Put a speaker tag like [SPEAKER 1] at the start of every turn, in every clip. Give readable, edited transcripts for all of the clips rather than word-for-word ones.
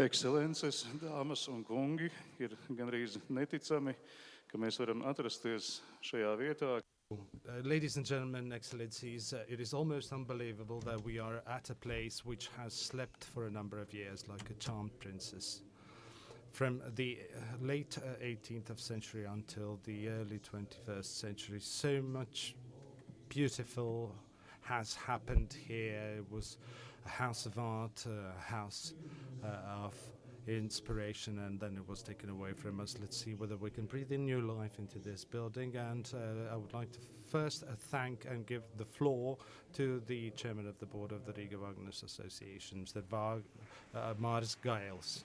[SPEAKER 1] Ekscelences, dāmas un kungi, ir gandrīz neticami, ka mēs varam atrasties šajā vietā.
[SPEAKER 2] Ladies and gentlemen, excellencies, it is almost unbelievable that we are at a place which has slept for a number of years like a charmed princess. From the late 18th century until the early 21st century, so much beautiful has happened here. It was a house of art, a house of inspiration, and then it was taken away from us. Let's see whether we can breathe in new life into this building. And I would like to first thank and give the floor to the chairman of the board of the Riga Wagner Association, Mr. Māris Gailis.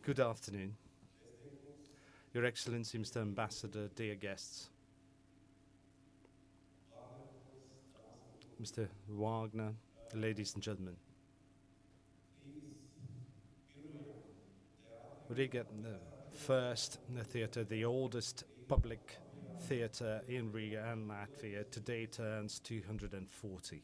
[SPEAKER 2] Good afternoon. Your Excellency, Mr. Ambassador, dear guests. Mr. Wagner, ladies and gentlemen. Riga, the first theatre, the oldest public theatre in Riga and Latvia, today turns 240.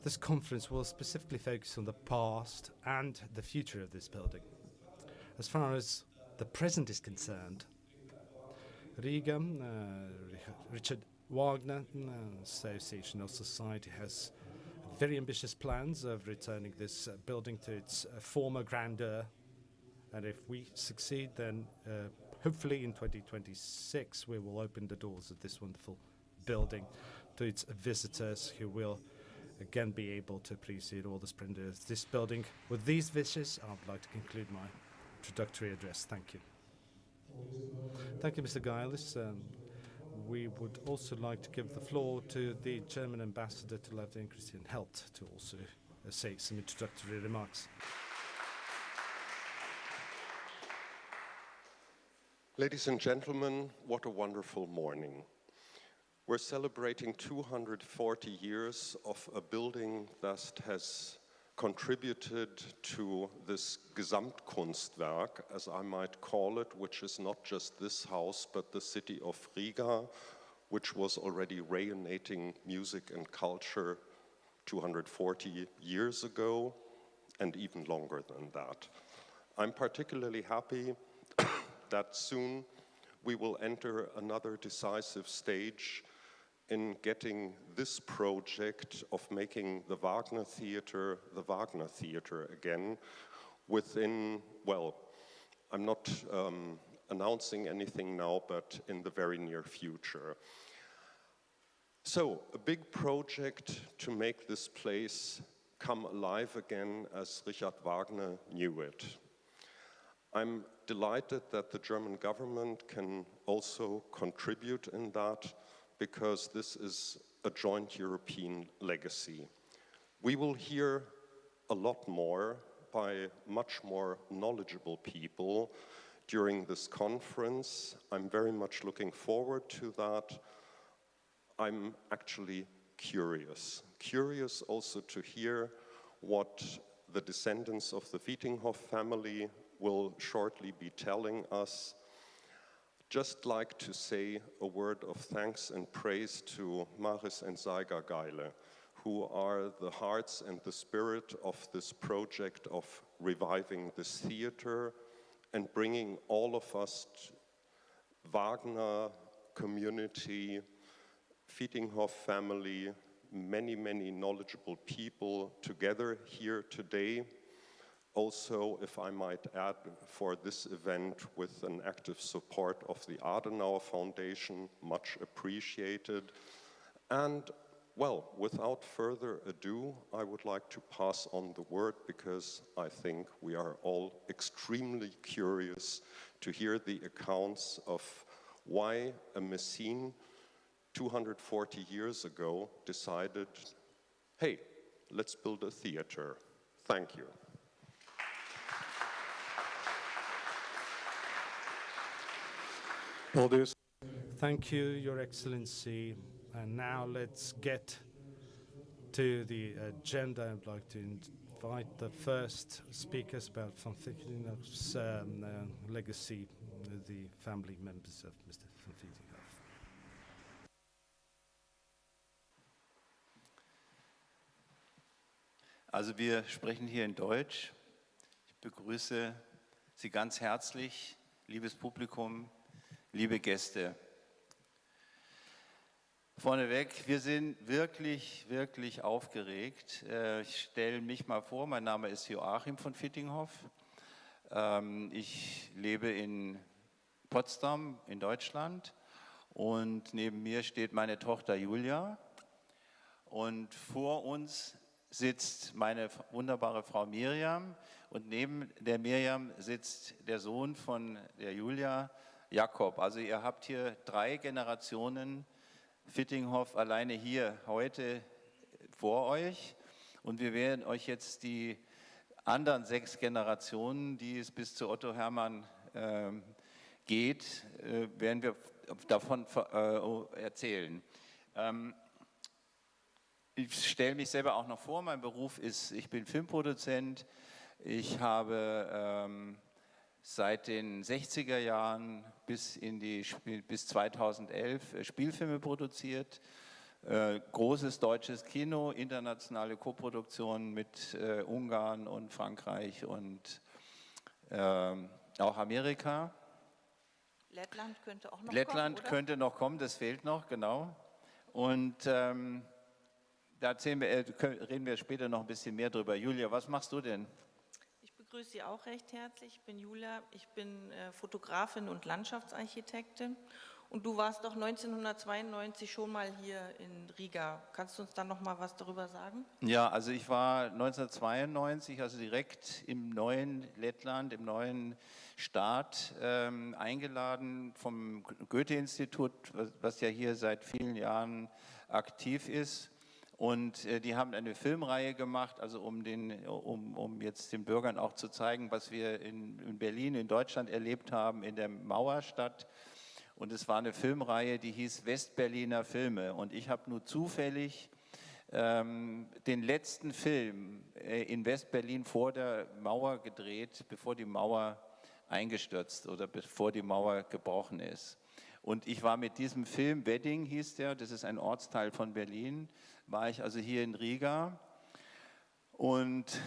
[SPEAKER 2] This conference will specifically focus on the past and the future of this building. As far as the present is concerned, Riga, Richard Wagner Association of Society has very ambitious plans of returning this building to its former grandeur. And if we succeed, then hopefully in 2026 we will open the doors of this wonderful building to its visitors who will again be able to appreciate all the splendor of this building. With these wishes, I would like to conclude my introductory address. Thank you. Thank you, Mr. Gailis. We would also like to give the floor to the German ambassador to Latvia and Heldt to also say some introductory remarks.
[SPEAKER 3] Ladies and gentlemen, what a wonderful morning. We're celebrating 240 years of a building that has contributed to this Gesamtkunstwerk, as I might call it, which is not just this house, but the city of Riga, which was already reuniting music and culture 240 years ago, and even longer than that. I'm particularly happy that soon we will enter another decisive stage in getting this project of making the Wagner Theatre again within, well, I'm not announcing anything now, but in the very near future. So, a big project to make this place come alive again as Richard Wagner knew it. I'm delighted that the German government can also contribute in that, because this is a joint European legacy. We will hear a lot more by much more knowledgeable people during this conference. I'm very much looking forward to that. I'm actually curious also to hear what the descendants of the Vietinghoff family will shortly be telling us. Just like to say a word of thanks and praise to Māris and Zaiga Gaile, who are the hearts and the spirit of this project of reviving this theater and bringing all of us, Wagner community, Vietinghoff family, many, many knowledgeable people together here today. Also, if I might add, for this event with an active support of the Adenauer Foundation, much appreciated. And, well, without further ado, I would like to pass on the word, because I think we are all extremely curious to hear the accounts of why a Messine 240 years ago decided, hey, let's build a theater. Thank you.
[SPEAKER 2] Thank you, Your Excellency. And now let's get to the agenda. I'd like to invite the first speakers about von Vietinghoff's legacy, the family members of Mr. von Vietinghoff.
[SPEAKER 4] Also wir sprechen hier in Deutsch. Ich begrüße Sie ganz herzlich, liebes Publikum, liebe Gäste. Vorneweg, wir sind wirklich, wirklich aufgeregt. Ich stelle mich mal vor, mein Name ist Joachim von Vietinghoff. Ich lebe in Potsdam in Deutschland und neben mir steht meine Tochter Julia und vor uns sitzt meine wunderbare Frau Miriam und neben der Miriam sitzt der Sohn von der Julia, Jakob. Also ihr habt hier 3 Generationen Vietinghoff alleine hier heute vor euch und wir werden euch jetzt die anderen 6 Generationen, die es bis zu Otto Hermann geht, werden wir davon erzählen. Ich stelle mich selber auch noch vor, mein Beruf ist, ich bin Filmproduzent, ich habe seit den 60er Jahren bis 2011 Spielfilme produziert, großes deutsches Kino, internationale Koproduktionen mit Ungarn und Frankreich und auch Amerika.
[SPEAKER 5] Lettland könnte auch noch
[SPEAKER 4] Lettland
[SPEAKER 5] kommen, oder?
[SPEAKER 4] könnte noch kommen, das fehlt noch, genau. Und da reden wir später noch ein bisschen mehr drüber. Julia, was machst du denn?
[SPEAKER 5] Ich begrüße Sie auch recht herzlich. Ich bin Julia, ich bin Fotografin und Landschaftsarchitektin. Und du warst doch 1992 schon mal hier in Riga. Kannst du uns dann noch mal was darüber sagen?
[SPEAKER 4] Ja, also ich war 1992, also direkt im neuen Lettland, im neuen Staat eingeladen vom Goethe-Institut, was ja hier seit vielen Jahren aktiv ist. Und die haben eine Filmreihe gemacht, also um jetzt den Bürgern auch zu zeigen, was wir in Berlin, in Deutschland erlebt haben, in der Mauerstadt. Und es war eine Filmreihe, die hieß Westberliner Filme. Und ich habe nur zufällig den letzten Film in Westberlin vor der Mauer gedreht, bevor die Mauer eingestürzt oder bevor die Mauer gebrochen ist. Und ich war mit diesem Film, Wedding hieß der, das ist ein Ortsteil von Berlin, war ich also hier in Riga und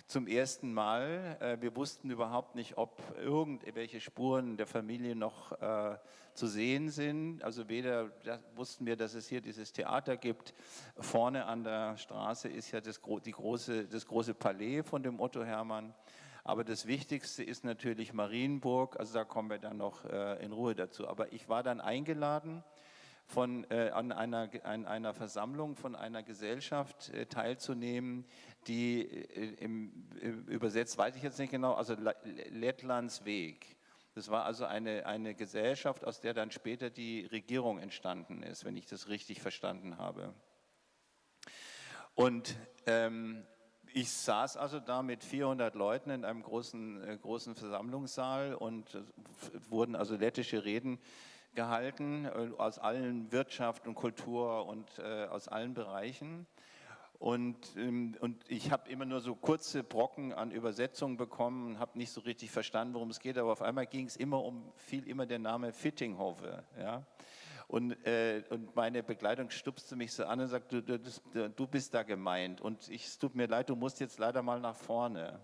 [SPEAKER 4] zum ersten Mal, wir wussten überhaupt nicht, ob irgendwelche Spuren der Familie noch zu sehen sind. Also weder wussten wir, dass es hier dieses Theater gibt. Vorne an der Straße ist ja das große Palais von dem Otto Hermann. Aber das Wichtigste ist natürlich Marienburg, also da kommen wir dann noch in Ruhe dazu. Aber ich war dann eingeladen, an einer Versammlung von einer Gesellschaft teilzunehmen, die übersetzt, weiß ich jetzt nicht genau, also Lettlands Weg. Das war also eine Gesellschaft, aus der dann später die Regierung entstanden ist, wenn ich das richtig verstanden habe. Und ich saß also da mit 400 Leuten in einem großen Versammlungssaal und wurden also lettische Reden gehalten aus allen Wirtschaft und Kultur und aus allen Bereichen. Und ich habe immer nur so kurze Brocken an Übersetzungen bekommen und habe nicht so richtig verstanden, worum es geht. Aber auf einmal ging es fiel immer der Name Vietinghoff. Ja? Und meine Begleitung stupste mich so an und sagte, du bist da gemeint. Und es tut mir leid, du musst jetzt leider mal nach vorne.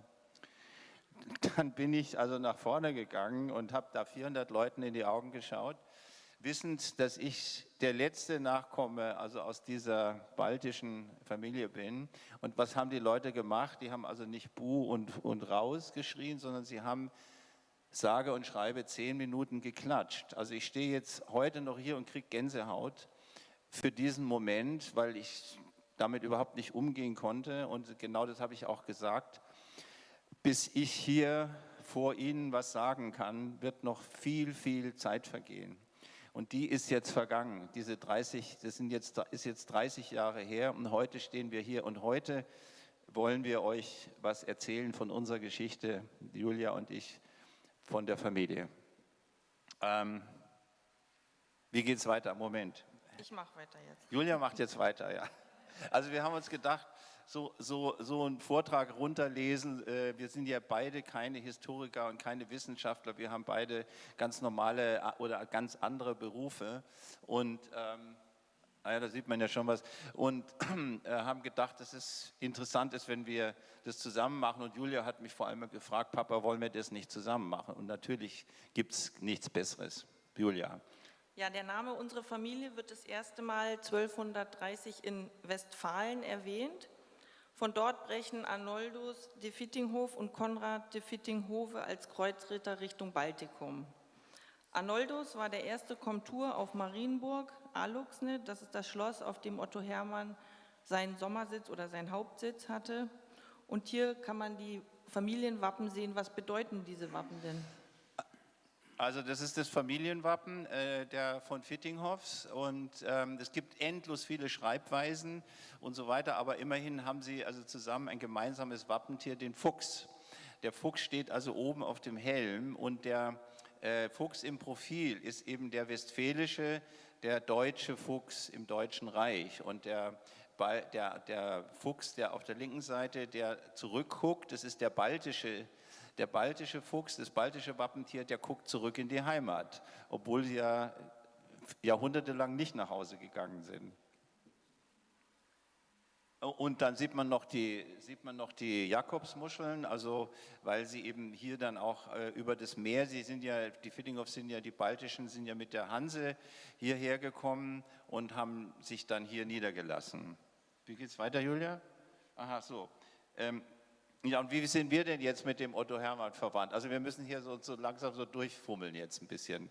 [SPEAKER 4] Dann bin ich also nach vorne gegangen und habe da 400 Leuten in die Augen geschaut, wissend, dass ich der letzte Nachkomme, also aus dieser baltischen Familie bin. Und was haben die Leute gemacht? Die haben also nicht Buh und raus geschrien, sondern sie haben sage und schreibe 10 Minuten geklatscht. Also ich stehe jetzt heute noch hier und kriege Gänsehaut für diesen Moment, weil ich damit überhaupt nicht umgehen konnte. Und genau das habe ich auch gesagt. Bis ich hier vor Ihnen was sagen kann, wird noch viel, viel Zeit vergehen. Und die ist jetzt vergangen. Das ist jetzt 30 Jahre her und heute stehen wir hier und heute wollen wir euch was erzählen von unserer Geschichte, Julia und ich, von der Familie. Wie geht's weiter? Moment.
[SPEAKER 5] Ich mache weiter jetzt.
[SPEAKER 4] Julia macht jetzt weiter, ja. Also wir haben uns gedacht, so einen Vortrag runterlesen. Wir sind ja beide keine Historiker und keine Wissenschaftler. Wir haben beide ganz normale oder ganz andere Berufe. Und Ah ja, da sieht man ja schon was. Und haben gedacht, dass es interessant ist, wenn wir das zusammen machen. Und Julia hat mich vor allem gefragt, Papa, wollen wir das nicht zusammen machen? Und natürlich gibt es nichts Besseres. Julia.
[SPEAKER 5] Ja, der Name unserer Familie wird das erste Mal 1230 in Westfalen erwähnt. Von dort brechen Arnoldus de Vietinghoff und Konrad de Vietinghoff als Kreuzritter Richtung Baltikum. Arnoldus war der erste Komtur auf Marienburg, Aluxne, das ist das Schloss, auf dem Otto Hermann seinen Sommersitz oder seinen Hauptsitz hatte. Und hier kann man die Familienwappen sehen. Was bedeuten diese Wappen denn?
[SPEAKER 4] Also das ist das Familienwappen der von Vietinghoffs und es gibt endlos viele Schreibweisen und so weiter, aber immerhin haben sie also zusammen ein gemeinsames Wappentier, den Fuchs. Der Fuchs steht also oben auf dem Helm und der Fuchs im Profil ist eben der westfälische, der deutsche Fuchs im Deutschen Reich und der Fuchs, der auf der linken Seite, der zurückguckt, das ist der baltische Fuchs, das baltische Wappentier, der guckt zurück in die Heimat, obwohl sie ja jahrhundertelang nicht nach Hause gegangen sind. Und dann sieht man noch die Jakobsmuscheln, also weil sie eben hier dann auch über das Meer, die Vietinghoffs sind ja, die baltischen sind ja mit der Hanse hierher gekommen und haben sich dann hier niedergelassen. Wie geht's weiter, Julia? Aha, so. Ja, und wie sind wir denn jetzt mit dem Otto Hermann verwandt? Also wir müssen hier so langsam so durchfummeln jetzt ein bisschen.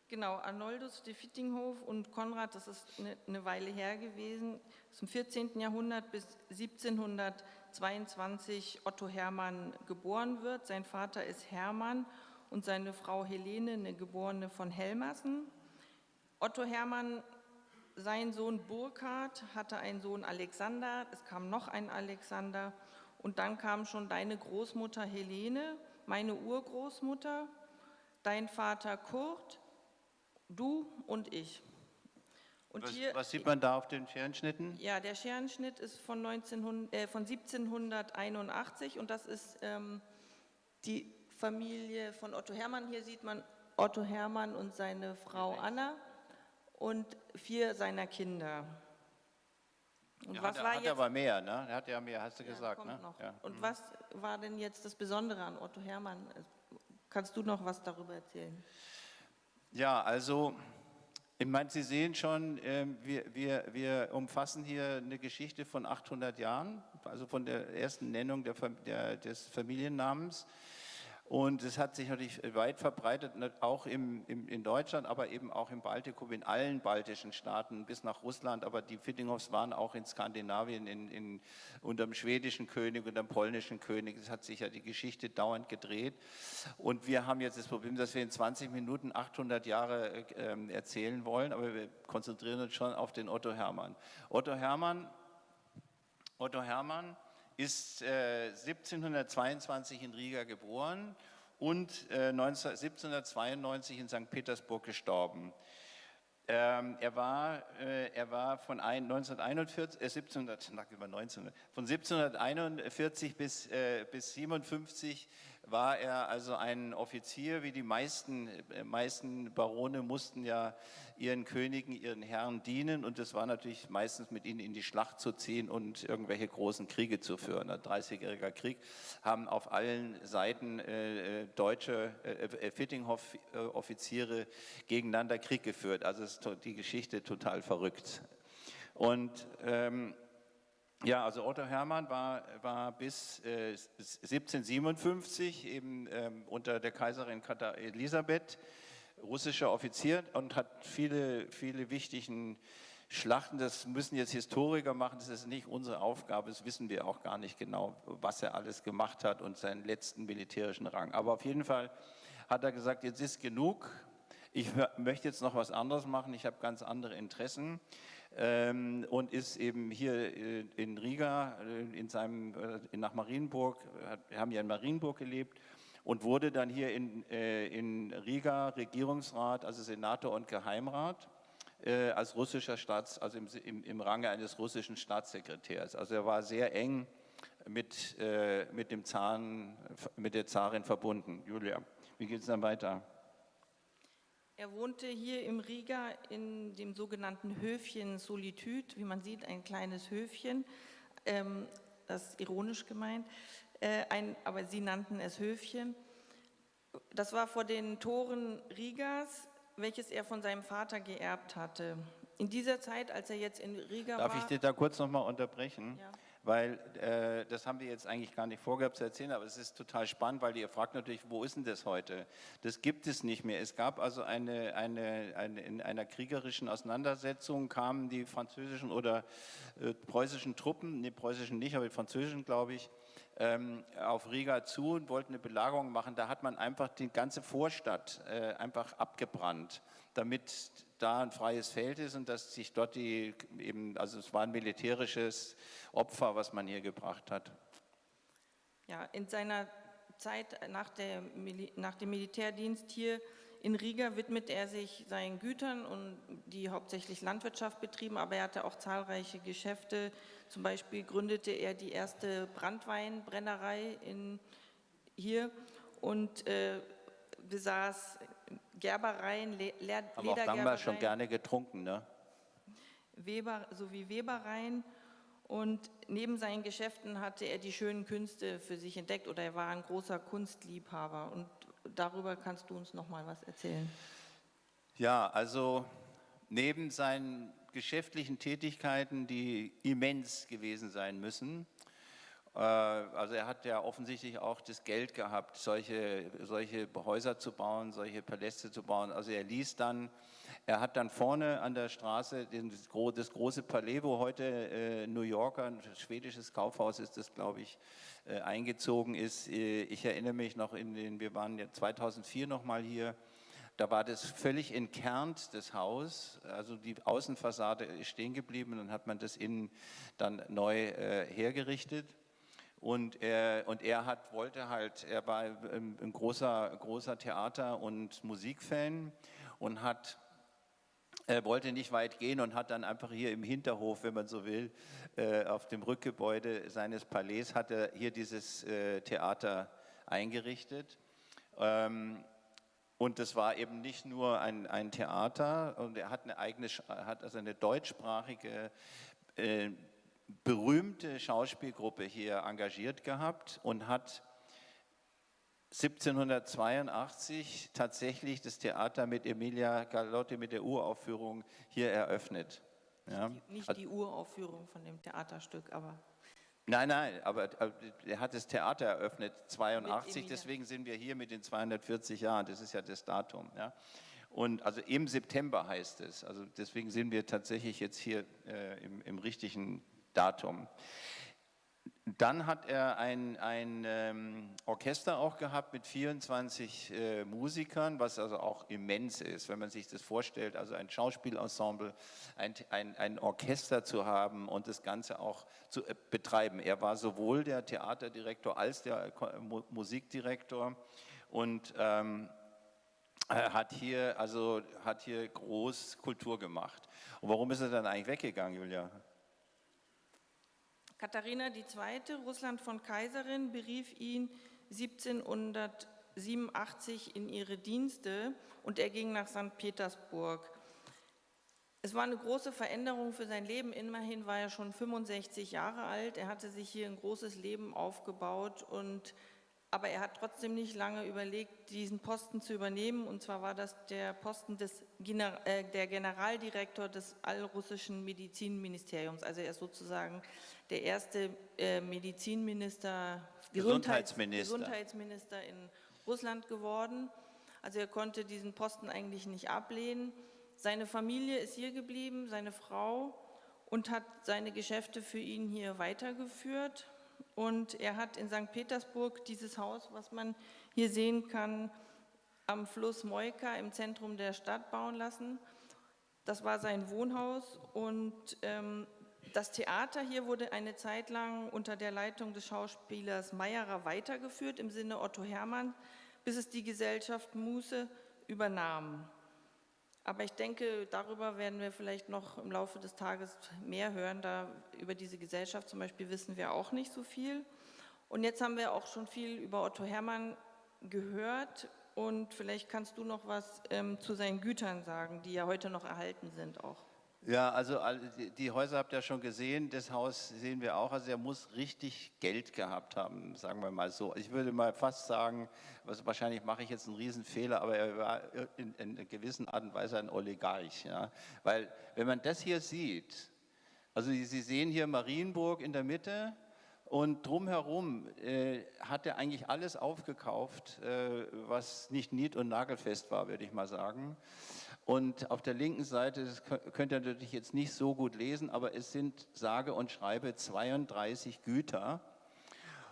[SPEAKER 5] Genau, Arnoldus de Vietinghoff und Konrad, das ist eine Weile her gewesen, ist im 14. Jahrhundert bis 1722 Otto Hermann geboren wird. Sein Vater ist Hermann und seine Frau Helene, eine Geborene von Helmersen. Otto Hermann, sein Sohn Burkhard, hatte einen Sohn Alexander, es kam noch ein Alexander und dann kam schon deine Großmutter Helene, meine Urgroßmutter, dein Vater Kurt, du und ich. Und
[SPEAKER 4] was sieht man da auf den Scherenschnitten?
[SPEAKER 5] Ja, der Scherenschnitt ist von 1781 und das ist die Familie von Otto Hermann. Hier sieht man Otto Hermann und seine Frau Anna und 4 seiner Kinder. Und
[SPEAKER 4] Ja,
[SPEAKER 5] was
[SPEAKER 4] hat
[SPEAKER 5] war
[SPEAKER 4] er
[SPEAKER 5] jetzt?
[SPEAKER 4] aber mehr, ne? Er hat ja mehr, hast du gesagt,
[SPEAKER 5] kommt
[SPEAKER 4] ne?
[SPEAKER 5] noch.
[SPEAKER 4] Ja.
[SPEAKER 5] Und was war denn jetzt das Besondere an Otto Hermann? Kannst du noch was darüber erzählen?
[SPEAKER 4] Ja, also, ich meine, Sie sehen schon, wir umfassen hier eine Geschichte von 800 Jahren, also von der ersten Nennung des Familiennamens. Und es hat sich natürlich weit verbreitet, auch in Deutschland, aber eben auch im Baltikum, in allen baltischen Staaten bis nach Russland. Aber die Vietinghoffs waren auch in Skandinavien unter dem schwedischen König und dem polnischen König. Es hat sich ja die Geschichte dauernd gedreht. Und wir haben jetzt das Problem, dass wir in 20 Minuten 800 Jahre erzählen wollen, aber wir konzentrieren uns schon auf den Otto Hermann. Otto Hermann ist 1722 in Riga geboren und 1792 in St. Petersburg gestorben. Er war von 1741 bis 57 war er also ein Offizier, wie die meisten Barone mussten ja ihren Königen, ihren Herren dienen und das war natürlich meistens mit ihnen in die Schlacht zu ziehen und irgendwelche großen Kriege zu führen. Der 30-jährige Krieg haben auf allen Seiten deutsche Vietinghoff-Offiziere gegeneinander Krieg geführt. Also ist die Geschichte total verrückt. Und ja, also Otto Hermann war bis 1757 eben unter der Kaiserin Elisabeth russischer Offizier und hat viele wichtigen Schlachten, das müssen jetzt Historiker machen, das ist nicht unsere Aufgabe, das wissen wir auch gar nicht genau, was er alles gemacht hat und seinen letzten militärischen Rang. Aber auf jeden Fall hat er gesagt, jetzt ist genug, ich möchte jetzt noch was anderes machen, ich habe ganz andere Interessen. Und ist eben hier in Riga, nach Marienburg, wir haben ja in Marienburg gelebt und wurde dann hier in Riga Regierungsrat, also Senator und Geheimrat, als russischer im Range eines russischen Staatssekretärs. Also er war sehr eng mit der Zarin verbunden. Julia, wie geht es dann weiter?
[SPEAKER 5] Er wohnte hier im Riga in dem sogenannten Höfchen Solitude, wie man sieht, ein kleines Höfchen, das ist ironisch gemeint, aber sie nannten es Höfchen. Das war vor den Toren Rigas, welches er von seinem Vater geerbt hatte. In dieser Zeit, als er jetzt in Riga war...
[SPEAKER 4] Darf ich dich da kurz nochmal unterbrechen?
[SPEAKER 5] Ja.
[SPEAKER 4] Weil das haben wir jetzt eigentlich gar nicht vorgehabt zu erzählen, aber es ist total spannend, weil ihr fragt natürlich, wo ist denn das heute? Das gibt es nicht mehr. Es gab also in einer kriegerischen Auseinandersetzung kamen die französischen oder preußischen Truppen, nee, preußischen nicht, aber die französischen, glaube ich, auf Riga zu und wollten eine Belagerung machen. Da hat man einfach die ganze Vorstadt einfach abgebrannt, damit da ein freies Feld ist und dass sich dort also es war ein militärisches Opfer, was man hier gebracht hat.
[SPEAKER 5] Ja, in seiner Zeit nach dem Militärdienst hier in Riga widmet er sich seinen Gütern, und die hauptsächlich Landwirtschaft betrieben, aber er hatte auch zahlreiche Geschäfte. Zum Beispiel gründete er die erste Branntweinbrennerei hier und besaß Gerbereien, Ledergerbereien.
[SPEAKER 4] Aber auch damals schon gerne getrunken, ne?
[SPEAKER 5] Sowie Webereien. Und neben seinen Geschäften hatte er die schönen Künste für sich entdeckt, oder er war ein großer Kunstliebhaber. Und darüber kannst du uns noch mal was erzählen.
[SPEAKER 4] Ja, also neben seinen geschäftlichen Tätigkeiten, die immens gewesen sein müssen, also er hat ja offensichtlich auch das Geld gehabt, solche Häuser zu bauen, solche Paläste zu bauen. Also er hat dann vorne an der Straße das große Palais, wo heute New Yorker, ein schwedisches Kaufhaus ist das, glaube ich, eingezogen ist. Ich erinnere mich noch, wir waren ja 2004 noch mal hier, da war das völlig entkernt, das Haus, also die Außenfassade ist stehen geblieben, und dann hat man das innen dann neu hergerichtet. Und er war ein großer Theater- und Musikfan und wollte nicht weit gehen und hat dann einfach hier im Hinterhof, wenn man so will, auf dem Rückgebäude seines Palais, hat er hier dieses Theater eingerichtet. Und das war eben nicht nur ein Theater, und er hat eine deutschsprachige berühmte Schauspielgruppe hier engagiert gehabt und hat 1782 tatsächlich das Theater mit Emilia Galotti mit der Uraufführung hier eröffnet. Ja.
[SPEAKER 5] Nicht die Uraufführung von dem Theaterstück, aber...
[SPEAKER 4] Nein, aber er hat das Theater eröffnet, 82, deswegen sind wir hier mit den 240 Jahren, das ist ja das Datum. Ja. Und also im September heißt es, also deswegen sind wir tatsächlich jetzt hier im richtigen Datum. Dann hat er ein Orchester auch gehabt mit 24 Musikern, was also auch immens ist, wenn man sich das vorstellt, also ein Schauspielensemble, ein Orchester zu haben und das Ganze auch zu betreiben. Er war sowohl der Theaterdirektor als der Musikdirektor und hat hier groß Kultur gemacht. Und warum ist er dann eigentlich weggegangen, Julia?
[SPEAKER 5] Katharina II., Russland von Kaiserin, berief ihn 1787 in ihre Dienste und er ging nach St. Petersburg. Es war eine große Veränderung für sein Leben. Immerhin war er schon 65 Jahre alt. Er hatte sich hier ein großes Leben aufgebaut, aber er hat trotzdem nicht lange überlegt, diesen Posten zu übernehmen. Und zwar war das der Posten der Generaldirektor des allrussischen Medizinministeriums. Also er ist sozusagen der erste Gesundheitsminister in Russland geworden. Also er konnte diesen Posten eigentlich nicht ablehnen. Seine Familie ist hier geblieben, seine Frau, und hat seine Geschäfte für ihn hier weitergeführt. Und er hat in St. Petersburg dieses Haus, was man hier sehen kann, am Fluss Moika im Zentrum der Stadt bauen lassen. Das war sein Wohnhaus, und das Theater hier wurde eine Zeit lang unter der Leitung des Schauspielers Meyerer weitergeführt, im Sinne Otto Hermann, bis es die Gesellschaft Muße übernahm. Aber ich denke, darüber werden wir vielleicht noch im Laufe des Tages mehr hören. Über diese Gesellschaft zum Beispiel wissen wir auch nicht so viel. Und jetzt haben wir auch schon viel über Otto Hermann gehört. und vielleicht kannst du noch was zu seinen Gütern sagen, die ja heute noch erhalten sind auch.
[SPEAKER 4] Ja, also die Häuser habt ihr schon gesehen, das Haus sehen wir auch. Also er muss richtig Geld gehabt haben, sagen wir mal so. Ich würde mal fast sagen, wahrscheinlich mache ich jetzt einen Riesenfehler, aber er war in einer gewissen Art und Weise ein Oligarch. Ja? Weil wenn man das hier sieht, also Sie sehen hier Marienburg in der Mitte und drumherum hat er eigentlich alles aufgekauft, was nicht nied- und nagelfest war, würde ich mal sagen. Und auf der linken Seite, das könnt ihr natürlich jetzt nicht so gut lesen, aber es sind sage und schreibe 32 Güter.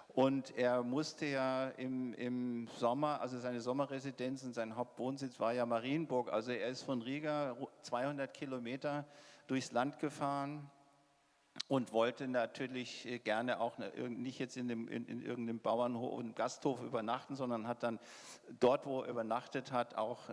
[SPEAKER 4] Und er musste ja im Sommer, also seine Sommerresidenz und sein Hauptwohnsitz war ja Marienburg. Also er ist von Riga 200 Kilometer durchs Land gefahren und wollte natürlich gerne auch nicht jetzt in irgendeinem Bauernhof und Gasthof übernachten, sondern hat dann dort, wo er übernachtet hat, auch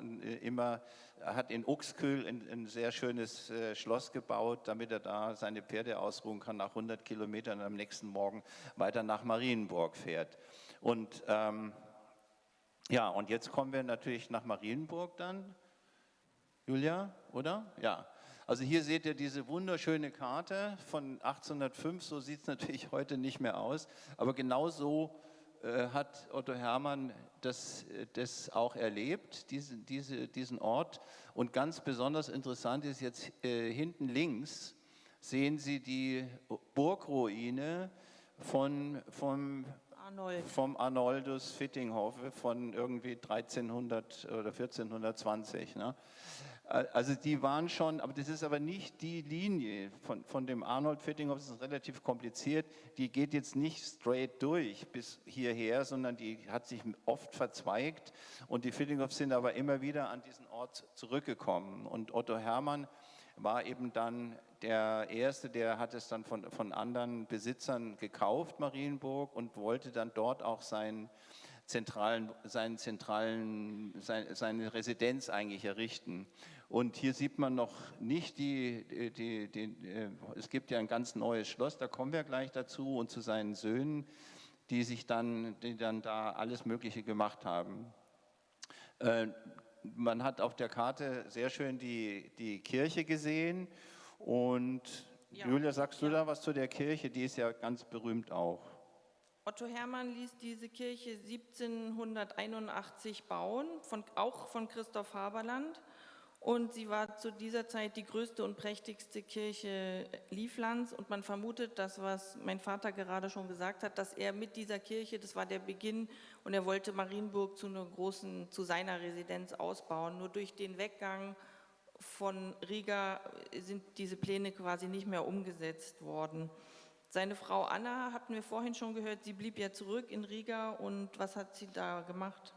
[SPEAKER 4] hat in Uxküll ein sehr schönes Schloss gebaut, damit er da seine Pferde ausruhen kann, nach 100 Kilometern und am nächsten Morgen weiter nach Marienburg fährt. Und ja, und jetzt kommen wir natürlich nach Marienburg dann. Julia, oder? Ja. Also hier seht ihr diese wunderschöne Karte von 1805, so sieht es natürlich heute nicht mehr aus, aber genau so hat Otto Hermann das auch erlebt, diesen Ort. Und ganz besonders interessant ist jetzt hinten links, sehen Sie die Burgruine vom Arnoldus Vietinghoff von irgendwie 1300 oder 1420. Ne? Also die waren schon, aber das ist aber nicht die Linie von dem Arnold Vietinghoff, das ist relativ kompliziert, die geht jetzt nicht straight durch bis hierher, sondern die hat sich oft verzweigt und die Vietinghoffs sind aber immer wieder an diesen Ort zurückgekommen. Und Otto Hermann war eben dann der Erste, der hat es dann von anderen Besitzern gekauft, Marienburg, und wollte dann dort auch seine Residenz eigentlich errichten. Und hier sieht man noch nicht es gibt ja ein ganz neues Schloss, da kommen wir gleich dazu, und zu seinen Söhnen, die dann da alles Mögliche gemacht haben. Man hat auf der Karte sehr schön die Kirche gesehen. Und ja, Julia, sagst du da was zu der Kirche? Die ist ja ganz berühmt auch.
[SPEAKER 5] Otto Hermann ließ diese Kirche 1781 bauen, auch von Christoph Haberland. Und sie war zu dieser Zeit die größte und prächtigste Kirche Livlands. Und man vermutet, das, was mein Vater gerade schon gesagt hat, dass er mit dieser Kirche, das war der Beginn, und er wollte Marienburg zu seiner Residenz ausbauen. Nur durch den Weggang von Riga sind diese Pläne quasi nicht mehr umgesetzt worden. Seine Frau Anna, hatten wir vorhin schon gehört, sie blieb ja zurück in Riga. Und was hat sie da gemacht?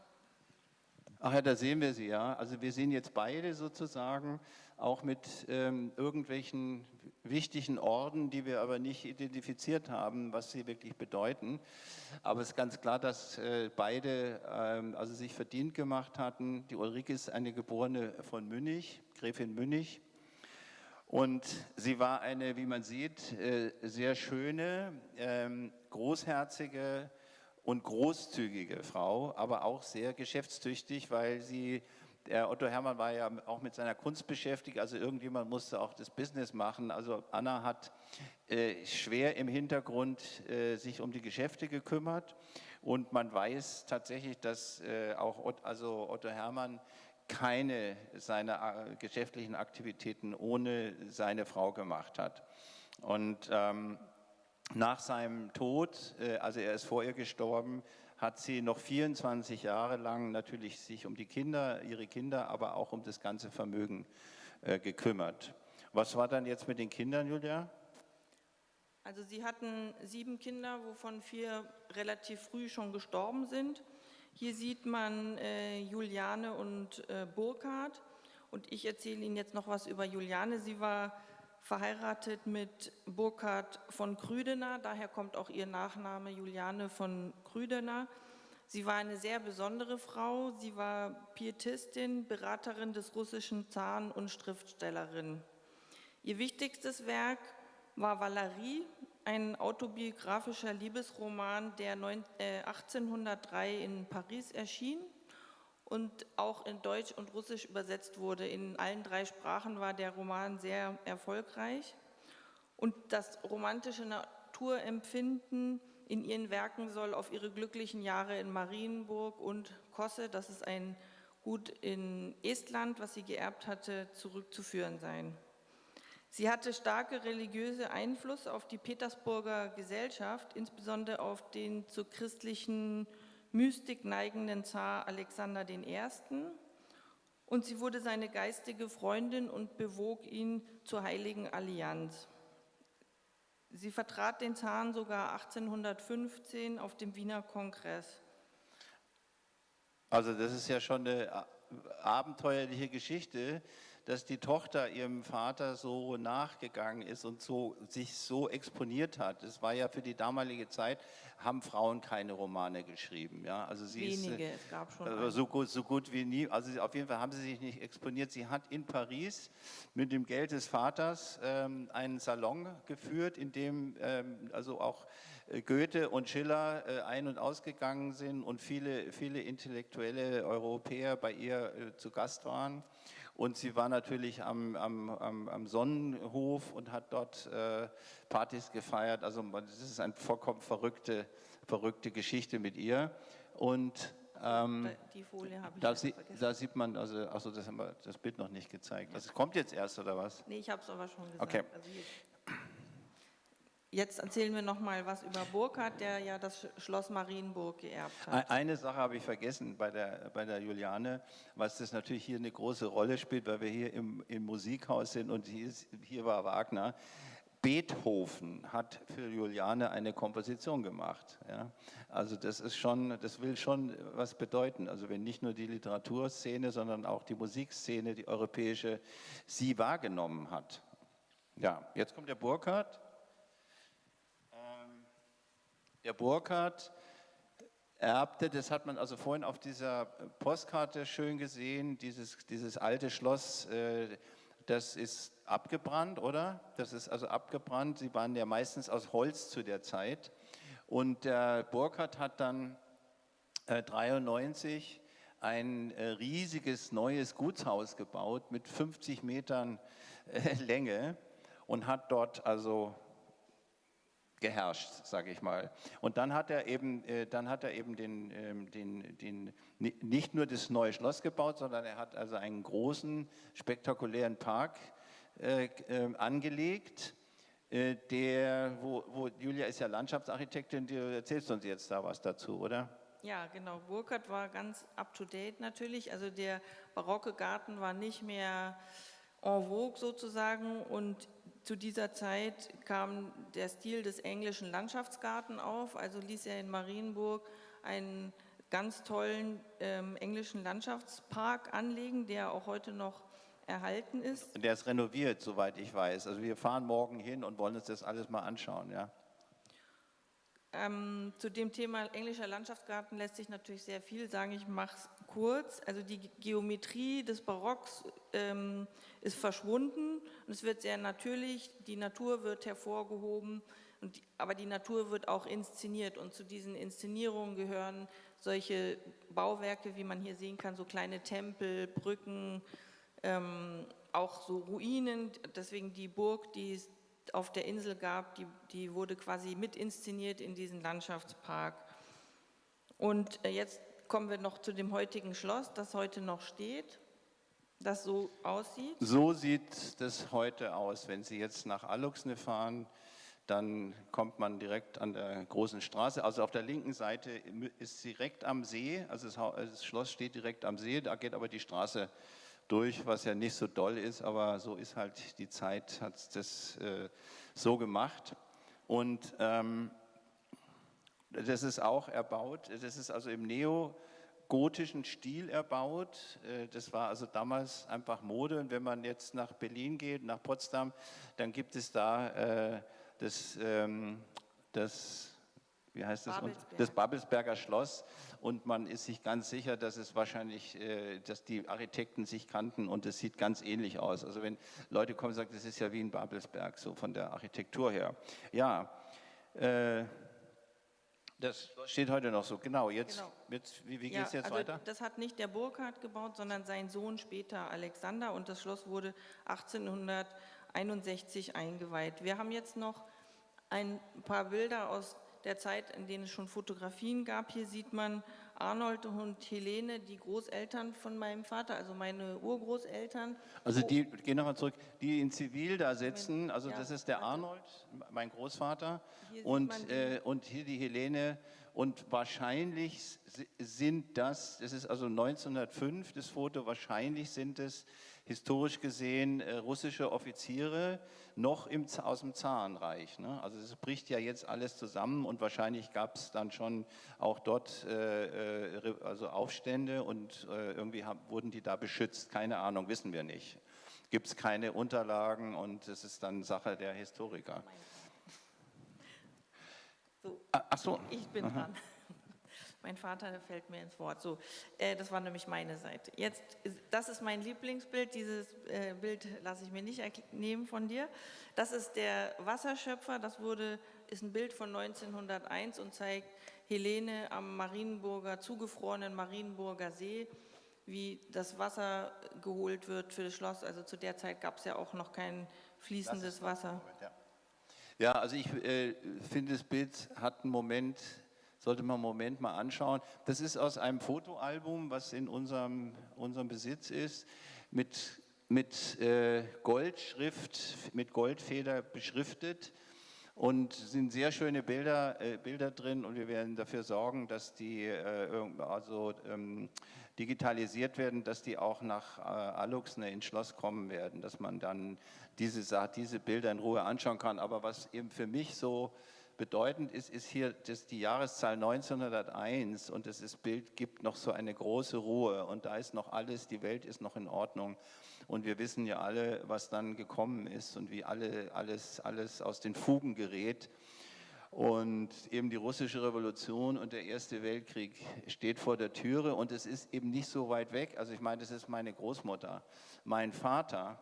[SPEAKER 4] Ach ja, da sehen wir sie, ja. Also wir sehen jetzt beide sozusagen, auch mit irgendwelchen wichtigen Orden, die wir aber nicht identifiziert haben, was sie wirklich bedeuten. Aber es ist ganz klar, dass beide also sich verdient gemacht hatten. Die Ulrike ist eine Geborene von Münich, Gräfin Münich. Und sie war eine, wie man sieht, sehr schöne, großherzige und großzügige Frau, aber auch sehr geschäftstüchtig, weil der Otto Hermann war ja auch mit seiner Kunst beschäftigt, also irgendjemand musste auch das Business machen. Also Anna hat schwer im Hintergrund sich um die Geschäfte gekümmert, und man weiß tatsächlich, dass auch Otto Hermann keine seiner geschäftlichen Aktivitäten ohne seine Frau gemacht hat. Und nach seinem Tod, also er ist vor ihr gestorben, hat sie noch 24 Jahre lang natürlich sich um ihre Kinder, aber auch um das ganze Vermögen gekümmert. Was war dann jetzt mit den Kindern, Julia?
[SPEAKER 5] Also sie hatten 7 Kinder, wovon 4 relativ früh schon gestorben sind. Hier sieht man Juliane und Burkhard, und ich erzähle Ihnen jetzt noch was über Juliane. Sie war verheiratet mit Burkhard von Krüdener, daher kommt auch ihr Nachname Juliane von Krüdener. Sie war eine sehr besondere Frau, sie war Pietistin, Beraterin des russischen Zaren und Schriftstellerin. Ihr wichtigstes Werk war Valerie, ein autobiografischer Liebesroman, der 1803 in Paris erschien. und auch in Deutsch und Russisch übersetzt wurde. In allen 3 Sprachen war der Roman sehr erfolgreich. Und das romantische Naturempfinden in ihren Werken soll auf ihre glücklichen Jahre in Marienburg und Kosse, das ist ein Gut in Estland, was sie geerbt hatte, zurückzuführen sein. Sie hatte starke religiöse Einfluss auf die Petersburger Gesellschaft, insbesondere auf den zur christlichen Mystik neigenden Zar Alexander I. Und sie wurde seine geistige Freundin und bewog ihn zur Heiligen Allianz. Sie vertrat den Zaren sogar 1815 auf dem Wiener Kongress.
[SPEAKER 4] Also das ist ja schon eine abenteuerliche Geschichte, dass die Tochter ihrem Vater so nachgegangen ist und sich so exponiert hat. Das war ja für die damalige Zeit, haben Frauen keine Romane geschrieben. Ja? Also
[SPEAKER 5] Wenige, es gab schon
[SPEAKER 4] so gut wie nie. Also auf jeden Fall haben sie sich nicht exponiert. Sie hat in Paris mit dem Geld des Vaters einen Salon geführt, in dem also auch Goethe und Schiller ein- und ausgegangen sind und viele intellektuelle Europäer bei ihr zu Gast waren. Und sie war natürlich am Sonnenhof und hat dort Partys gefeiert. Also das ist eine vollkommen verrückte Geschichte mit ihr. Und
[SPEAKER 5] die Folie habe ich vergessen.
[SPEAKER 4] da sieht man, also das haben wir das Bild noch nicht gezeigt. Das kommt jetzt erst, oder was?
[SPEAKER 5] Nee, ich habe es aber schon gesagt.
[SPEAKER 4] Okay.
[SPEAKER 5] Also jetzt erzählen wir noch mal was über Burkhard, der ja das Schloss Marienburg geerbt hat.
[SPEAKER 4] Eine Sache habe ich vergessen bei der Juliane, was das natürlich hier eine große Rolle spielt, weil wir hier im Musikhaus sind und hier war Wagner. Beethoven hat für Juliane eine Komposition gemacht. Ja? Also das will schon was bedeuten. Also wenn nicht nur die Literaturszene, sondern auch die Musikszene, die europäische, sie wahrgenommen hat. Ja, jetzt kommt der Burkhard. Der Burkhard erbte, das hat man also vorhin auf dieser Postkarte schön gesehen, dieses alte Schloss, das ist abgebrannt, oder? Das ist also abgebrannt. Sie waren ja meistens aus Holz zu der Zeit. Und der Burkhard hat dann 1993 ein riesiges neues Gutshaus gebaut mit 50 Metern Länge und hat dort also geherrscht, sage ich mal. Und dann hat er eben, nicht nur das neue Schloss gebaut, sondern er hat also einen großen, spektakulären Park angelegt, Julia ist ja Landschaftsarchitektin, du erzählst uns jetzt da was dazu, oder?
[SPEAKER 5] Ja, genau. Burkhard war ganz up-to-date natürlich. Also der barocke Garten war nicht mehr en vogue sozusagen und zu dieser Zeit kam der Stil des englischen Landschaftsgarten auf, also ließ er in Marienburg einen ganz tollen englischen Landschaftspark anlegen, der auch heute noch erhalten ist.
[SPEAKER 4] Und der ist renoviert, soweit ich weiß. Also wir fahren morgen hin und wollen uns das alles mal anschauen, ja.
[SPEAKER 5] Zu dem Thema englischer Landschaftsgarten lässt sich natürlich sehr viel sagen, ich mache es kurz. Also die Geometrie des Barocks ist verschwunden und es wird sehr natürlich, die Natur wird hervorgehoben, aber die Natur wird auch inszeniert und zu diesen Inszenierungen gehören solche Bauwerke, wie man hier sehen kann, so kleine Tempel, Brücken, auch so Ruinen, deswegen die Burg, die es auf der Insel gab, die wurde quasi mit inszeniert in diesen Landschaftspark. Und jetzt kommen wir noch zu dem heutigen Schloss, das heute noch steht, das so aussieht.
[SPEAKER 4] So sieht das heute aus. Wenn Sie jetzt nach Alluxne fahren, dann kommt man direkt an der großen Straße. Also auf der linken Seite ist direkt am See, also das Schloss steht direkt am See, da geht aber die Straße durch, was ja nicht so doll ist, aber so ist halt die Zeit, hat das so gemacht. Und das ist auch erbaut, das ist also im neogotischen Stil erbaut. Das war also damals einfach Mode. Und wenn man jetzt nach Berlin geht, nach Potsdam, dann gibt es da wie heißt das? Das Babelsberger Schloss. Und man ist sich ganz sicher, dass es wahrscheinlich, dass die Architekten sich kannten und es sieht ganz ähnlich aus. Also wenn Leute kommen und sagen, das ist ja wie in Babelsberg, so von der Architektur her. Ja, Das steht heute noch so, genau. Jetzt,
[SPEAKER 5] Genau.
[SPEAKER 4] wie geht es
[SPEAKER 5] Ja,
[SPEAKER 4] jetzt
[SPEAKER 5] also
[SPEAKER 4] weiter?
[SPEAKER 5] das hat nicht der Burkhard gebaut, sondern sein Sohn später Alexander, und das Schloss wurde 1861 eingeweiht. Wir haben jetzt noch ein paar Bilder aus der Zeit, in denen es schon Fotografien gab. Hier sieht man Arnold und Helene, die Großeltern von meinem Vater, also meine Urgroßeltern.
[SPEAKER 4] Also die, gehen nochmal zurück, die in Zivil da sitzen, also
[SPEAKER 5] Ja,
[SPEAKER 4] das ist der
[SPEAKER 5] warte.
[SPEAKER 4] Arnold, mein Großvater,
[SPEAKER 5] Hier sieht
[SPEAKER 4] und,
[SPEAKER 5] man die-
[SPEAKER 4] und hier die Helene. Und wahrscheinlich sind das ist also 1905, das Foto, wahrscheinlich sind es historisch gesehen russische Offiziere noch aus dem Zarenreich. Ne? Also es bricht ja jetzt alles zusammen und wahrscheinlich gab es dann schon auch dort also Aufstände und irgendwie wurden die da beschützt. Keine Ahnung, wissen wir nicht. Gibt es keine Unterlagen und es ist dann Sache der Historiker.
[SPEAKER 5] So,
[SPEAKER 4] Ach so.
[SPEAKER 5] ich bin dran. Mein Vater fällt mir ins Wort. So, das war nämlich meine Seite. Jetzt, das ist mein Lieblingsbild. Dieses Bild lasse ich mir nicht nehmen von dir. Das ist der Wasserschöpfer. Das ist ein Bild von 1901 und zeigt Helene am zugefrorenen Marienburger See, wie das Wasser geholt wird für das Schloss. Also zu der Zeit gab es ja auch noch kein fließendes Wasser.
[SPEAKER 4] Ja, also ich finde, das Bild hat einen Moment, sollte man einen Moment mal anschauen. Das ist aus einem Fotoalbum, was in unserem Besitz ist, mit Goldschrift, mit Goldfeder beschriftet. Und sind sehr schöne Bilder drin und wir werden dafür sorgen, dass die digitalisiert werden, dass die auch nach Alluxne ins Schloss kommen werden, dass man dann diese Bilder in Ruhe anschauen kann. Aber was eben für mich so bedeutend ist, ist hier die Jahreszahl 1901 und das Bild gibt noch so eine große Ruhe und da ist noch alles, die Welt ist noch in Ordnung. Und wir wissen ja alle, was dann gekommen ist und wie alles aus den Fugen gerät. Und eben die russische Revolution und der Erste Weltkrieg steht vor der Türe und es ist eben nicht so weit weg. Also ich meine, das ist meine Großmutter. Mein Vater,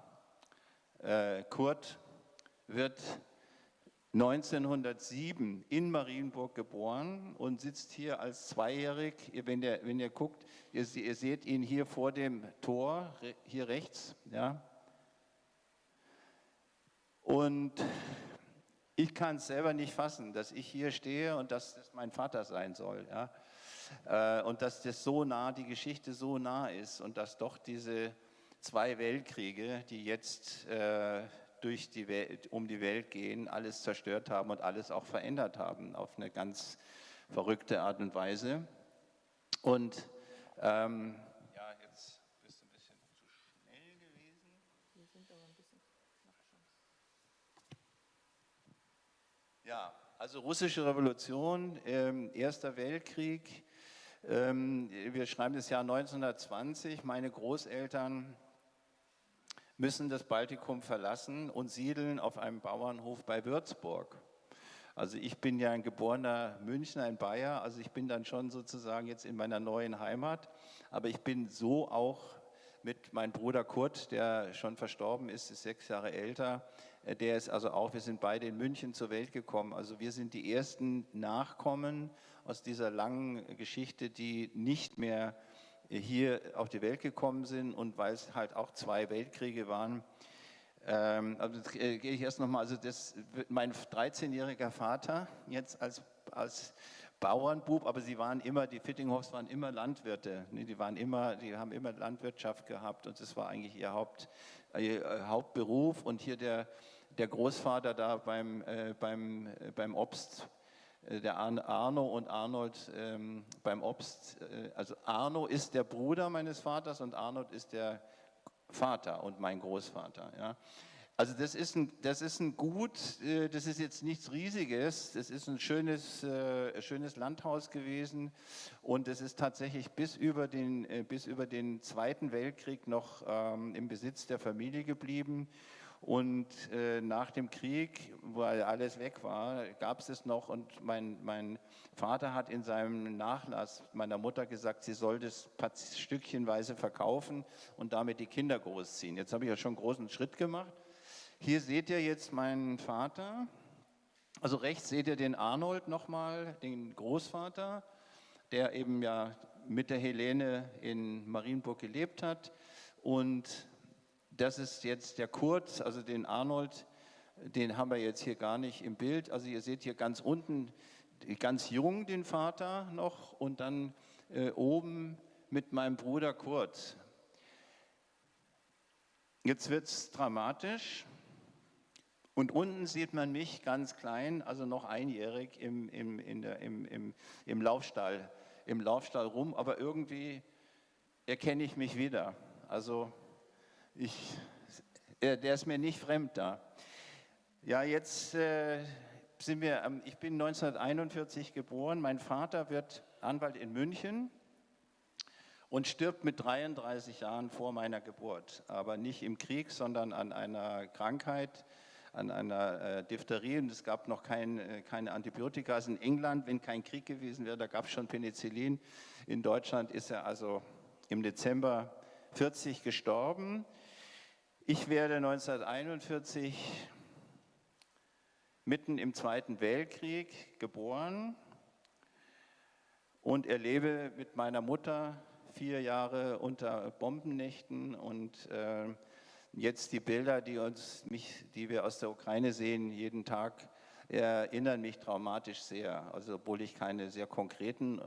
[SPEAKER 4] Kurt, wird 1907 in Marienburg geboren und sitzt hier als zweijährig. Wenn ihr guckt, ihr seht ihn hier vor dem Tor, hier rechts. Ja. Und ich kann es selber nicht fassen, dass ich hier stehe und dass das mein Vater sein soll. Ja. Und dass das so nah, die Geschichte so nah ist und dass doch diese 2 Weltkriege, die jetzt um die Welt gehen, alles zerstört haben und alles auch verändert haben auf eine ganz verrückte Art und Weise. Und jetzt bist du ein bisschen zu schnell gewesen.
[SPEAKER 5] Wir sind aber ein bisschen knapp schon.
[SPEAKER 4] Ja, also russische Revolution, Erster Weltkrieg. Wir schreiben das Jahr 1920. Meine Großeltern müssen das Baltikum verlassen und siedeln auf einem Bauernhof bei Würzburg. Also ich bin ja ein geborener Münchner, ein Bayer, also ich bin dann schon sozusagen jetzt in meiner neuen Heimat, aber ich bin so auch mit meinem Bruder Kurt, der schon verstorben ist 6 Jahre älter, der ist also auch, wir sind beide in München zur Welt gekommen, also wir sind die ersten Nachkommen aus dieser langen Geschichte, die nicht mehr hier auf die Welt gekommen sind und weil es halt auch 2 Weltkriege waren. Also gehe ich erst nochmal, also mein 13-jähriger Vater jetzt als Bauernbub, aber die Vietinghoffs waren immer Landwirte, ne? Die haben immer Landwirtschaft gehabt und das war eigentlich ihr Hauptberuf und hier der Großvater da beim Obst, der Arno und Arnold beim Obst, also Arno ist der Bruder meines Vaters und Arnold ist der Vater und mein Großvater. Ja. Also das ist ein Gut, das ist jetzt nichts Riesiges, das ist ein schönes Landhaus gewesen und es ist tatsächlich bis über den Zweiten Weltkrieg noch im Besitz der Familie geblieben. Und nach dem Krieg, wo alles weg war, gab es es noch und mein Vater hat in seinem Nachlass meiner Mutter gesagt, sie soll das stückchenweise verkaufen und damit die Kinder großziehen. Jetzt habe ich ja schon einen großen Schritt gemacht. Hier seht ihr jetzt meinen Vater Also rechts seht ihr den Arnold nochmal, den Großvater, der eben ja mit der Helene in Marienburg gelebt hat. Und das ist jetzt der Kurt, also den Arnold, den haben wir jetzt hier gar nicht im Bild. Also ihr seht hier ganz unten, ganz jung den Vater noch und dann oben mit meinem Bruder Kurt. Jetzt wird es dramatisch. Und unten sieht man mich ganz klein, also noch einjährig im Laufstall rum, aber irgendwie erkenne ich mich wieder. Also der ist mir nicht fremd da. Ja, jetzt ich bin 1941 geboren, mein Vater wird Anwalt in München und stirbt mit 33 Jahren vor meiner Geburt, aber nicht im Krieg, sondern an einer Krankheit, an einer Diphtherie, und es gab noch keine Antibiotika. Also in England, wenn kein Krieg gewesen wäre, da gab es schon Penicillin. In Deutschland ist er also im Dezember 40 gestorben. Ich werde 1941 mitten im Zweiten Weltkrieg geboren und erlebe mit meiner Mutter 4 Jahre unter Bombennächten und jetzt die Bilder, die wir aus der Ukraine sehen, jeden Tag, erinnern mich traumatisch sehr. Also obwohl ich keine sehr konkreten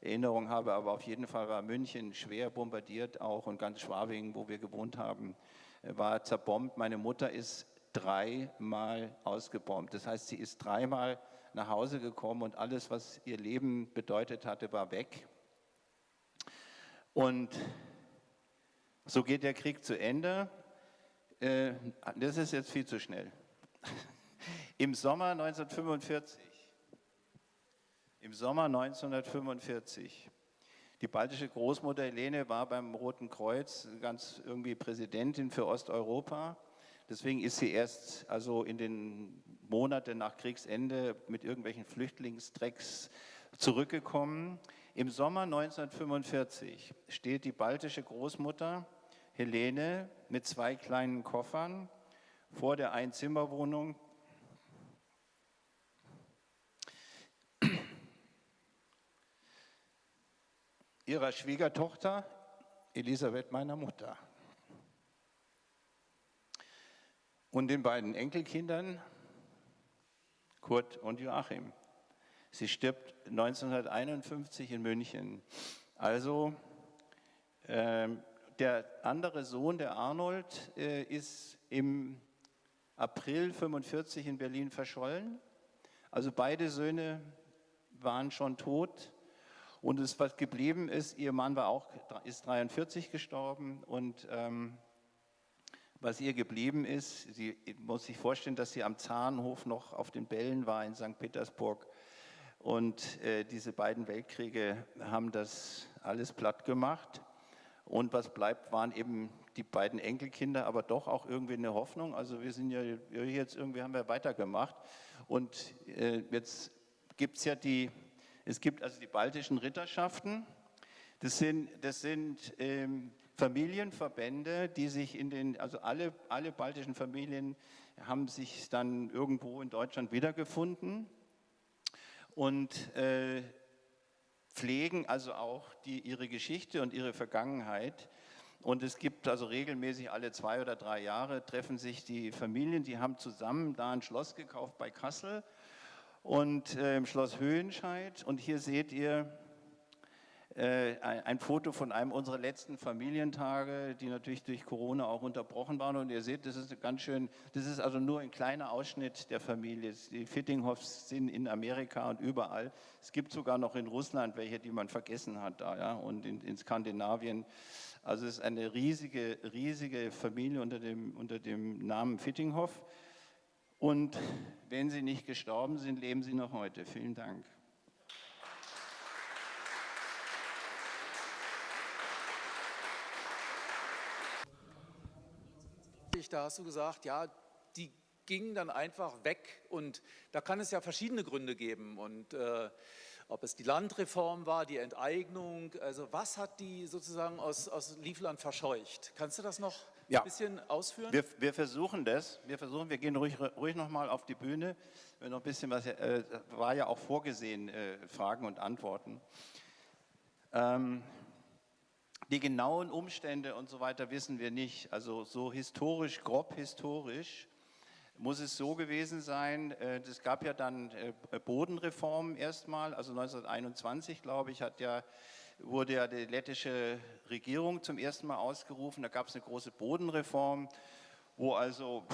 [SPEAKER 4] Erinnerungen habe, aber auf jeden Fall war München schwer bombardiert auch und ganz Schwabing, wo wir gewohnt haben, war zerbombt. Meine Mutter ist 3-mal ausgebombt. Das heißt, sie ist 3-mal nach Hause gekommen und alles, was ihr Leben bedeutet hatte, war weg. Und so geht der Krieg zu Ende. Das ist jetzt viel zu schnell. Im Sommer 1945, die baltische Großmutter Helene war beim Roten Kreuz ganz irgendwie Präsidentin für Osteuropa. Deswegen ist sie erst also in den Monaten nach Kriegsende mit irgendwelchen Flüchtlingstrecks zurückgekommen. Im Sommer 1945 steht die baltische Großmutter Helene mit 2 kleinen Koffern vor der Einzimmerwohnung ihrer Schwiegertochter Elisabeth, meiner Mutter, und den beiden Enkelkindern Kurt und Joachim. Sie stirbt 1951 in München. Also der andere Sohn, der Arnold, ist im April 1945 in Berlin verschollen. Also beide Söhne waren schon tot. Und was geblieben ist, ihr Mann ist 43 gestorben. Und was ihr geblieben ist, sie muss sich vorstellen, dass sie am Zahnhof noch auf den Bällen war in St. Petersburg. Und diese beiden Weltkriege haben das alles platt gemacht. Und was bleibt, waren eben die beiden Enkelkinder, aber doch auch irgendwie eine Hoffnung. Also wir sind ja jetzt irgendwie, haben wir weitergemacht. Und jetzt gibt es ja die baltischen Ritterschaften. Das sind Familienverbände, die sich also alle baltischen Familien haben sich dann irgendwo in Deutschland wiedergefunden und pflegen also auch ihre Geschichte und ihre Vergangenheit. Und es gibt also regelmäßig alle 2 oder 3 Jahre treffen sich die Familien, die haben zusammen da ein Schloss gekauft bei Kassel und im Schloss Höhenscheid. Und hier seht ihr ein Foto von einem unserer letzten Familientage, die natürlich durch Corona auch unterbrochen waren. Und ihr seht, das ist also nur ein kleiner Ausschnitt der Familie. Die Vietinghoffs sind in Amerika und überall. Es gibt sogar noch in Russland welche, die man vergessen hat da, ja, und in Skandinavien. Also es ist eine riesige Familie unter dem Namen Vietinghoff. Und wenn sie nicht gestorben sind, leben sie noch heute. Vielen Dank.
[SPEAKER 6] Da hast du gesagt, ja, die gingen dann einfach weg und da kann es ja verschiedene Gründe geben und ob es die Landreform war, die Enteignung, also was hat die sozusagen aus Livland verscheucht? Kannst du das noch ein bisschen ausführen?
[SPEAKER 4] Wir versuchen das. Wir gehen ruhig nochmal auf die Bühne. Noch ein bisschen was, war ja auch vorgesehen, Fragen und Antworten. Die genauen Umstände und so weiter wissen wir nicht. Also so historisch, grob historisch, muss es so gewesen sein, es gab ja dann Bodenreformen erstmal, also 1921, glaube ich, wurde ja die lettische Regierung zum ersten Mal ausgerufen. Da gab es eine große Bodenreform, wo also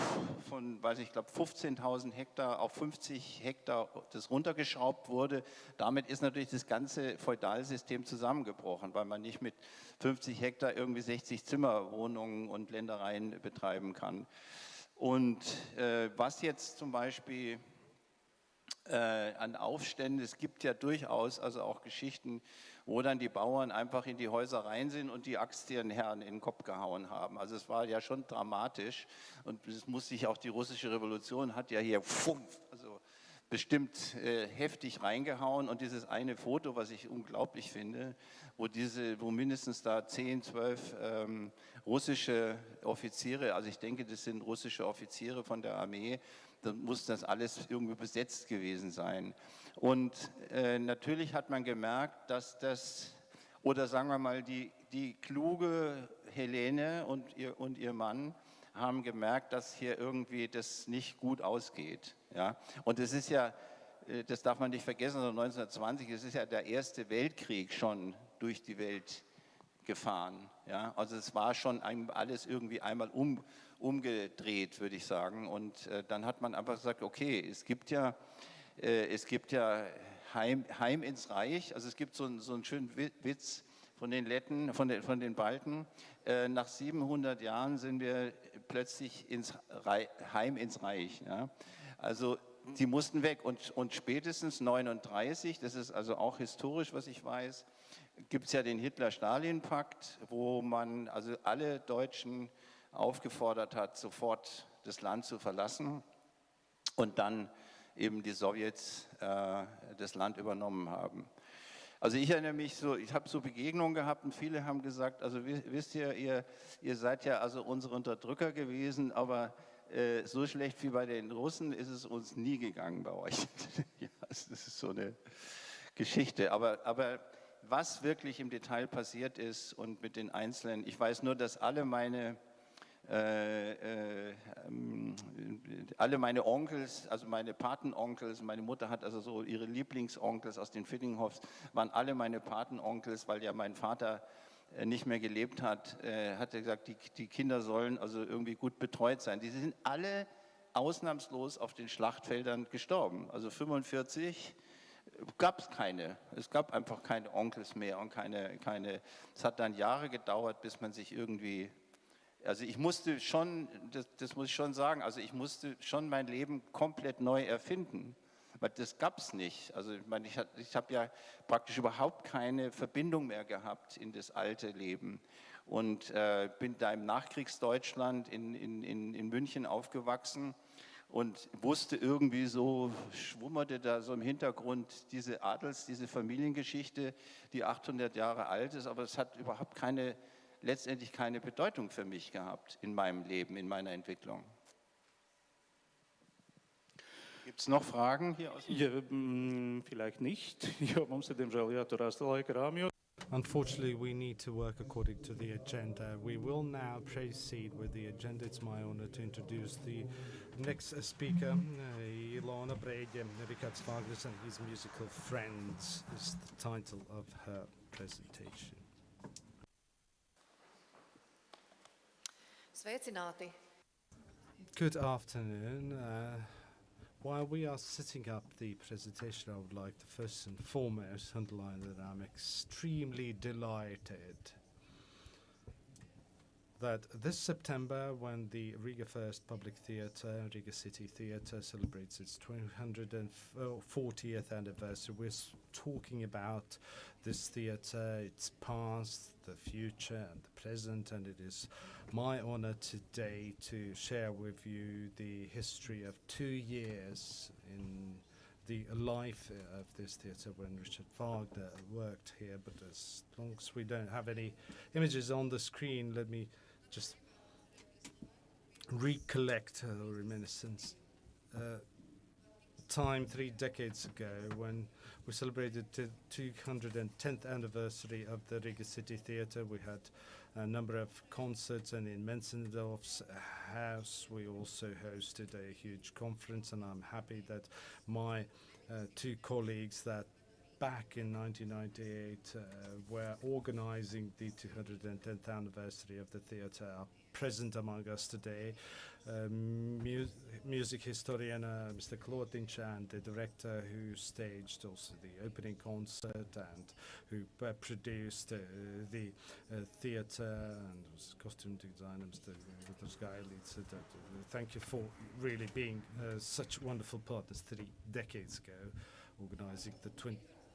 [SPEAKER 4] von, ich glaube, 15.000 Hektar auf 50 Hektar das runtergeschraubt wurde. Damit ist natürlich das ganze Feudalsystem zusammengebrochen, weil man nicht mit 50 Hektar irgendwie 60 Zimmerwohnungen und Ländereien betreiben kann. Und was jetzt zum Beispiel an Aufständen, es gibt ja durchaus also auch Geschichten, wo dann die Bauern einfach in die Häuser rein sind und die Axt ihren Herren in den Kopf gehauen haben. Also es war ja schon dramatisch und es muss sich auch die russische Revolution hat ja hier also bestimmt heftig reingehauen und dieses eine Foto, was ich unglaublich finde, wo mindestens da 10, 12 russische Offiziere, also ich denke, das sind russische Offiziere von der Armee, dann muss das alles irgendwie besetzt gewesen sein. Und natürlich hat man gemerkt, dass das, oder sagen wir mal, die kluge Helene und ihr Mann haben gemerkt, dass hier irgendwie das nicht gut ausgeht. Ja? Und es ist ja, das darf man nicht vergessen, 1920, es ist ja der Erste Weltkrieg schon durch die Welt gefahren. Ja? Also es war schon alles irgendwie einmal umgedreht, würde ich sagen. Und dann hat man einfach gesagt, okay, es gibt ja Heim ins Reich. Also es gibt so einen schönen Witz von den Letten, von den Balten. Nach 700 Jahren sind wir plötzlich Heim ins Reich. Ja? Also die mussten weg und spätestens 1939, das ist also auch historisch, was ich weiß, gibt es ja den Hitler-Stalin-Pakt, wo man also alle Deutschen aufgefordert hat, sofort das Land zu verlassen und dann eben die Sowjets das Land übernommen haben. Also ich erinnere mich so, ich habe so Begegnungen gehabt und viele haben gesagt, also wisst ihr, ihr seid ja also unsere Unterdrücker gewesen, aber so schlecht wie bei den Russen ist es uns nie gegangen bei euch. Ja, das ist so eine Geschichte. Aber was wirklich im Detail passiert ist und mit den Einzelnen, ich weiß nur, dass alle meine Onkels, also meine Patenonkels, meine Mutter hat also so ihre Lieblingsonkels aus den Vietinghoffs, waren alle meine Patenonkels, weil ja mein Vater nicht mehr gelebt hat, hat er gesagt, die Kinder sollen also irgendwie gut betreut sein. Die sind alle ausnahmslos auf den Schlachtfeldern gestorben. Also 1945 gab es keine. Es gab einfach keine Onkels mehr und keine. Es hat dann Jahre gedauert, bis man sich irgendwie. Also ich musste schon, das muss ich schon sagen, also ich musste schon mein Leben komplett neu erfinden, weil das gab es nicht. Also ich meine, ich habe ja praktisch überhaupt keine Verbindung mehr gehabt in das alte Leben und bin da im Nachkriegsdeutschland in München aufgewachsen und wusste irgendwie so, schwummerte da so im Hintergrund diese Familiengeschichte, die 800 Jahre alt ist, aber es hat überhaupt letztendlich keine Bedeutung für mich gehabt in meinem Leben, in meiner Entwicklung. Gibt es noch Fragen hier aus dem
[SPEAKER 1] Ja, vielleicht nicht. Jo mums ir, diemžēl, jāturās laika rāmjos.
[SPEAKER 2] Unfortunately, we need to work according to the agenda. We will now proceed with the agenda. It's my honor to introduce the next speaker, Ilona Breģe, Richard Wagner and his musical Friends is the title of her presentation.
[SPEAKER 7] Sveicināti.
[SPEAKER 2] Good afternoon. While we are setting up the presentation, I would like to first and foremost underline that I'm extremely delighted that this September, when the Riga First Public Theatre, Riga City Theatre, celebrates its 240th anniversary, we're talking about this theatre, its past, the future and the present, and it is my honor today to share with you the history of 2 years in the life of this theatre when Richard Wagner worked here. But as long as we don't have any images on the screen, let me just recollect reminiscence. Time 3 decades ago when we celebrated the 210th anniversary of the Riga City Theatre. We had a number of concerts, and in Mensendorf's house we also hosted a huge conference, and I'm happy that my two colleagues that back in 1998 were organizing the 210th anniversary of the theatre are present among us today. Music historian Mr. Klotinch and the director who staged also the opening concert and who produced the theatre and was costume designer Mr. Gailis. Thank you for really being such wonderful partners 3 decades ago, organising the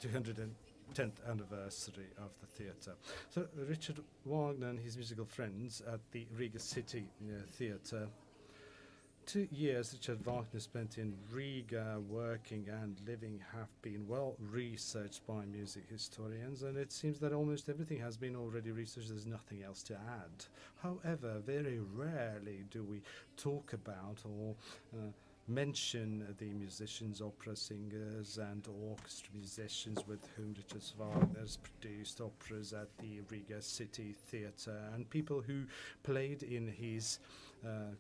[SPEAKER 2] 210th anniversary of the theatre. So Richard Wagner and his musical friends at the Riga City Theatre. 2 years Richard Wagner spent in Riga working and living have been well researched by music historians, and it seems that almost everything has been already researched. There's nothing else to add. However, very rarely do we talk about or mention the musicians, opera singers and orchestra musicians with whom Richard Wagner has produced operas at the Riga City Theatre, and people who played in his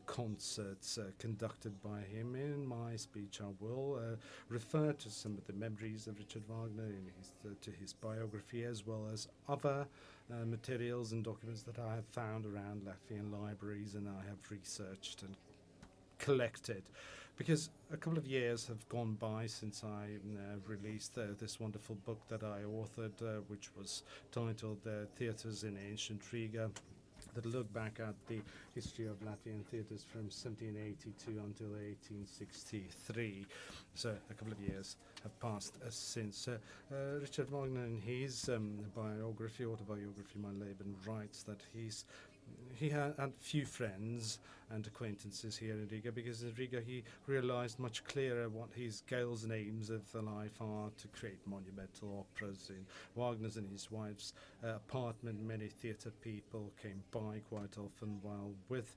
[SPEAKER 2] concerts conducted by him. In my speech I will refer to some of the memories of Richard Wagner in to his biography, as well as other materials and documents that I have found around Latvian libraries and I have researched and collected. Because a couple of years have gone by since I released this wonderful book that I authored, which was titled Theatres in Ancient Riga, that look back at the history of Latvian theatres from 1782 until 1863. So a couple of years have passed since. Richard Wagner, in his autobiography, My Leben, writes that he had few friends and acquaintances here in Riga, because in Riga he realized much clearer what his goals and aims of life are: to create monumental operas. In Wagner's and his wife's apartment, many theatre people came by quite often, while with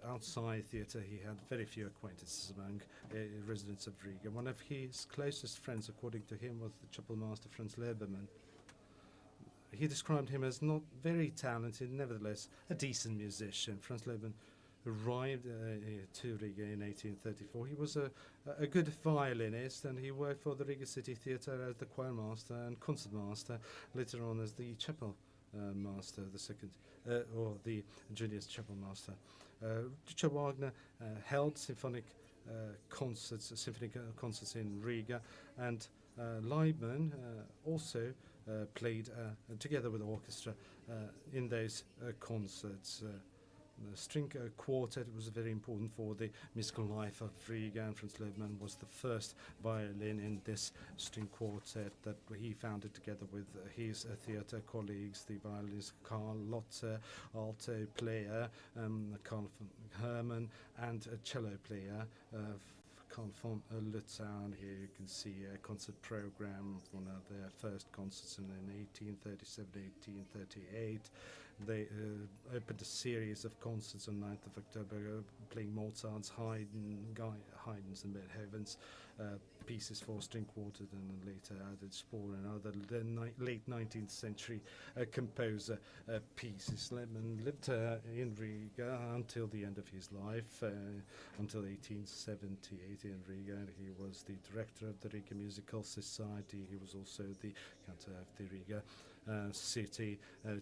[SPEAKER 2] outside theatre he had very few acquaintances among residents of Riga. One of his closest friends, according to him, was the chapel master Franz Lebermann. He described him as not very talented, nevertheless a decent musician. Franz Lebermann arrived to Riga in 1834. He was a good violinist, and he worked for the Riga City Theatre as the choir master and concert master, later on as the chapel master, the second, or the junior chapel master. Richard Wagner held symphonic concerts in Riga, and Leibman also played together with the orchestra in those concerts. The string quartet was very important for the musical life of Riga, and Franz Lebermann was the first violin in this string quartet that he founded together with his theatre colleagues, the violinist Karl Lotzer, alto player Otto Hermann, and a cello player Karl von Lützow. Here you can see a concert program of one of their first concerts in 1837-1838. They opened a series of concerts on 9th of October, playing Mozart's, Haydn's and Beethoven's pieces for string quartet, and later added Spohr and other late 19th century composer pieces. Lebermann lived in Riga until the end of his life, until 1878 in Riga, and he was the director of the Riga Musical Society. He was also the cantor of the Riga City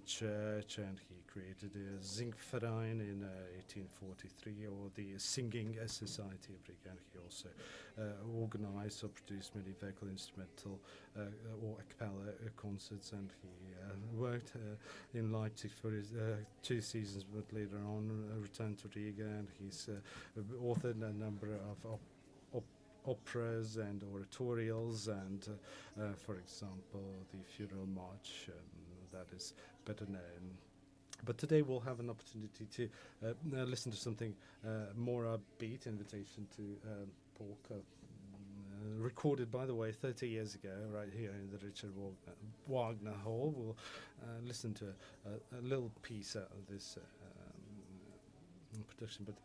[SPEAKER 2] Church, and he created a Singverein in 1843, or the Singing Society of Riga. And he also organized or produced many vocal, instrumental or a cappella concerts, and he worked in Leipzig for his 2 seasons, but later on returned to Riga, and he's authored a number of operas and oratorials, and for example the Funeral March, that is better known. But today we'll have an opportunity to listen to something more upbeat, Invitation to Polka, recorded, by the way, 30 years ago, right here in the Richard Wagner Hall. We'll listen to a little piece out of this production, but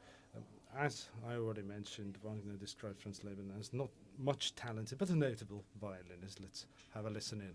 [SPEAKER 2] as I already mentioned, Wagner described Franz Leben as not much talented, but a notable violinist. Let's have a listen in.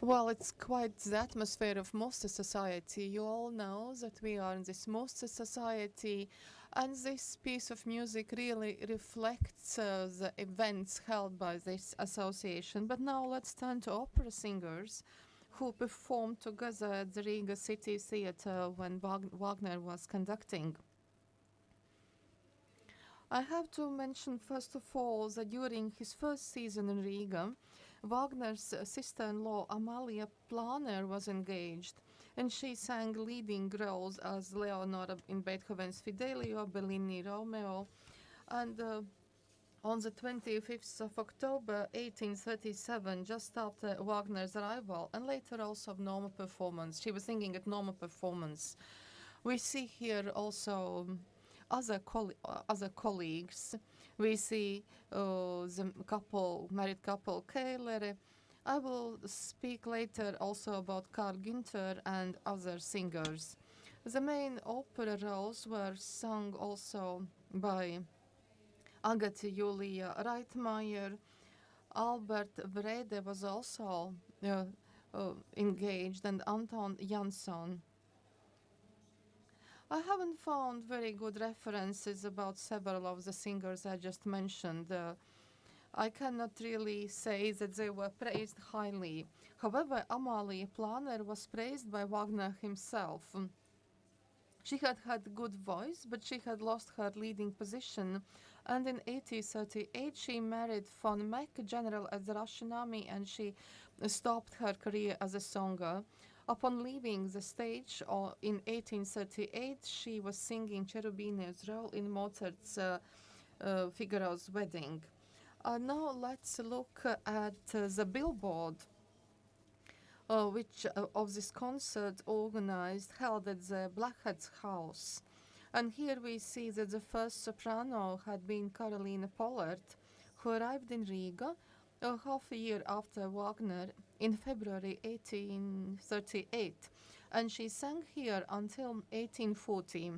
[SPEAKER 7] Well, it's quite the atmosphere of Muster society. You all know that we are in this Muster society, and this piece of music really reflects the events held by this association. But now let's turn to opera singers who performed together at the Riga City Theatre when Wagner was conducting. I have to mention first of all that during his first season in Riga, Wagner's sister-in-law Amalia Planer was engaged, and she sang leading roles as Leonora in Beethoven's Fidelio, Bellini Romeo, and on the 25th of October 1837, just after Wagner's arrival, and later also of Norma performance. She was singing at Norma performance. We see here also other colleagues. We see the married couple Keilere. I will speak later also about Karl Günther and other singers. The main opera roles were sung also by Agathe Julia Reitmeier. Albert Wrede was also engaged, and Anton Jansson. I haven't found very good references about several of the singers I just mentioned. I cannot really say that they were praised highly. However, Amalie Planer was praised by Wagner himself. She had good voice, but she had lost her leading position, and in 1838 she married von Meck, general at the Russian army, and she stopped her career as a singer. Upon leaving the stage in 1838, she was singing Cherubino's role in Mozart's Figaro's Wedding. Now let's look at the billboard which of this concert organized held at the Blackhead's house. And here we see that the first soprano had been Caroline Pollard, who arrived in Riga half a year after Wagner in February 1838, and she sang here until 1840.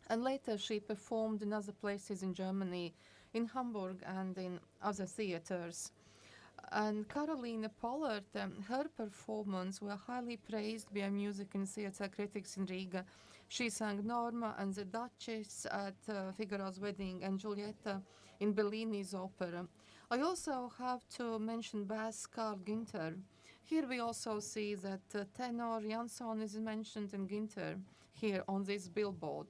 [SPEAKER 7] And later she performed in other places in Germany, in Hamburg and in other theaters. And Caroline Pollard, her performance were highly praised by music and theater critics in Riga. She sang Norma and the Duchess at Figaro's Wedding and Giulietta in Bellini's opera. I also have to mention bass Karl Günther. Here we also see that tenor Jansson is mentioned in Günther here on this billboard.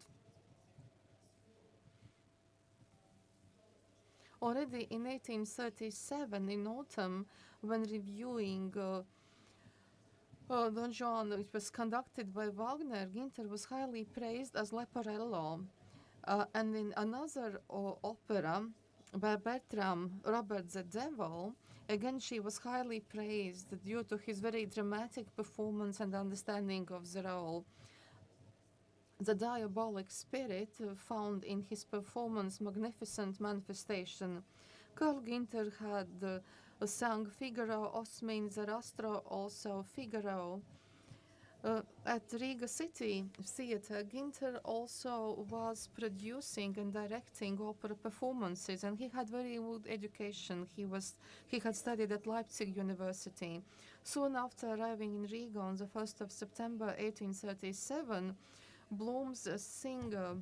[SPEAKER 7] Already in 1837, in autumn, when reviewing Don Juan, which was conducted by Wagner, Günther was highly praised as Leporello. And in another opera by Bertram, Robert the Devil, again she was highly praised due to his very dramatic performance and understanding of the role. The diabolic spirit found in his performance magnificent manifestation. Karl Günther had sung Figaro, Osmin Zarastro, also Figaro. At Riga City Theatre, Ginter also was producing and directing opera performances, and he had very good education. He had studied at Leipzig University. Soon after arriving in Riga on the 1st of September 1837, Blum's singer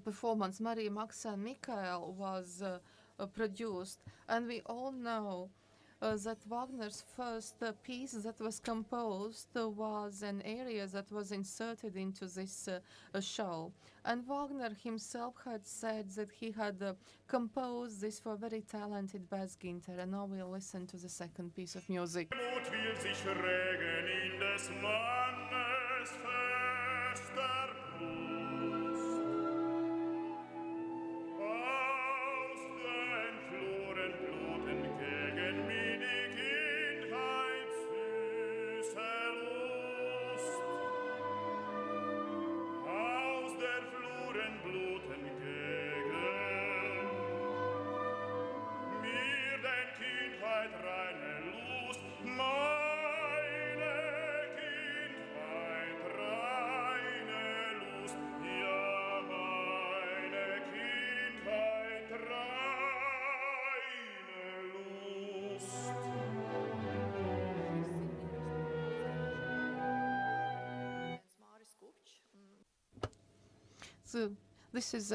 [SPEAKER 7] performance Maria, Maxa and Michael was produced, and we all know that Wagner's first piece that was composed was an aria that was inserted into this show. And Wagner himself had said that he had composed this for a very talented bass Ginter. And now we'll listen to the second piece of music.
[SPEAKER 8] Mut will sich regen in des Mannes fester Brust. Aus den Fluren bluten gegen mich die Kindheit süße Lust. Aus der Fluren bluten gegen mir den Kindheit reine Lust. Meine Kindheit reine Lust. Ja, meine Kindheit reine Lust.
[SPEAKER 7] So this is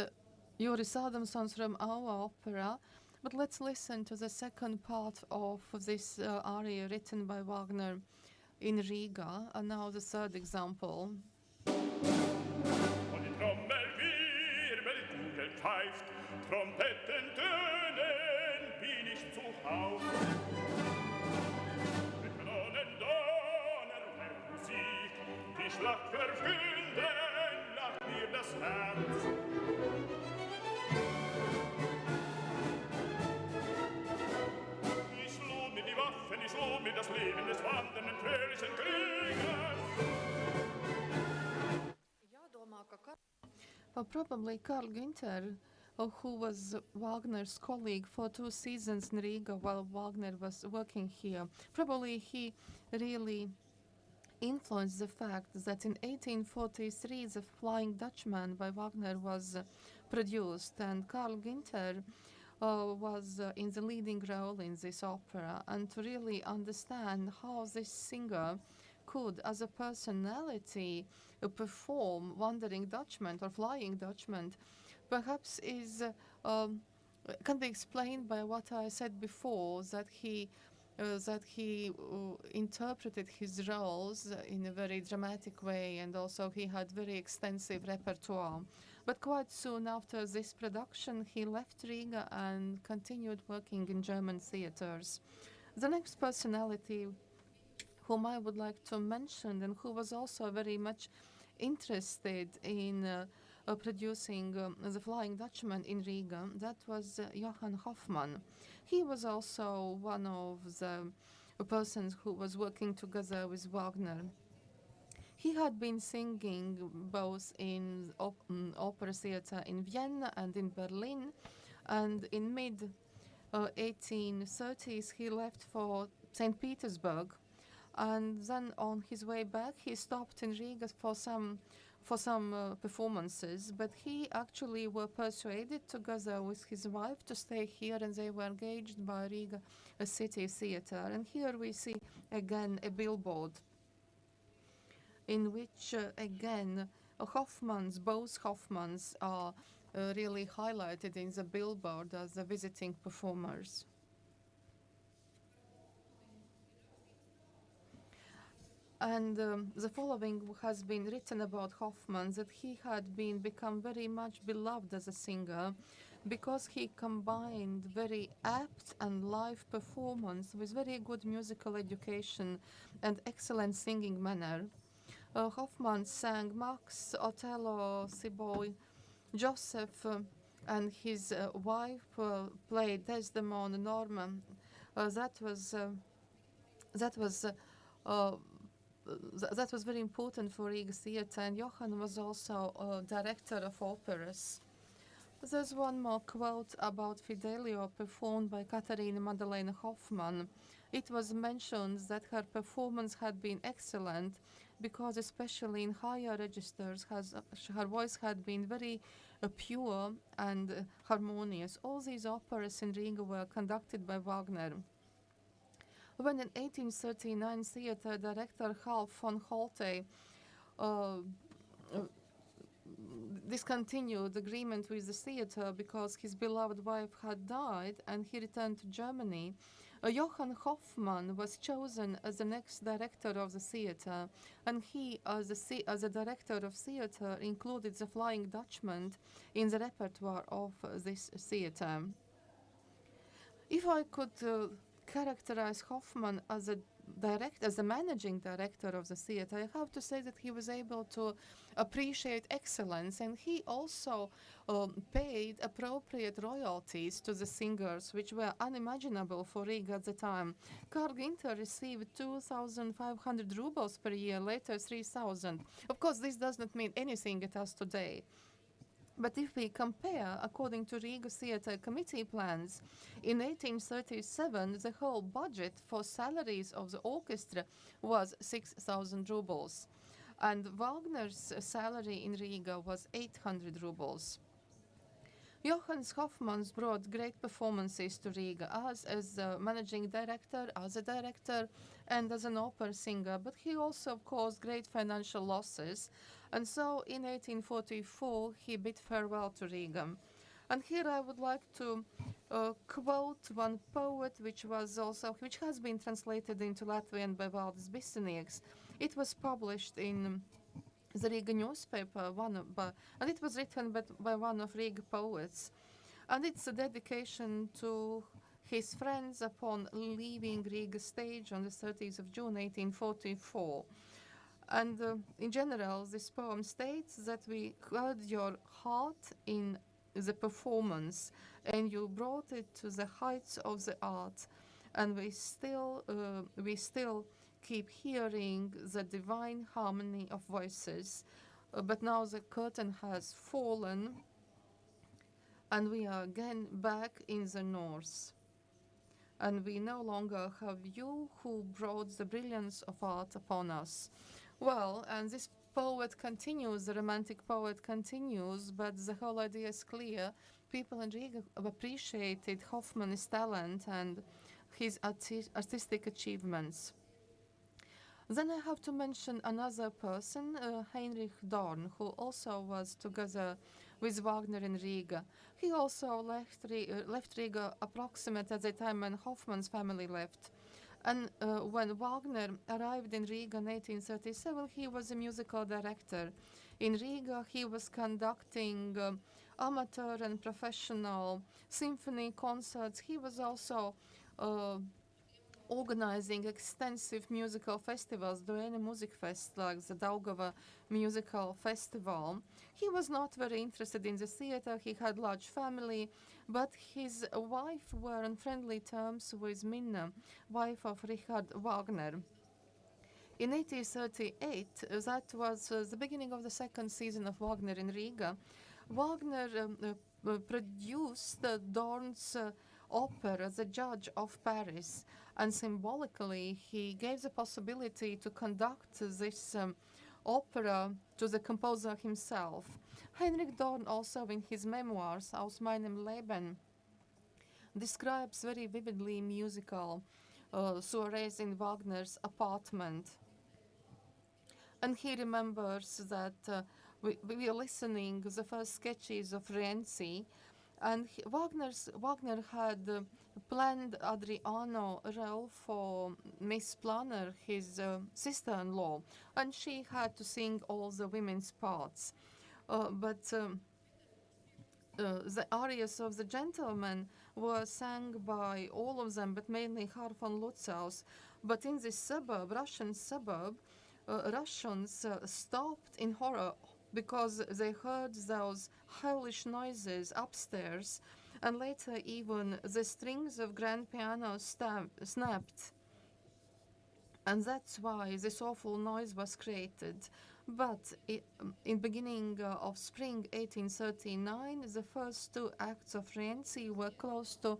[SPEAKER 7] Joris Adamsons from our opera, but let's listen to the second part of this aria written by Wagner in Riga, and now the third example.
[SPEAKER 8] Und die Trommel wirbelt, Kugel pfeift, Trompeten tönen, bin ich zu Haus. Mit Kanonen Donner und Musik, die Schlacht verkünden, lacht mir das Herz. Ich lob mir die Waffen, ich lob mir das Leben des wandernden, fröhlichen Kriegers.
[SPEAKER 7] Well, probably Karl Günther, who was Wagner's colleague for 2 seasons in Riga while Wagner was working here, probably he really influenced the fact that in 1843 the Flying Dutchman by Wagner was produced, and Karl Günther was in the leading role in this opera. And to really understand how this singer could, as a personality, perform Wandering Dutchman or Flying Dutchman, perhaps is can be explained by what I said before, that he interpreted his roles in a very dramatic way, and also he had very extensive repertoire. But quite soon after this production, he left Riga and continued working in German theaters. The next personality whom I would like to mention, and who was also very much interested in producing the Flying Dutchman in Riga, that was Johann Hoffmann. He was also one of the persons who was working together with Wagner. He had been singing both in opera theatre in Vienna and in Berlin, and in mid-1830s he left for St. Petersburg, and then on his way back he stopped in Riga for some performances, but he actually were persuaded together with his wife to stay here, and they were engaged by Riga City Theatre. And here we see again a billboard in which again both Hoffmanns are really highlighted in the billboard as the visiting performers. And the following has been written about Hoffmann, that he had become very much beloved as a singer because he combined very apt and live performance with very good musical education and excellent singing manner. Hoffmann sang Max, Othello, Cybele, Joseph, and his wife played Desdemona, Norma. That was very important for Riga Theatre, and Johann was also a director of operas. There's one more quote about Fidelio performed by Katharina Madalena Hoffmann. It was mentioned that her performance had been excellent, because especially in higher registers, her voice had been very pure and harmonious. All these operas in Riga were conducted by Wagner. When in 1839 theatre director Heldt von Heldt discontinued agreement with the theatre because his beloved wife had died and he returned to Germany, Johann Hoffmann was chosen as the next director of the theatre, and he, as a director of theatre, included the Flying Dutchman in the repertoire of this theatre. If I could characterize Hoffmann as a managing director of the theatre, I have to say that he was able to appreciate excellence, and he also paid appropriate royalties to the singers, which were unimaginable for Riga at the time. Karl Ginter received 2,500 rubles per year, later 3,000. Of course, this does not mean anything at us today. But if we compare, according to Riga Theatre Committee plans, in 1837 the whole budget for salaries of the orchestra was 6,000 rubles, and Wagner's salary in Riga was 800 rubles. Johann Hoffmann brought great performances to Riga as a managing director, as a director, and as an opera singer, but he also caused great financial losses, and so in 1844 he bid farewell to Riga. And here I would like to quote one poet which has been translated into Latvian by Valdis Bisenieks. It was published in the Riga newspaper, and it was written by one of Riga poets. And it's a dedication to his friends upon leaving Riga stage on the 30th of June 1844. And in general, this poem states that we heard your heart in the performance, and you brought it to the heights of the art, and we still keep hearing the divine harmony of voices. But now the curtain has fallen, and we are again back in the north. And we no longer have you who brought the brilliance of art upon us. Well, and this poet continues, the romantic poet continues, but the whole idea is clear. People in Riga appreciated Hoffmann's talent and his artistic achievements. Then I have to mention another person, Heinrich Dorn, who also was together with Wagner in Riga. He also left Riga approximately at the time when Hoffmann's family left. And when Wagner arrived in Riga in 1837, he was a musical director. In Riga, he was conducting amateur and professional symphony concerts. He was also organizing extensive musical festivals, Duēna Musikfest, like the Daugava Musical Festival. He was not very interested in the theater. He had large family, but his wife were on friendly terms with Minna, wife of Richard Wagner. In 1838, that was the beginning of the second season of Wagner in Riga. Wagner produced Dorn's opera, The Judge of Paris, and symbolically he gave the possibility to conduct this opera to the composer himself. Heinrich Dorn also in his memoirs, Aus meinem Leben, describes very vividly musical soirees in Wagner's apartment. And he remembers that we are listening to the first sketches of Rienzi, and Wagner had planned Adriano role for Miss Planner, his sister-in-law, and she had to sing all the women's parts. But the arias of the gentlemen were sung by all of them, but mainly Karl von Lutzaus. But in this suburb, Russian suburb, Russians stopped in horror because they heard those hellish noises upstairs, and later even the strings of grand piano snapped. And that's why this awful noise was created. But in beginning of spring 1839, the first two acts of Rienzi were close to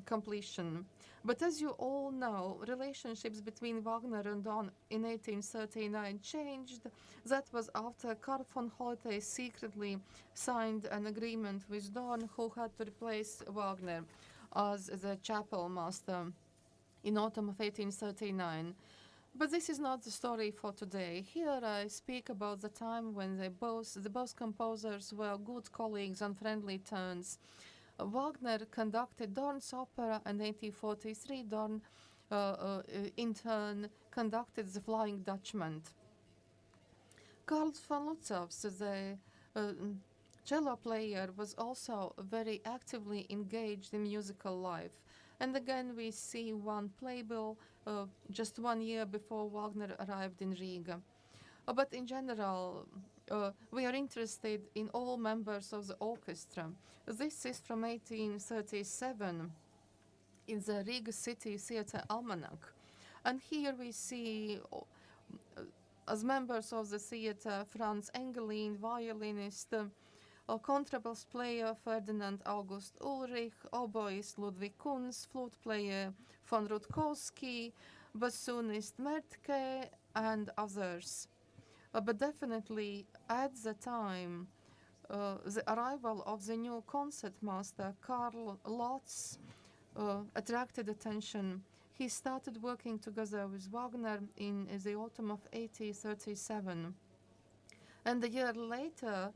[SPEAKER 7] completion. But as you all know, relationships between Wagner and Dorn in 1839 changed. That was after Karl von Holtei secretly signed an agreement with Dorn, who had to replace Wagner as the chapel master in autumn of 1839. But this is not the story for today. Here I speak about the time when the both composers were good colleagues on friendly terms. Wagner conducted Dorn's opera, and in 1843 Dorn in turn conducted The Flying Dutchman. Karl von Lützow, the cello player, was also very actively engaged in musical life. And again we see one playbill just 1 year before Wagner arrived in Riga. But in general, we are interested in all members of the orchestra. This is from 1837 in the Riga City Theatre Almanac. And here we see, as members of the theatre, Franz Engelin, violinist, contrabass player Ferdinand August Ulrich, oboist Ludwig Kunz, flute player von Rutkowski, bassoonist Mertke, and others. But definitely at the time, the arrival of the new concertmaster Karl Lotz attracted attention. He started working together with Wagner in the autumn of 1837. And a year later,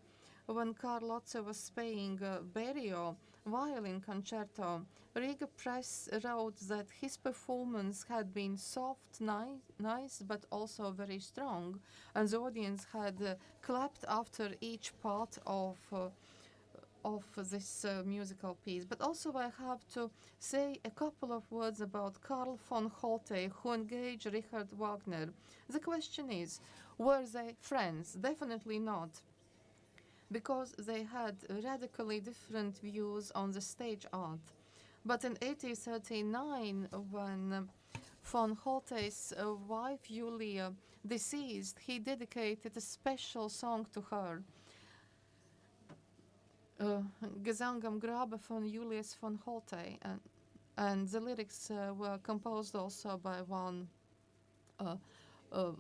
[SPEAKER 7] when Karl Lotz was playing Berio violin concerto, Riga Press wrote that his performance had been soft, nice, but also very strong, and the audience had clapped after each part of this musical piece. But also I have to say a couple of words about Karl von Holtei, who engaged Richard Wagner. The question is, were they friends? Definitely not, because they had radically different views on the stage art. But in 1839, when von Holtei's wife Julia deceased, he dedicated a special song to her, Gesang am Grabe von Julius von Holtei, and the lyrics were composed also by one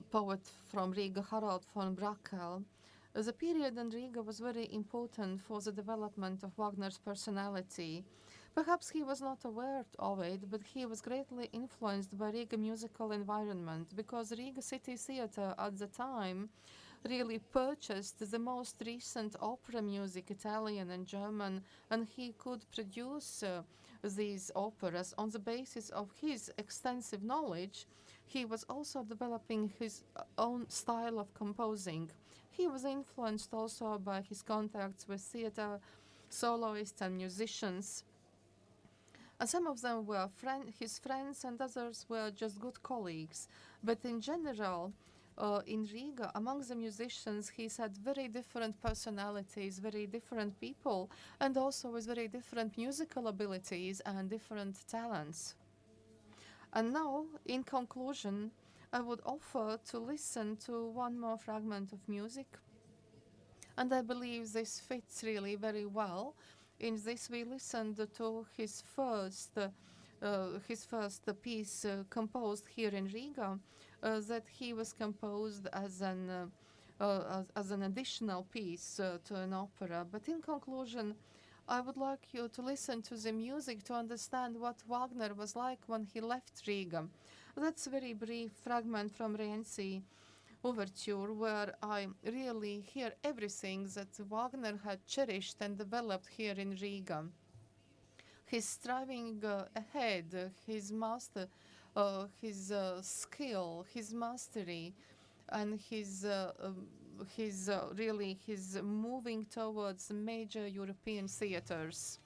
[SPEAKER 7] poet from Riga, Harald von Brackel. The period in Riga was very important for the development of Wagner's personality. Perhaps he was not aware of it, but he was greatly influenced by Riga musical environment, because Riga City Theatre at the time really purchased the most recent opera music, Italian and German, and he could produce these operas on the basis of his extensive knowledge. He was also developing his own style of composing. He was influenced also by his contacts with theatre soloists and musicians. And some of them were his friends, and others were just good colleagues. But in general, in Riga, among the musicians, he's had very different personalities, very different people, and also with very different musical abilities and different talents. And now, in conclusion, I would offer to listen to one more fragment of music. And I believe this fits really very well. In this, we listened to his first piece composed here in Riga, that he was composed as an additional piece to an opera. But in conclusion, I would like you to listen to the music to understand what Wagner was like when he left Riga. That's a very brief fragment from Rienzi Overture, where I really hear everything that Wagner had cherished and developed here in Riga. His striving ahead, his skill, his mastery, and his moving towards major European theaters.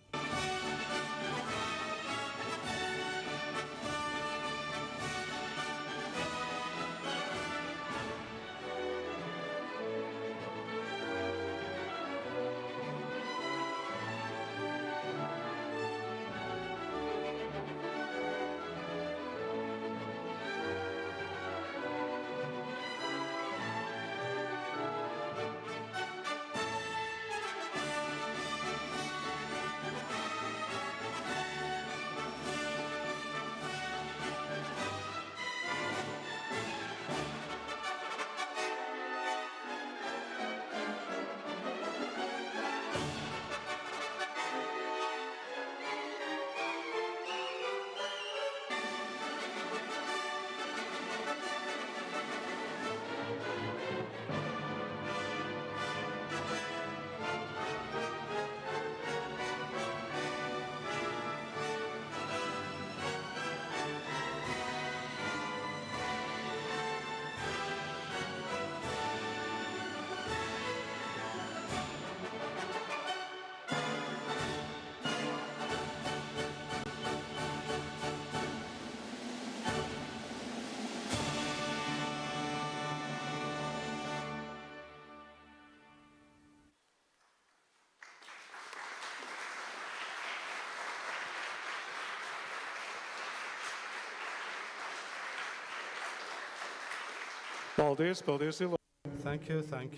[SPEAKER 1] Paldies, paldies, Ilona.
[SPEAKER 2] Thank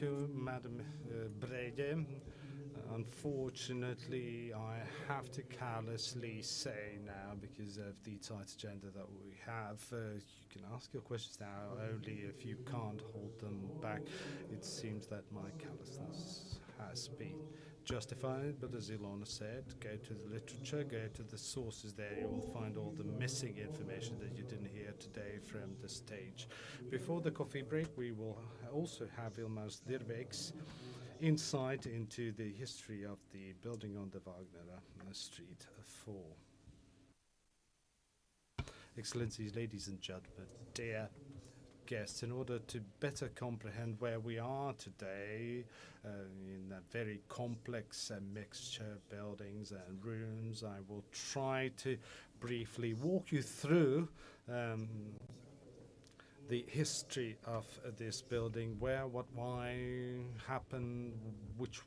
[SPEAKER 2] you, Madam Breģe. Unfortunately, I have to carelessly say now, because of the tight agenda that we have, you can ask your questions now, only if you can't hold them back. It seems that my carelessness has been justified, but as Ilona said, go to the literature, go to the sources there, you will find all the missing information that you didn't hear today from the stage. Before the coffee break, we will also have Ilmārs Dirveiks insight into the history of the building on the Wagner Street 4. Excellencies, ladies and gentlemen, dear guests, in order to better comprehend where we are today in a very complex mixture of buildings and rooms, I will try to briefly walk you through the history of this building, where, what, why happened, which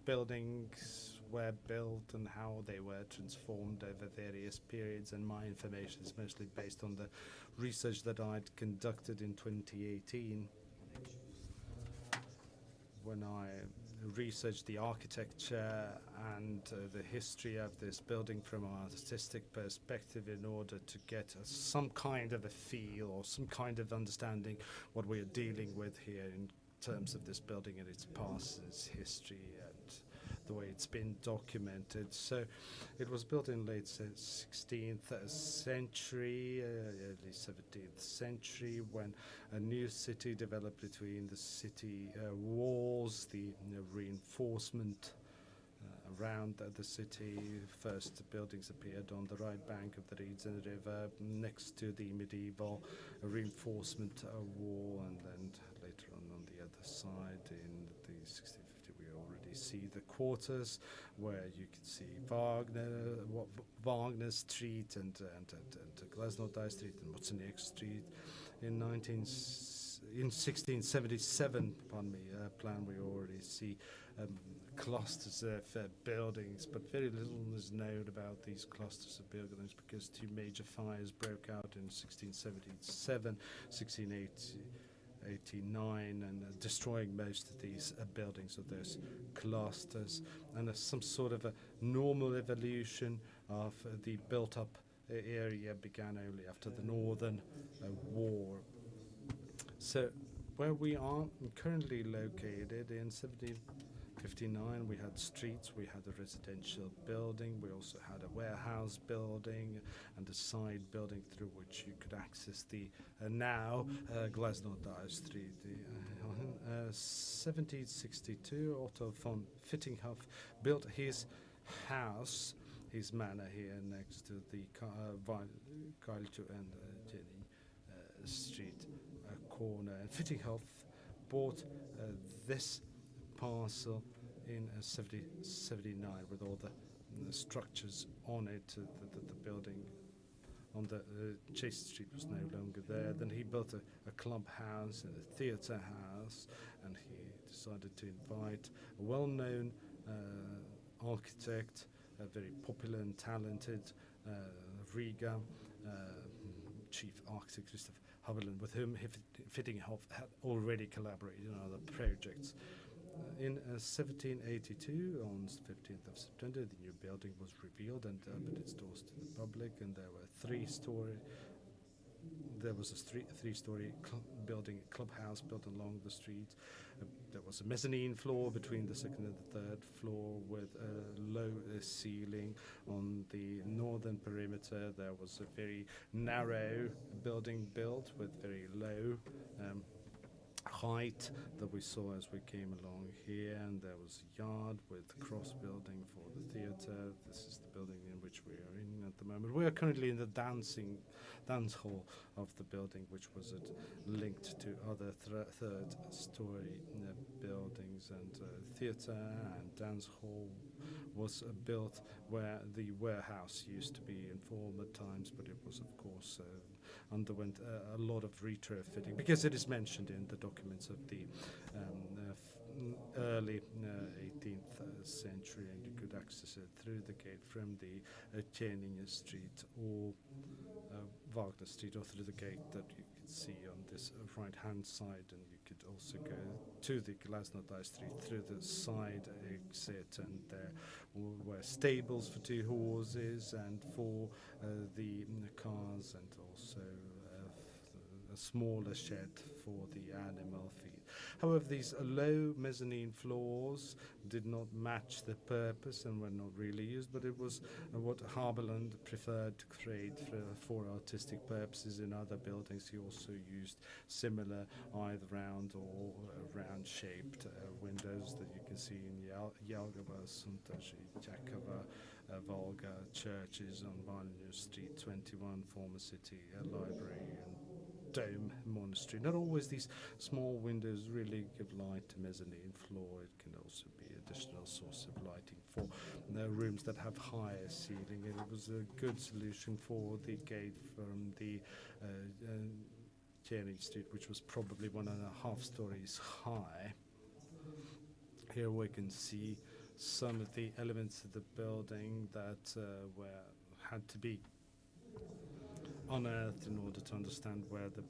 [SPEAKER 2] buildings were built and how they were transformed over various periods, and my information is mostly based on the research that I'd conducted in 2018 when I researched the architecture and the history of this building from an artistic perspective in order to get some kind of a feel or some kind of understanding what we are dealing with here in terms of this building and its past, its history, and the way it's been documented. So it was built in late 16th century, early 17th century, when a new city developed between the city walls, the reinforcement around the city. First buildings appeared on the right bank of the Riga River next to the medieval reinforcement wall, and then later on the other side in the 1650 we already see the quarters where you can see Wagner Street and Glasnodai Street and Moceniek Street. In 1677, plan we already see clusters of buildings, but very little is known about these clusters of buildings because two major fires broke out in 1677, 1689, and destroying most of these buildings of those clusters, and some sort of a normal evolution of the built-up area began only after the Northern War. So where we are currently located in 1759, we had streets, we had a residential building, we also had a warehouse building and a side building through which you could access the now Glasnodai Street. 1762, Otto von Vietinghoff built his house, his manor here next to the Gailis and Jenny Street corner. And Vietinghoff bought this parcel in 1779 with all the structures on it. The building on the Chase Street was no longer there. Then he built a clubhouse and a theatre house, and he decided to invite a well-known architect, a very popular and talented Riga chief architect, Christoph Haberlin, with whom Vietinghoff had already collaborated on other projects. In 1782, on 15th of September, the new building was revealed and opened its doors to the public, and there was a three-story building, clubhouse built along the street. There was a mezzanine floor between the second and the third floor with a low ceiling. On the northern perimeter, there was a very narrow building built with very low height that we saw as we came along here, and there was a yard with cross building for the theatre. This is the building in which we are in at the moment. We are currently in the dance hall of the building, which was linked to other third story buildings, and theatre and dance hall was built where the warehouse used to be in former times, but it was of course underwent a lot of retrofitting because it is mentioned in the documents of the early 18th century, and you could access it through the gate from the Ķēniņa Street or Wagner Street, or through the gate that you could see on this right-hand side, and you could also go to the Glasnotāja Street through the side exit, and there were stables for 2 horses and for the cars, and also a smaller shed for the animal feed. However, these low mezzanine floors did not match the purpose and were not really used, but it was what Haberland preferred to create for artistic purposes in other buildings. He also used similar either round or round-shaped windows that you can see in Jelgava, Suntaži, Čekava, Volga churches on Valnius Street 21, former city library, and Dome Monastery. Not always these small windows really give light to mezzanine floor. It can also be additional source of lighting for rooms that have higher ceiling. It was a good solution for the gate from the Ķēniņa Street, which was probably 1.5 stories high. Here we can see some of the elements of the building that had to be unearthed in order to understand where the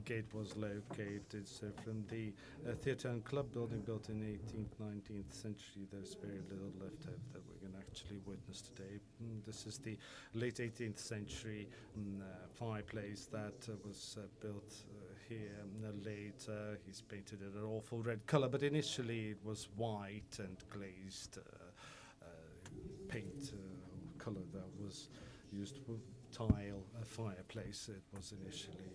[SPEAKER 2] gate was located. So from the theatre and club building built in 18th, 19th century, there's very little left over that we can actually witness today. This is the late 18th century fireplace that was built here later. He's painted it an awful red colour, but initially it was white and glazed paint colour that was used for tile fireplace. It was initially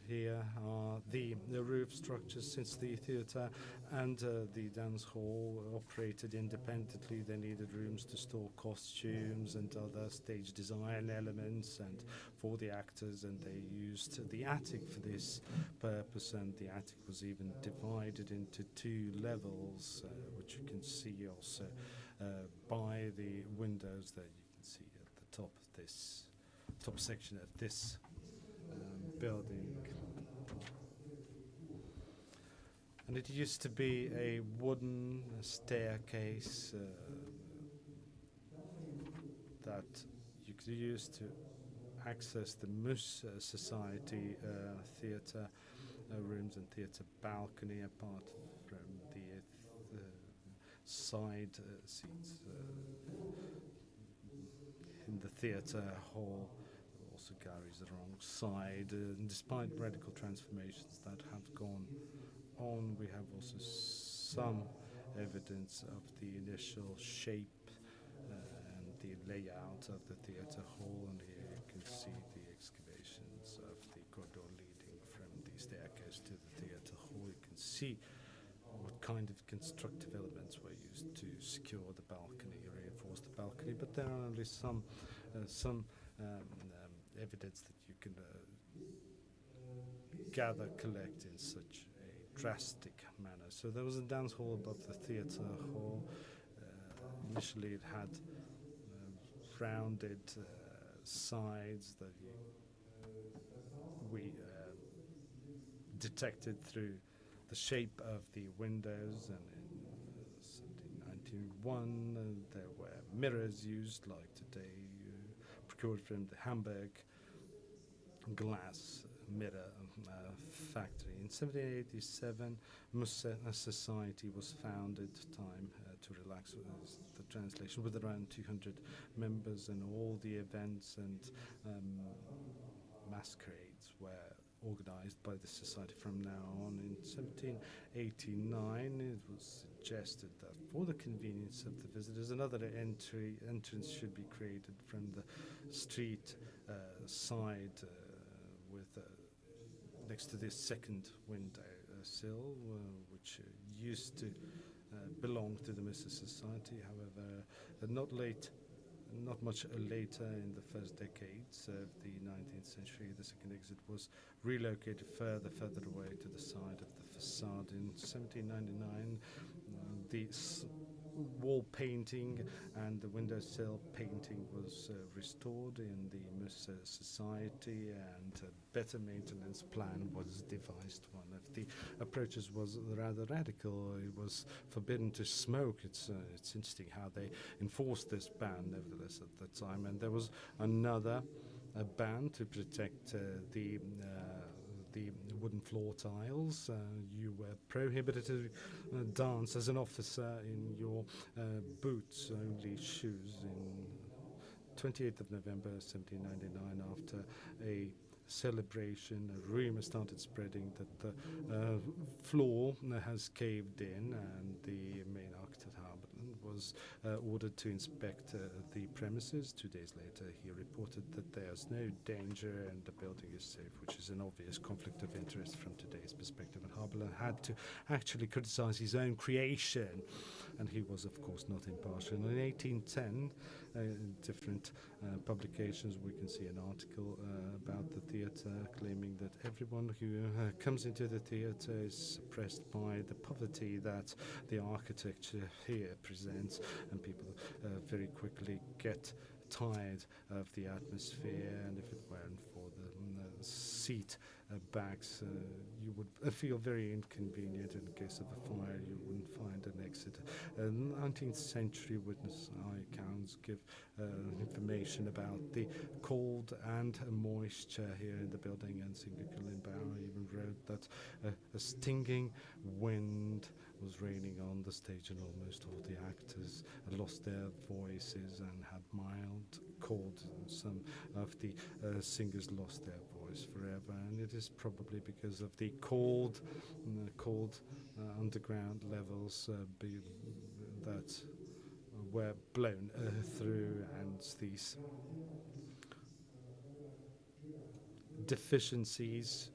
[SPEAKER 2] here are the roof structures. Since the theatre and the dance hall operated independently, they needed rooms to store costumes and other stage design elements and for the actors, and they used the attic for this purpose, and the attic was even divided into 2 levels, which you can see also by the windows that you can see at the top of this top section of this building. And it used to be a wooden staircase that you could use to access the Mus Society theatre rooms and theatre balcony, apart from the side seats in the theatre hall. Also galleries alongside. Despite radical transformations that have gone on, we have also some evidence of the initial shape and the layout of the theatre hall, and here you can see the excavations of the corridor leading from the staircase to the theatre hall. You can see what kind of constructive elements were used to secure the balcony, reinforce the balcony, but there are only some evidence that you can collect in such a drastic manner. So there was a dance hall above the theatre hall. Initially it had rounded sides that we detected through the shape of the windows, and in 1791 there were mirrors used like today, procured from the Hamburg glass mirror factory. In 1787, Mus Society was founded, time to relax with the translation, with around 200 members, and all the events and masquerades were organized by the society from now on. In 1789, it was suggested that for the convenience of the visitors, another entrance should be created from the street side with next to this second window sill, which used to belong to the Mus Society. However, not much later, in the first decades of the 19th century, the second exit was relocated further away to the side of the facade. In 1799, the wall painting and the windowsill painting was restored in the Musée Society, and a better maintenance plan was devised. One of the approaches was rather radical. It was forbidden to smoke. It's interesting how they enforced this ban, nevertheless, at the time. And there was another ban to protect the wooden floor tiles. You were prohibited to dance as an officer in your boots, only shoes. In 28th of November 1799, after a celebration, a rumor started spreading that the floor has caved in, and the main architect was ordered to inspect the premises. 2 days later, he reported that there's no danger and the building is safe, which is an obvious conflict of interest from today's perspective. And Haberle had to actually criticize his own creation, and he was, of course, not impartial. In 1810, in different publications, we can see an article about the theatre claiming that everyone who comes into the theatre is suppressed by the poverty that the architecture here presents, and people very quickly get tired of the atmosphere, and if it weren't for the seat backs, you would feel very inconvenient. In case of a fire, you wouldn't find an exit. 19th century witness accounts give information about the cold and moisture here in the building, and Singer Kullenbauer even wrote that a stinging wind was raining on the stage, and almost all the actors lost their voices and had mild cold. Some of the singers lost their voice forever, and it is probably because of the cold underground levels that were blown through, and these deficiencies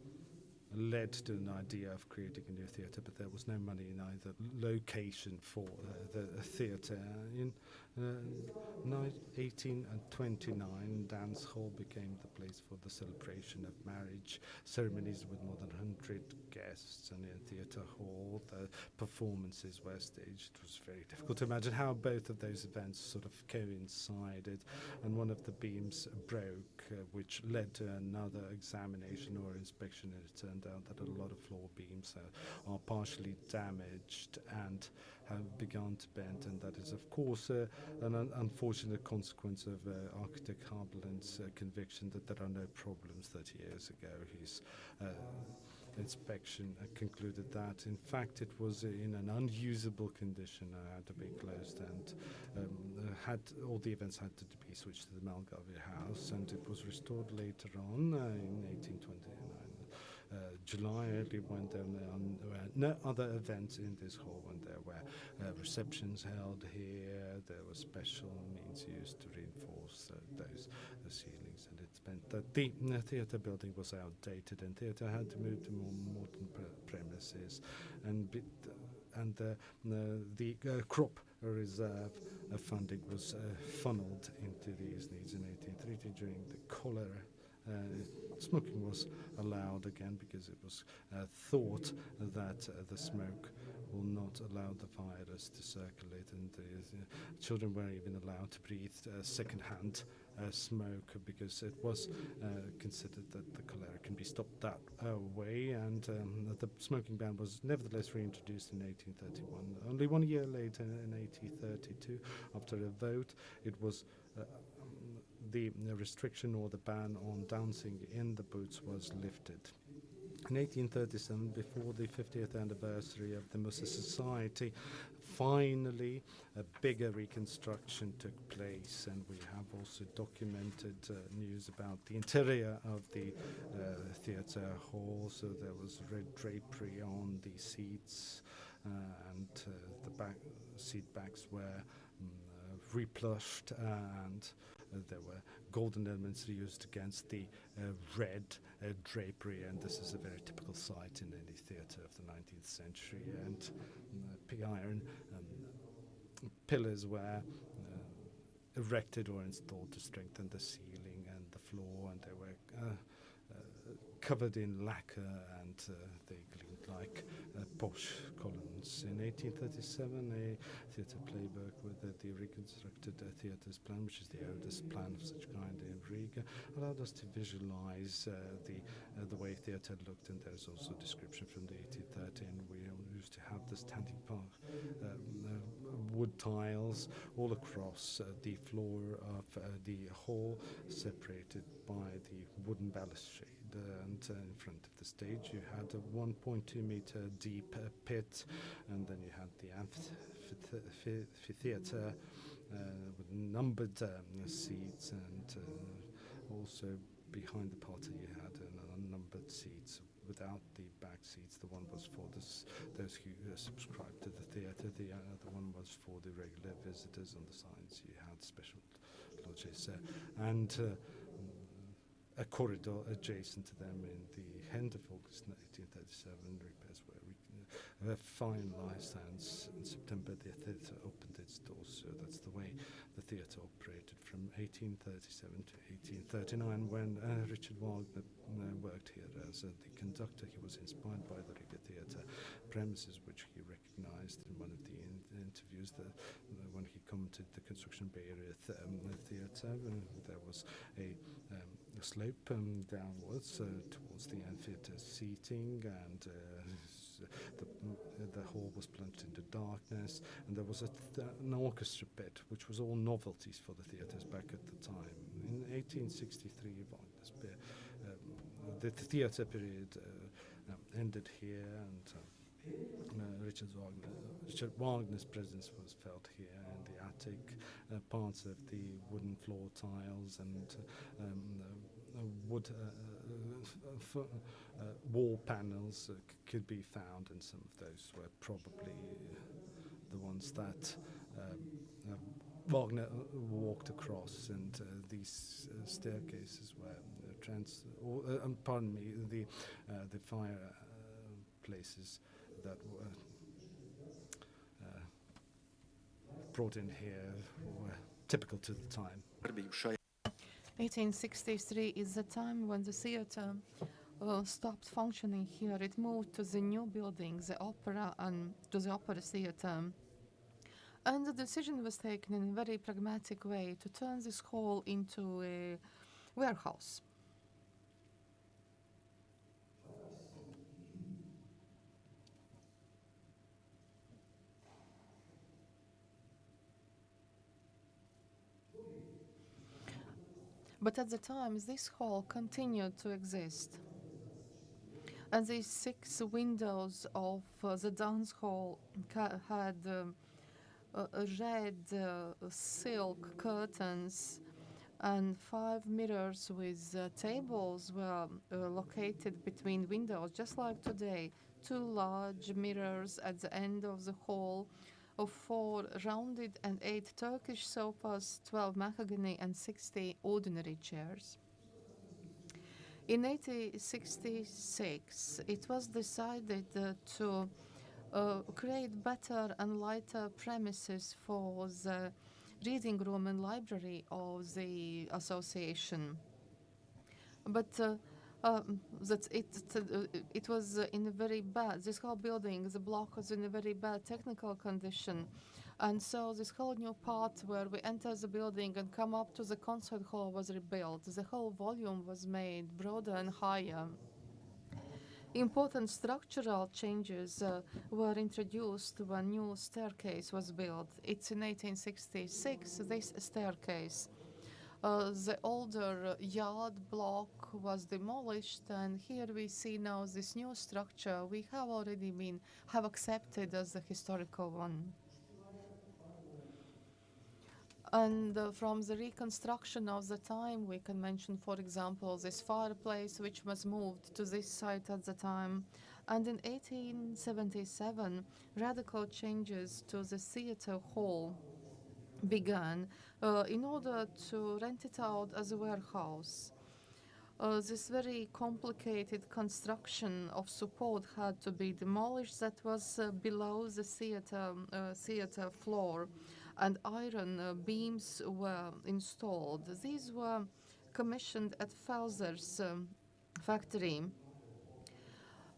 [SPEAKER 2] led to an idea of creating a new theatre, but there was no money in either location for the theatre. In 1829, dance hall became the place for the celebration of marriage ceremonies with more than 100 guests, and in theatre hall the performances were staged. It was very difficult to imagine how both of those events sort of coincided, and one of the beams broke, which led to another examination or inspection, and it turned out that a lot of floor beams are partially damaged and have begun to bend, and that is of course an unfortunate consequence of architect Haberle's conviction that there are no problems. 30 years ago, his inspection concluded that in fact it was in an unusable condition, had to be closed, and all the events had to be switched to the Malgavie house, and it was restored later on in 1829. July only, when there were no other events in this hall, when there were receptions held here, there were special means used to reinforce those ceilings, and it meant that the theatre building was outdated, and theatre had to move to more modern premises, and the crop reserve funding was funneled into these needs. In 1830, during the cholera, smoking was allowed again, because it was thought that the smoke will not allow the virus to circulate, and children were even allowed to breathe second-hand smoke, because it was considered that the cholera can be stopped that way, and the smoking ban was nevertheless reintroduced in 1831. Only 1 year later, in 1832, after a vote, it was the restriction or the ban on dancing in the boots was lifted. In 1837, before the 50th anniversary of the Musée Society, finally a bigger reconstruction took place, and we have also documented news about the interior of the theatre hall. So there was red drapery on the seats, and the seat backs were replushed, and there were golden elements used against the red drapery, and this is a very typical sight in any theatre of the 19th century. And pig iron pillars were erected or installed to strengthen the ceiling and the floor, and there were covered in lacquer, and they gleamed like posh columns. In 1837, a theatre playbook with the reconstructed theatre's plan, which is the oldest plan of such kind in Riga, allowed us to visualize the way theatre looked, and there's also a description from the 1830, and we used to have the standing park wood tiles all across the floor of the hall, separated by the wooden balustrade. And in front of the stage you had a 1.2 meter deep pit, and then you had the amphitheatre with numbered seats, and also behind the party you had unnumbered seats without the back seats. The one was for those who subscribed to the theatre, the other one was for the regular visitors. On the sides you had special lodges, and a corridor adjacent to them. In the end of August 1837, repairs were finalised, and in September the theatre opened its doors. So that's the way the theatre operated from 1837 to 1839, when Richard Wagner worked here as the conductor. He was inspired by the Riga Theatre premises, which he recognised in one of the interviews when he commented the construction Bay Area Theatre. There was a slope downwards towards the amphitheatre seating, and the hall was plunged into darkness, and there was an orchestra pit, which was all novelties for the theatres back at the time. In 1863, the theatre period ended here, and Richard Wagner's presence was felt here in the attic. Parts of the wooden floor tiles and wood wall panels could be found, and some of those were probably the ones that Wagner walked across, and these staircases were the fire places that were brought in here were typical to the time.
[SPEAKER 7] 1863 is the time when the theatre stopped functioning here. It moved to the new building, the opera, and to the opera theatre. And the decision was taken in a very pragmatic way to turn this hall into a warehouse. But at the time, this hall continued to exist. And these 6 windows of the dance hall had red silk curtains, and 5 mirrors with tables were located between windows, just like today. 2 large mirrors at the end of the hall, of 4 rounded and 8 Turkish sofas, 12 mahogany and 60 ordinary chairs. In 1866, it was decided to create better and lighter premises for the reading room and library of the association. But it was in a very bad, this whole building, the block was in a very bad technical condition. And so this whole new part where we enter the building and come up to the concert hall was rebuilt. The whole volume was made broader and higher. Important structural changes were introduced when new staircase was built. It's in 1866, this staircase. The older yard block was demolished, and here we see now this new structure we have already have accepted as the historical one. And from the reconstruction of the time, we can mention, for example, this fireplace, which was moved to this site at the time. And in 1877, radical changes to the theatre hall began in order to rent it out as a warehouse. This very complicated construction of support had to be demolished that was below the theatre floor, and iron beams were installed. These were commissioned at Felser's factory.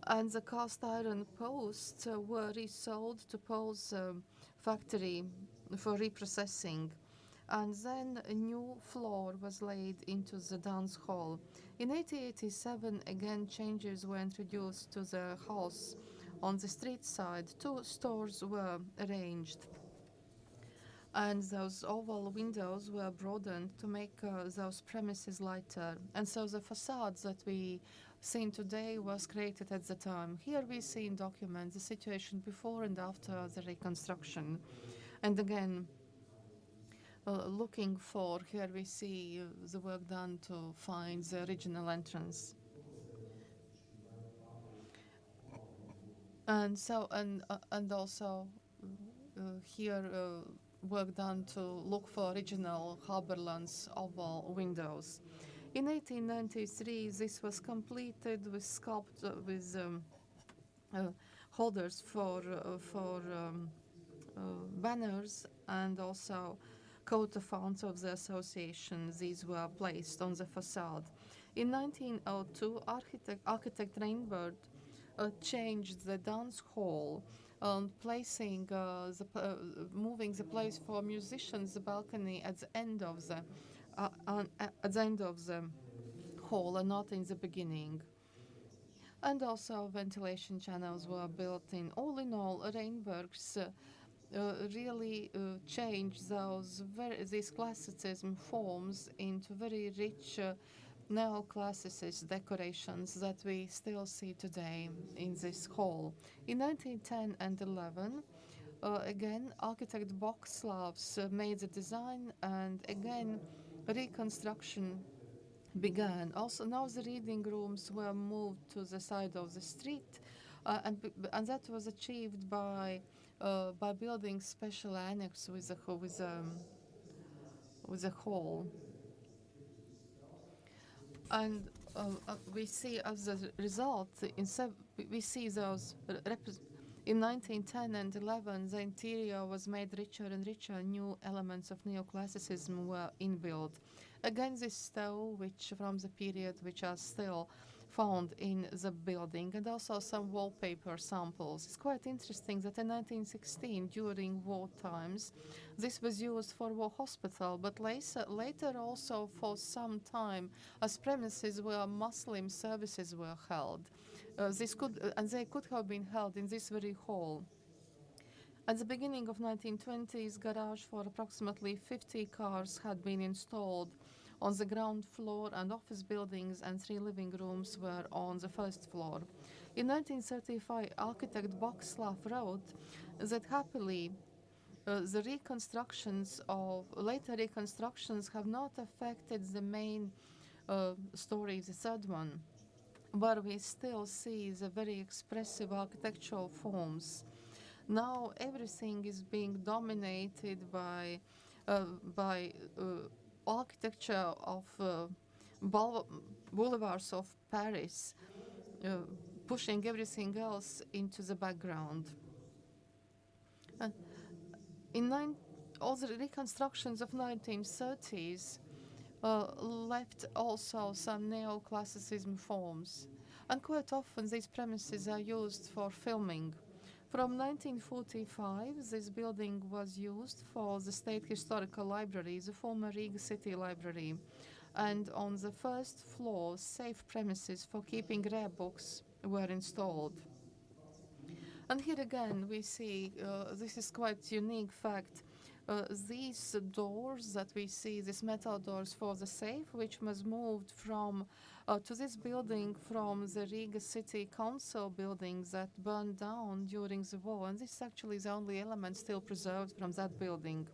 [SPEAKER 7] And the cast iron posts were resold to Paul's factory for reprocessing. And then a new floor was laid into the dance hall. In 1887, again changes were introduced to the house. On the street side, 2 stores were arranged. And those oval windows were broadened to make those premises lighter. And so the facades that we seen today was created at the time. Here we see in documents the situation before and after the reconstruction. And again, looking for, here we see the work done to find the original entrance. And so, and also here work done to look for original Haberland's oval windows. In 1893, this was completed with holders for banners and also coat of arms of the association. These were placed on the facade. In 1902, architect Reinberg changed the dance hall, placing moving the place for musicians, the balcony at the end of the hall and not in the beginning. And also ventilation channels were built in. All in all, Reinberg's really changed these classicism forms into very rich neoclassicist decorations that we still see today in this hall. In 1910 and 11, again, architect Bokslavs made the design, and again, reconstruction began. Also, now the reading rooms were moved to the side of the street, and that was achieved by building special annex with a hall. And we see as a result, we see those in 1910 and 11, the interior was made richer and richer. New elements of neoclassicism were inbuilt. Again, this stove, which from the period which are still found in the building, and also some wallpaper samples. It's quite interesting that in 1916, during war times, this was used for war hospital, but later also for some time as premises where Muslim services were held. They could have been held in this very hall. At the beginning of 1920s, garage for approximately 50 cars had been installed on the ground floor, and office buildings and 3 living rooms were on the first floor. In 1935, architect Bokslav wrote that happily the later reconstructions have not affected the main story, the third one, where we still see the very expressive architectural forms. Now everything is being dominated by architecture of boulevards of Paris, pushing everything else into the background. All the reconstructions of 1930s left also some neoclassicism forms, and quite often these premises are used for filming. From 1945, this building was used for the State Historical Library, the former Riga City Library, and on the first floor, safe premises for keeping rare books were installed. And here again, we see, this is quite unique fact, these doors that we see, these metal doors for the safe, which was moved from to this building from the Riga City Council building that burned down during the war, and this is actually the only element still preserved from that building.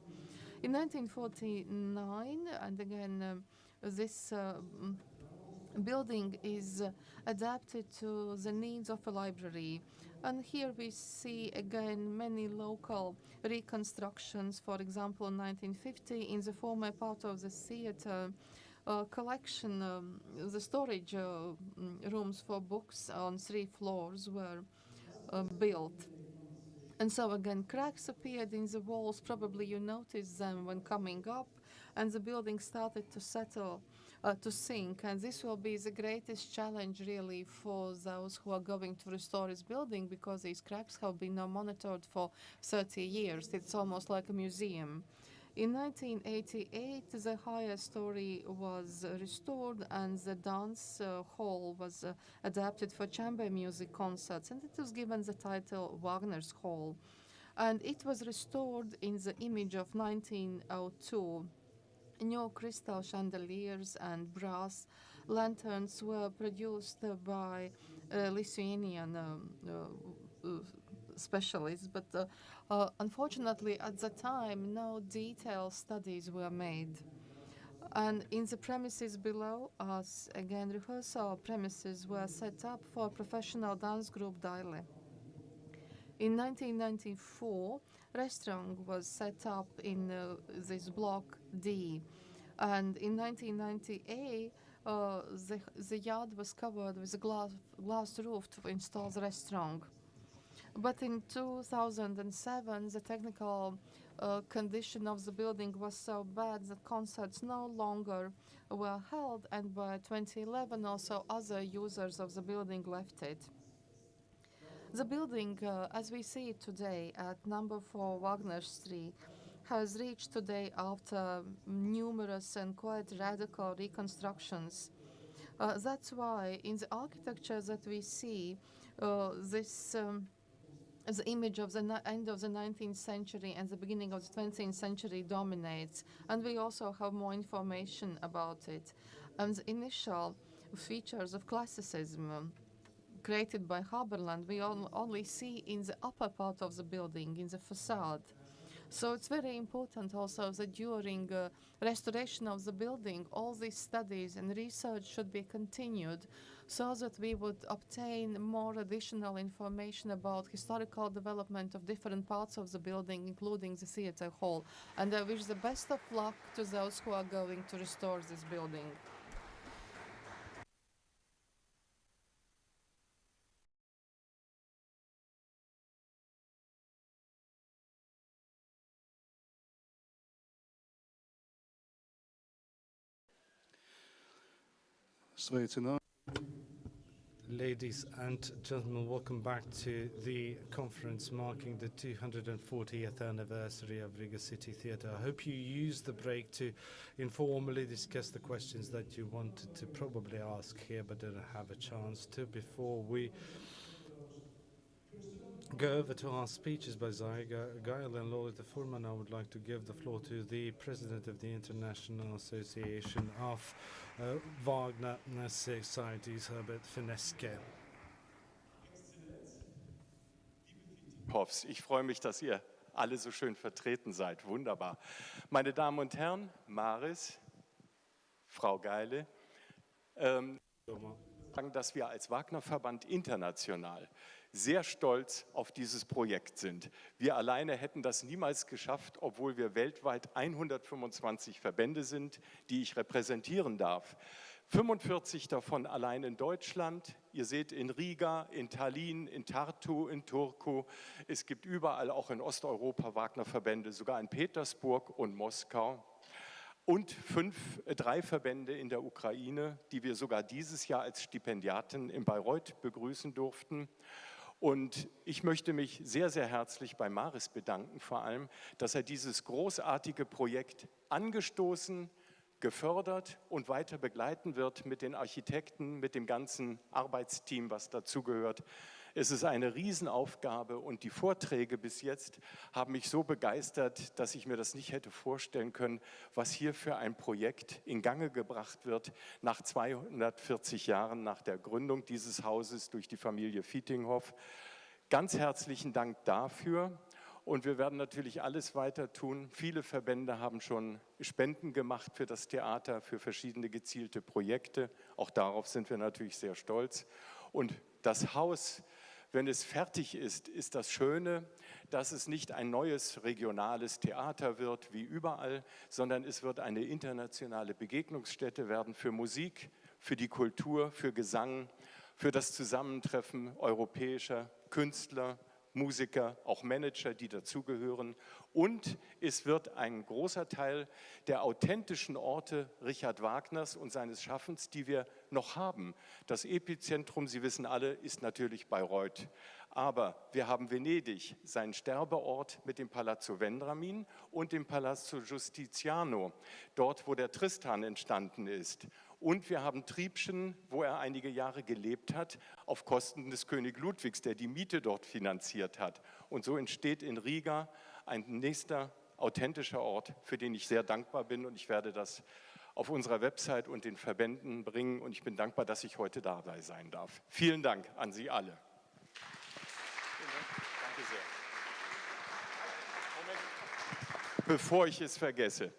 [SPEAKER 7] In 1949, and again, this building is adapted to the needs of a library. And here we see again many local reconstructions. For example, in 1950, in the former part of the theater, collection, the storage rooms for books on 3 floors were built. And so again, cracks appeared in the walls. Probably you noticed them when coming up, and the building started to settle to sink, and this will be the greatest challenge really for those who are going to restore this building, because these cracks have been now monitored for 30 years. It's almost like a museum. In 1988, the higher story was restored, and the dance hall was adapted for chamber music concerts, and it was given the title Wagner's Hall. And it was restored in the image of 1902. New crystal chandeliers and brass lanterns were produced by Lithuanian specialists, but unfortunately at the time no detailed studies were made. And in the premises below us, again, rehearsal premises were set up for professional dance group Gailis. In 1994, restaurant was set up in this block D, and in 1998 the yard was covered with a glass roof to install the restaurant. But in 2007, the technical condition of the building was so bad that concerts no longer were held, and by 2011 also other users of the building left it. The building, as we see it today at number 4 Wagner Street, has reached today after numerous and quite radical reconstructions. That's why in the architecture that we see, the image of the end of the 19th century and the beginning of the 20th century dominates, and we also have more information about it. And the initial features of classicism created by Haberland, we only see in the upper part of the building, in the facade. So it's very important also that during restoration of the building, all these studies and research should be continued, so that we would obtain more additional information about historical development of different parts of the building, including the theatre hall. And I wish the best of luck to those who are going to restore this building.
[SPEAKER 1] Sveicināti.
[SPEAKER 2] Ladies and gentlemen, welcome back to the conference marking the 240th anniversary of Riga City Theatre. I hope you used the break to informally discuss the questions that you wanted to probably ask here but didn't have a chance to. Before we go over to our speeches by Zaiga Gaile and Lolita Fūrmane, I would like to give the floor to the President of the International Association of Wagner Societies, Herbert Fineske.
[SPEAKER 9] Ich freue mich, dass ihr alle so schön vertreten seid. Wunderbar. Meine Damen und Herren, Māris, Frau Gaile, sagen, dass wir als Wagner-Verband international sehr stolz auf dieses Projekt sind. Wir alleine hätten das niemals geschafft, obwohl wir weltweit 125 Verbände sind, die ich repräsentieren darf. 45 davon allein in Deutschland. Ihr seht in Riga, in Tallinn, in Tartu, in Turku. Es gibt überall, auch in Osteuropa, Wagner-Verbände, sogar in Petersburg und Moskau. Und 3 Verbände in der Ukraine, die wir sogar dieses Jahr als Stipendiaten in Bayreuth begrüßen durften. Und ich möchte mich sehr, sehr herzlich bei Māris bedanken, vor allem, dass er dieses großartige Projekt angestoßen, gefördert und weiter begleiten wird mit den Architekten, mit dem ganzen Arbeitsteam, was dazugehört. Es ist eine Riesenaufgabe und die Vorträge bis jetzt haben mich so begeistert, dass ich mir das nicht hätte vorstellen können, was hier für ein Projekt in Gange gebracht wird nach 240 Jahren nach der Gründung dieses Hauses durch die Familie Vietinghoff. Ganz herzlichen Dank dafür. Und wir werden natürlich alles weiter tun. Viele Verbände haben schon Spenden gemacht für das Theater, für verschiedene gezielte Projekte. Auch darauf sind wir natürlich sehr stolz. Und das Haus, wenn es fertig ist, ist das Schöne, dass es nicht ein neues regionales Theater wird wie überall, sondern es wird eine internationale Begegnungsstätte werden für Musik, für die Kultur, für Gesang, für das Zusammentreffen europäischer Künstler, Musiker, auch Manager, die dazugehören. Und es wird ein großer Teil der authentischen Orte Richard Wagners und seines Schaffens, die wir noch haben. Das Epizentrum, Sie wissen alle, ist natürlich Bayreuth. Aber wir haben Venedig, seinen Sterbeort mit dem Palazzo Vendramin und dem Palazzo Giustiziano, dort, wo der Tristan entstanden ist. Und wir haben Triebschen, wo er einige Jahre gelebt hat, auf Kosten des König Ludwigs, der die Miete dort finanziert hat. Und so entsteht in Riga ein nächster authentischer Ort, für den ich sehr dankbar bin. Und ich werde das auf unserer Website und den Verbänden bringen. Und ich bin dankbar, dass ich heute dabei sein darf. Vielen Dank an Sie alle. Danke sehr. Moment, bevor ich es vergesse.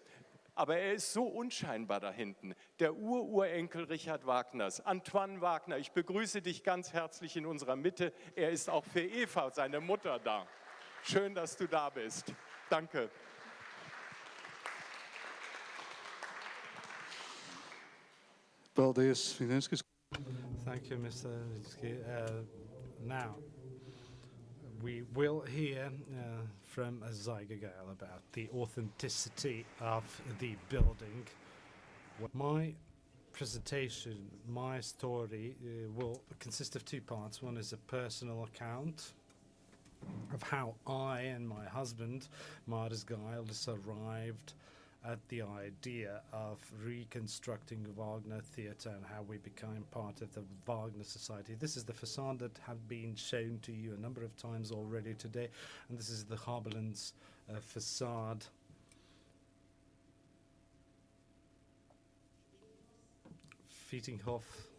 [SPEAKER 9] Aber er ist so unscheinbar da hinten. Der Ururenkel Richard Wagners, Antoine Wagner. Ich begrüße dich ganz herzlich in unserer Mitte. Er ist auch für Eva, seine Mutter, da. Schön, dass du da bist. Danke.
[SPEAKER 1] Paldies, Fineske.
[SPEAKER 2] Thank you, Mr. Fineske. Now, we will hear from Zaiga Gaile about the authenticity of the building. My presentation, my story, will consist of two parts. One is a personal account of how I and my husband, Māris Gailis, arrived at the idea of reconstructing Wagner Theatre and how we became part of the Wagner Society. This is the facade that have been shown to you a number of times already today, and this is the Haberland's facade. Vietinghoff.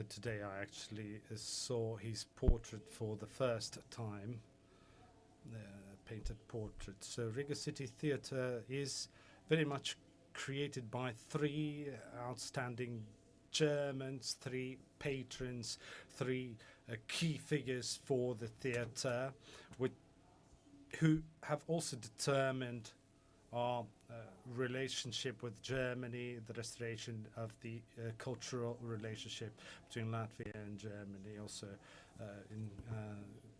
[SPEAKER 2] Today I actually saw his portrait for the first time. Painted portrait. So Riga City Theatre is very much created by three outstanding Germans, three patrons, three key figures for the theatre, who have also determined our relationship with Germany, the restoration of the cultural relationship between Latvia and Germany, also in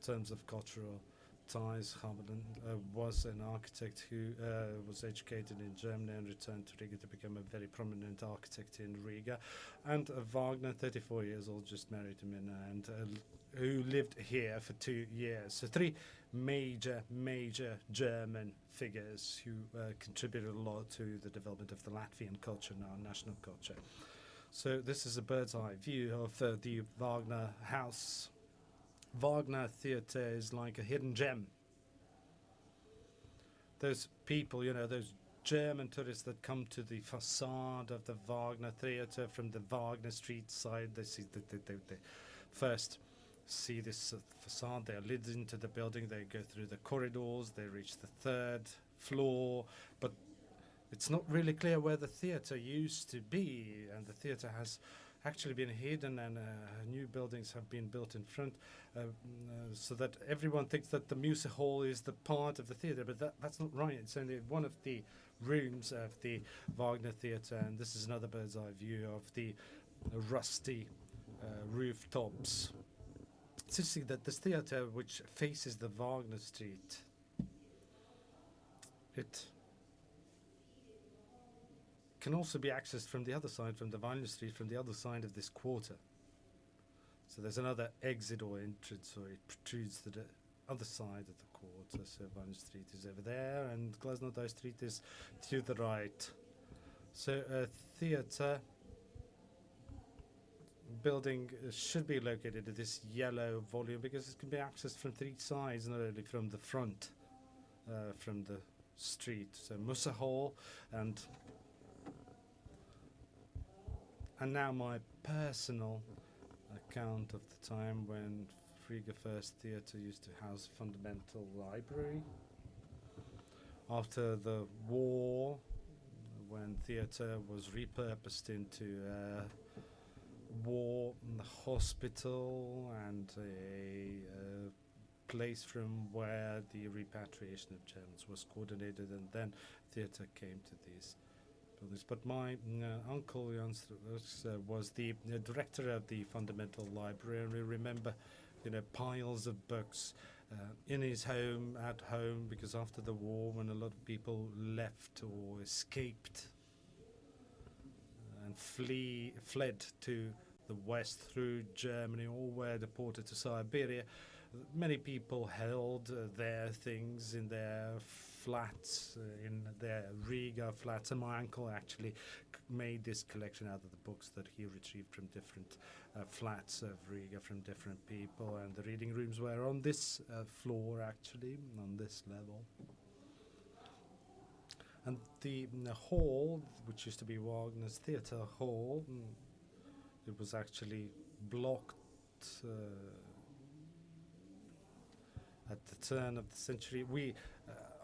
[SPEAKER 2] terms of cultural ties. Haberland was an architect who was educated in Germany and returned to Riga to become a very prominent architect in Riga. And Wagner, 34 years old, just married a man, and who lived here for 2 years. So three major German figures who contributed a lot to the development of the Latvian culture, now national culture. So this is a bird's eye view of the Wagner house. Wagner Theatre is like a hidden gem. Those people, you know, those German tourists that come to the facade of the Wagner Theatre from the Wagner Street side, they see they first see this facade, they are led into the building, they go through the corridors, they reach the 3rd floor, but it's not really clear where the theatre used to be, and the theatre has actually been hidden, and new buildings have been built in front, so that everyone thinks that the music hall is the part of the theatre, but that's not right. It's only one of the rooms of the Wagner Theatre, and this is another bird's eye view of the rusty rooftops. It's interesting that this theatre, which faces the Wagner Street, it can also be accessed from the other side, from the Wagner Street, from the other side of this quarter. So there's another exit or entrance, or it protrudes to the other side of the quarter. So Wagner Street is over there, and Glasnotai Street is to the right. So a theatre building should be located at this yellow volume, because it can be accessed from 3 sides, not only from the front, from the street. So Musa Hall, and now my personal account of the time when Riga First Theatre used to house Fundamental Library. After the war, when theatre was repurposed into a war hospital and a place from where the repatriation of Germans was coordinated, and then theatre came to these buildings. But my uncle Jan was the director of the Fundamental Library, and we remember piles of books in his home, at home, because after the war, when a lot of people left or escaped and fled to the west through Germany or were deported to Siberia, many people held their things in their flats, in their Riga flats, and my uncle actually made this collection out of the books that he retrieved from different flats of Riga from different people, and the reading rooms were on this floor, actually, on this level. And the hall, which used to be Wagner's Theatre Hall, it was actually blocked at the turn of the century. We,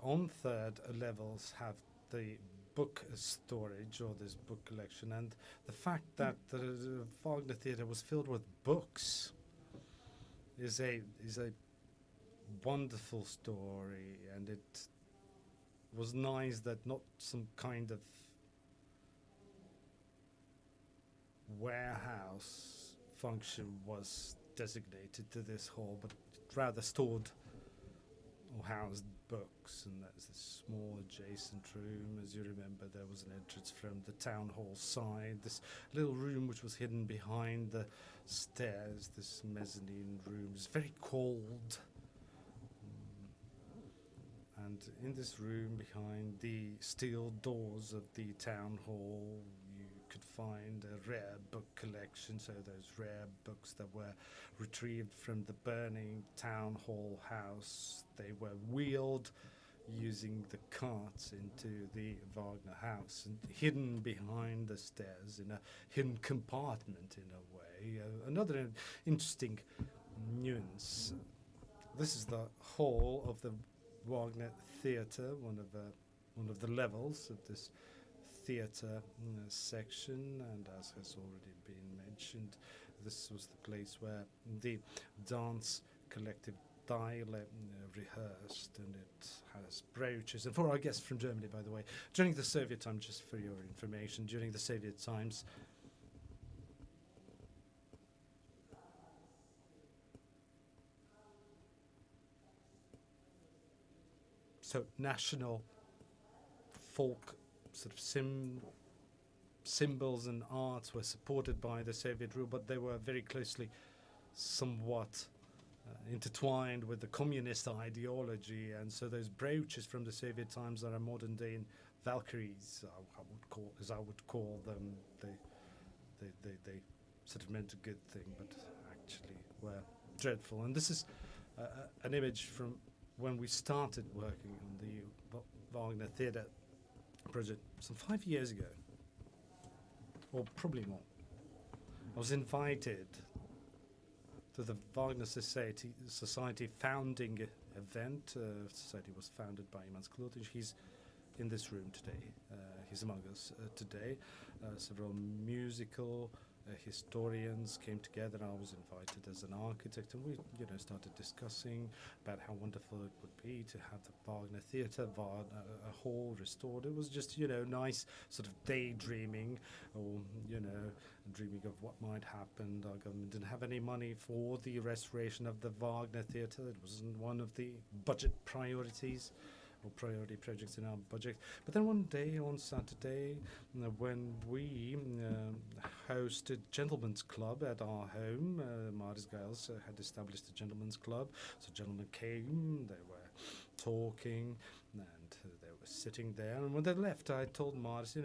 [SPEAKER 2] on third levels, have the book storage, or this book collection, and the fact that the Wagner Theatre was filled with books is a wonderful story, and it was nice that not some kind of warehouse function was designated to this hall, but it rather stored or housed books. And there's this small adjacent room. As you remember, there was an entrance from the town hall side, this little room which was hidden behind the stairs, this mezzanine room. It's very cold. And in this room, behind the steel doors of the town hall, you could find a rare book collection, so those rare books that were retrieved from the burning town hall house. They were wheeled using the carts into the Wagner house and hidden behind the stairs in a hidden compartment, in a way. Another interesting nuance. This is the hall of the Wagner Theatre, one of the levels of this theatre section, and as has already been mentioned, this was the place where the dance collective Gaile rehearsed, and it has brooches. And for our guests from Germany, by the way, during the Soviet time, just for your information, during the Soviet times, so national folk sort of symbols and arts were supported by the Soviet rule, but they were very closely somewhat intertwined with the communist ideology, and so those brooches from the Soviet times are a modern day Valkyries, I would call them. They sort of meant a good thing, but actually were dreadful. And this is an image from when we started working on the Wagner Theatre project some 5 years ago, or probably more. I was invited to the Wagner Society founding event. Society was founded by Ilmārs Dirveiks. He's in this room today. He's among us today. Several musical historians came together. I was invited as an architect, and we, started discussing about how wonderful it would be to have the Wagner Theatre, a hall restored. It was just, nice sort of daydreaming, or, dreaming of what might happen. Our government didn't have any money for the restoration of the Wagner Theatre. It wasn't one of the budget priorities or priority projects in our budget. But then one day on Saturday, when we hosted Gentlemen's Club at our home, Māris Gailis had established a Gentlemen's Club. So gentlemen came, they were talking, and they were sitting there. And when they left, I told Māris,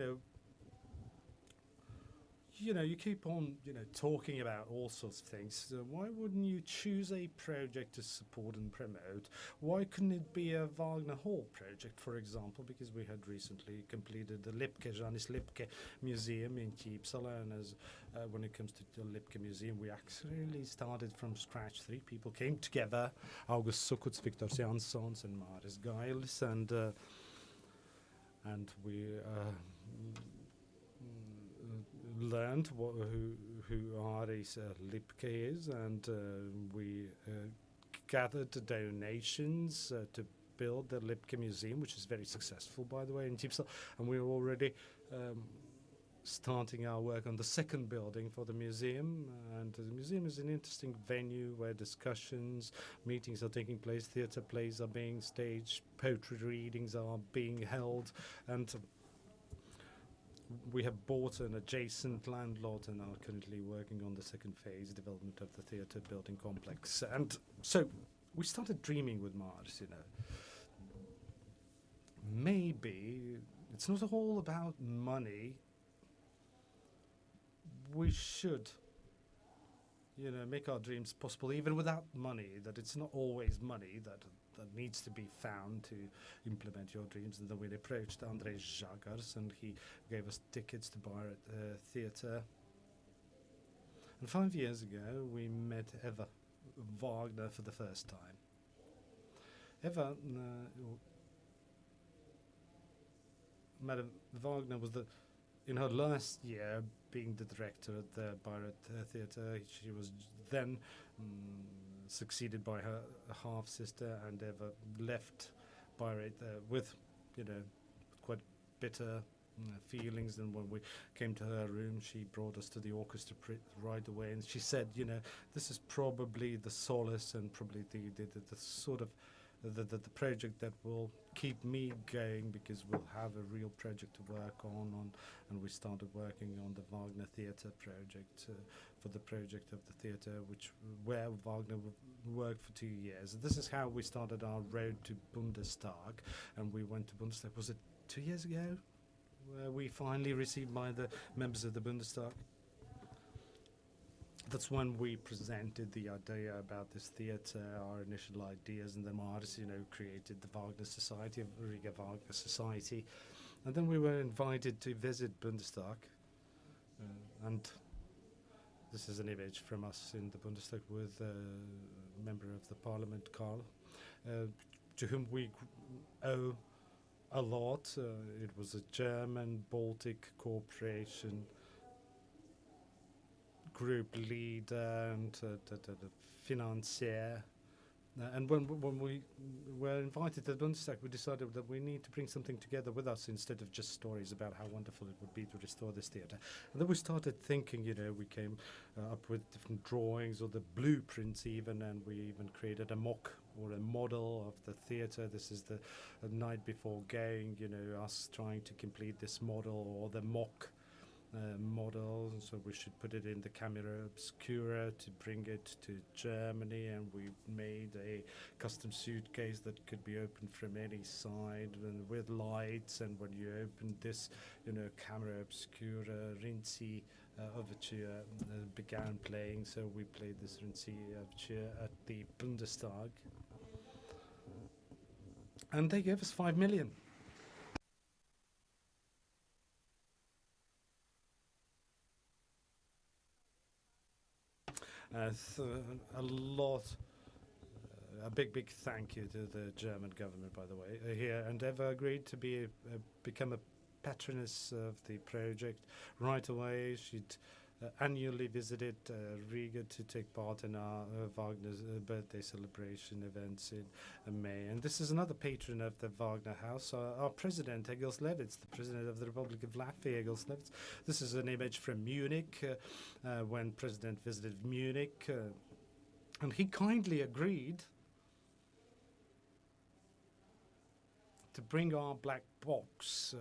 [SPEAKER 2] you keep on, talking about all sorts of things. So why wouldn't you choose a project to support and promote? Why couldn't it be a Wagner Hall project, for example? Because we had recently completed the Janis Lipke Museum in Uppsala, and as when it comes to the Lipke Museum, we actually started from scratch. 3 people came together: August Sukuts, Viktor Janssons, and Māris Gailis, and we learned who Māris Lipke is, and we gathered donations to build the Lipke Museum, which is very successful, by the way, in Uppsala. And we were already starting our work on the second building for the museum. And the museum is an interesting venue where discussions, meetings are taking place, theatre plays are being staged, poetry readings are being held, and we have bought an adjacent land lot and are currently working on the second phase development of the theatre building complex. And so we started dreaming with Māris, you know. Maybe it's not all about money. We should, you know, make our dreams possible even without money, that it's not always money that needs to be found to implement your dreams. And then we approached Andrejs Žagars and he gave us tickets to Wagner Theatre. And 5 years ago we met Eva Wagner for the first time. Eva, Madam Wagner was in her last year being the director at the Wagner Theatre. She was then succeeded by her half-sister, and Eva left Bayreuth with, you know, quite bitter feelings. And when we came to her room, she brought us to the orchestra right away, and she said, you know, this is probably the solace and probably the sort of the project that will keep me going, because we'll have a real project to work on. And we started working on the Wagner Theatre project for the project of the theatre, where Wagner worked for 2 years. This is how we started our road to Bundestag, and we went to Bundestag. Was it 2 years ago, where we finally received by the members of the Bundestag? That's when we presented the idea about this theatre, our initial ideas, and then Māris, you know, created the Wagner Society, Riga Wagner Society. And then we were invited to visit Bundestag. And this is an image from us in the Bundestag with a member of the parliament, Karl, to whom we owe a lot. It was a German-Baltic cooperation group leader and the financier. And when we were invited to the Bundestag, we decided that we need to bring something together with us instead of just stories about how wonderful it would be to restore this theatre. And then we started thinking, you know, we came up with different drawings or the blueprints even, and we even created a mock or a model of the theatre. This is the night before going, you know, us trying to complete this model or the mock model, so we should put it in the camera obscura to bring it to Germany, and we made a custom suitcase that could be opened from any side and with lights. And when you open this, you know, camera obscura, Rinsey overture began playing. So we played this Rinsey overture at the Bundestag, and they gave us 5 million. A big thank you to the German government, by the way, here, and Eva agreed to become a patroness of the project right away. She'd annually visited Riga to take part in our Wagner's birthday celebration events in May. And this is another patron of the Wagner House, our president, Egils Levits, the president of the Republic of Latvia, Egils Levits. This is an image from Munich, when President visited Munich. And he kindly agreed to bring our black box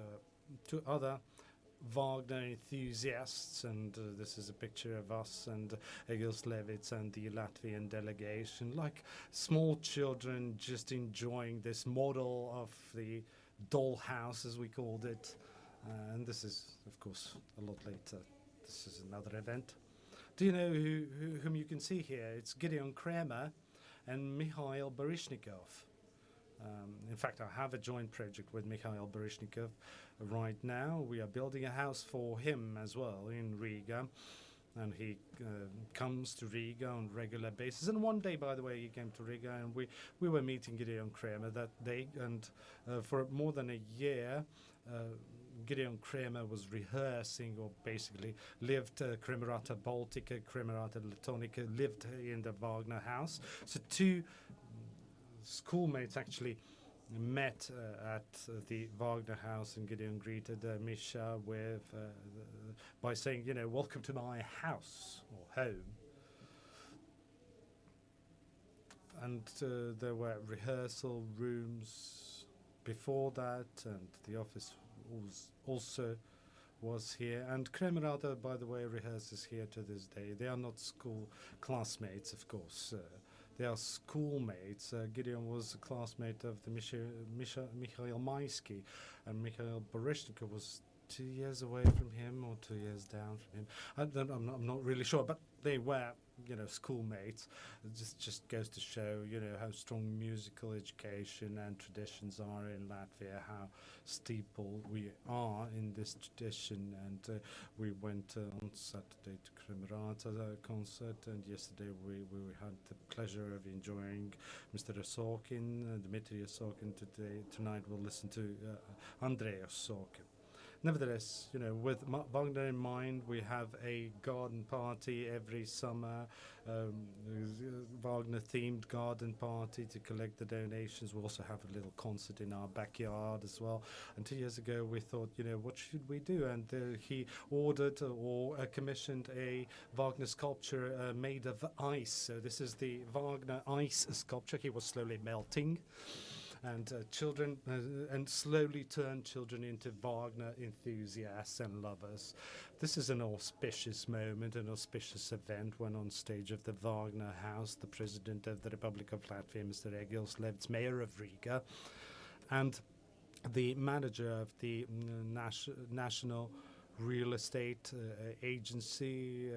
[SPEAKER 2] to other Wagner enthusiasts, and this is a picture of us and Egils Levits and the Latvian delegation, like small children just enjoying this model of the dollhouse, as we called it. And this is, of course, a lot later. This is another event. Do you know whom you can see here? It's Gideon Kramer and Mikhail Baryshnikov. In fact, I have a joint project with Mikhail Baryshnikov right now. We are building a house for him as well in Riga, and he comes to Riga on a regular basis. And one day, by the way, he came to Riga, and we were meeting Gideon Kramer that day, and for more than a year, Gideon Kramer was rehearsing, or basically lived Kremerata Baltica, Kremerata Latonica, lived in the Wagner house. So two schoolmates actually met at the Wagner house, and Gideon greeted Misha with by saying, you know, welcome to my house or home. And there were rehearsal rooms before that, and the office also was here. And Kremerata, by the way, rehearses here to this day. They are not school classmates, of course. They are schoolmates. Gideon was a classmate of the Mikhail Maisky, and Mikhail Borishnikov was 2 years away from him or 2 years down from him. I'm not really sure, but they were, you know, schoolmates. It just goes to show, you know, how strong musical education and traditions are in Latvia, how steepled we are in this tradition. And we went on Saturday to Kremerata concert, and yesterday we had the pleasure of enjoying Mr. Osokin, Dmitry Osokin. Tonight we'll listen to Andrei Osokin. Nevertheless, you know, with Wagner in mind, we have a garden party every summer, Wagner-themed garden party to collect the donations. We also have a little concert in our backyard as well. And 2 years ago, we thought, you know, what should we do? And he ordered or commissioned a Wagner sculpture made of ice. So this is the Wagner ice sculpture. He was slowly melting. And children, and slowly turned children into Wagner enthusiasts and lovers. This is an auspicious moment, an auspicious event when on stage of the Wagner House, the President of the Republic of Latvia, Mr. Egils Levits, Mayor of Riga, and the manager of the National Real Estate Agency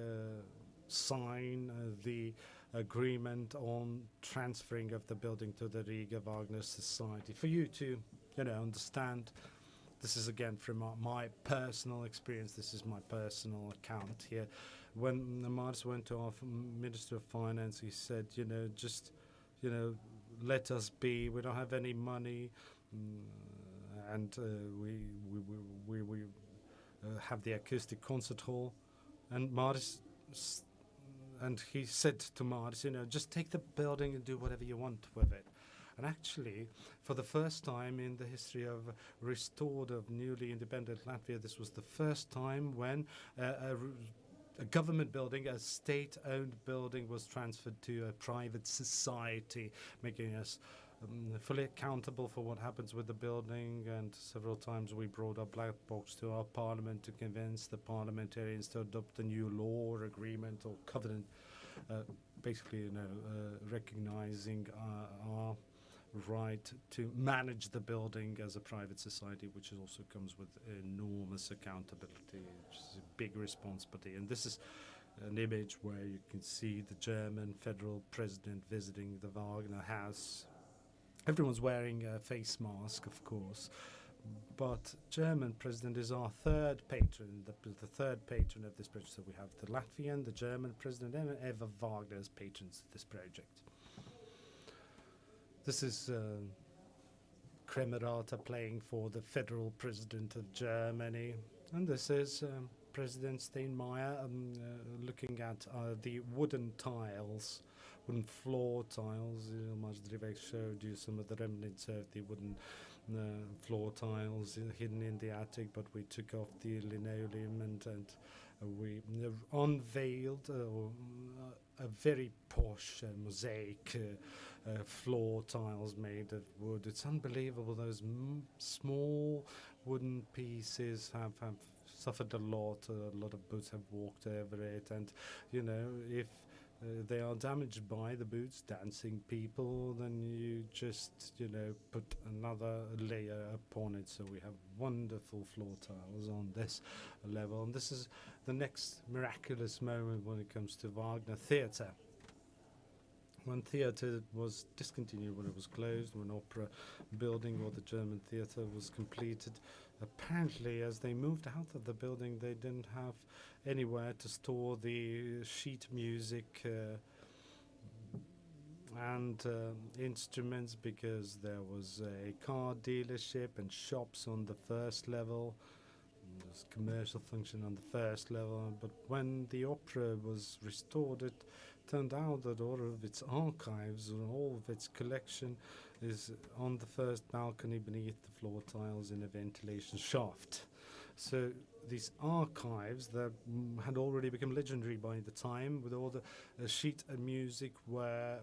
[SPEAKER 2] sign the agreement on transferring of the building to the Riga Wagner Society. For you to, you know, understand, this is again from my personal experience, this is my personal account here. When Māris went to our Minister of Finance, he said, you know, just, you know, let us be, we don't have any money, and we have the acoustic concert hall. And Māris, and he said to Māris, you know, just take the building and do whatever you want with it. And actually, for the first time in the history of restored, of newly independent Latvia, this was the first time when a government building, a state-owned building, was transferred to a private society, making us fully accountable for what happens with the building. And several times we brought our black box to our parliament to convince the parliamentarians to adopt a new law or agreement or covenant, basically, you know, recognizing our right to manage the building as a private society, which also comes with enormous accountability, which is a big responsibility. And this is an image where you can see the German federal president visiting the Wagner house. Everyone's wearing a face mask, of course, but German president is our third patron, the third patron of this project. So we have the Latvian, the German president, and Eva Wagner as patrons of this project. This is Kremerata playing for the federal president of Germany, and this is President Steinmeier looking at the wooden tiles, wooden floor tiles. Ilmārs Dirveiks showed you some of the remnants of the wooden floor tiles hidden in the attic, but we took off the linoleum and we unveiled a very posh mosaic floor tiles made of wood. It's unbelievable. Those small wooden pieces have suffered a lot. A lot of boots have walked over it, and you know, if they are damaged by the boots dancing people, then you just, you know, put another layer upon it. So we have wonderful floor tiles on this level, and this is the next miraculous moment when it comes to Wagner Theatre. When theatre was discontinued, when it was closed, when opera building or the German theatre was completed, apparently as they moved out of the building, they didn't have anywhere to store the sheet music and instruments, because there was a car dealership and shops on the first level. There's commercial function on the first level, but when the opera was restored, it turned out that all of its archives and all of its collection is on the first balcony beneath the floor tiles in a ventilation shaft. So these archives that had already become legendary by the time, with all the sheet music, were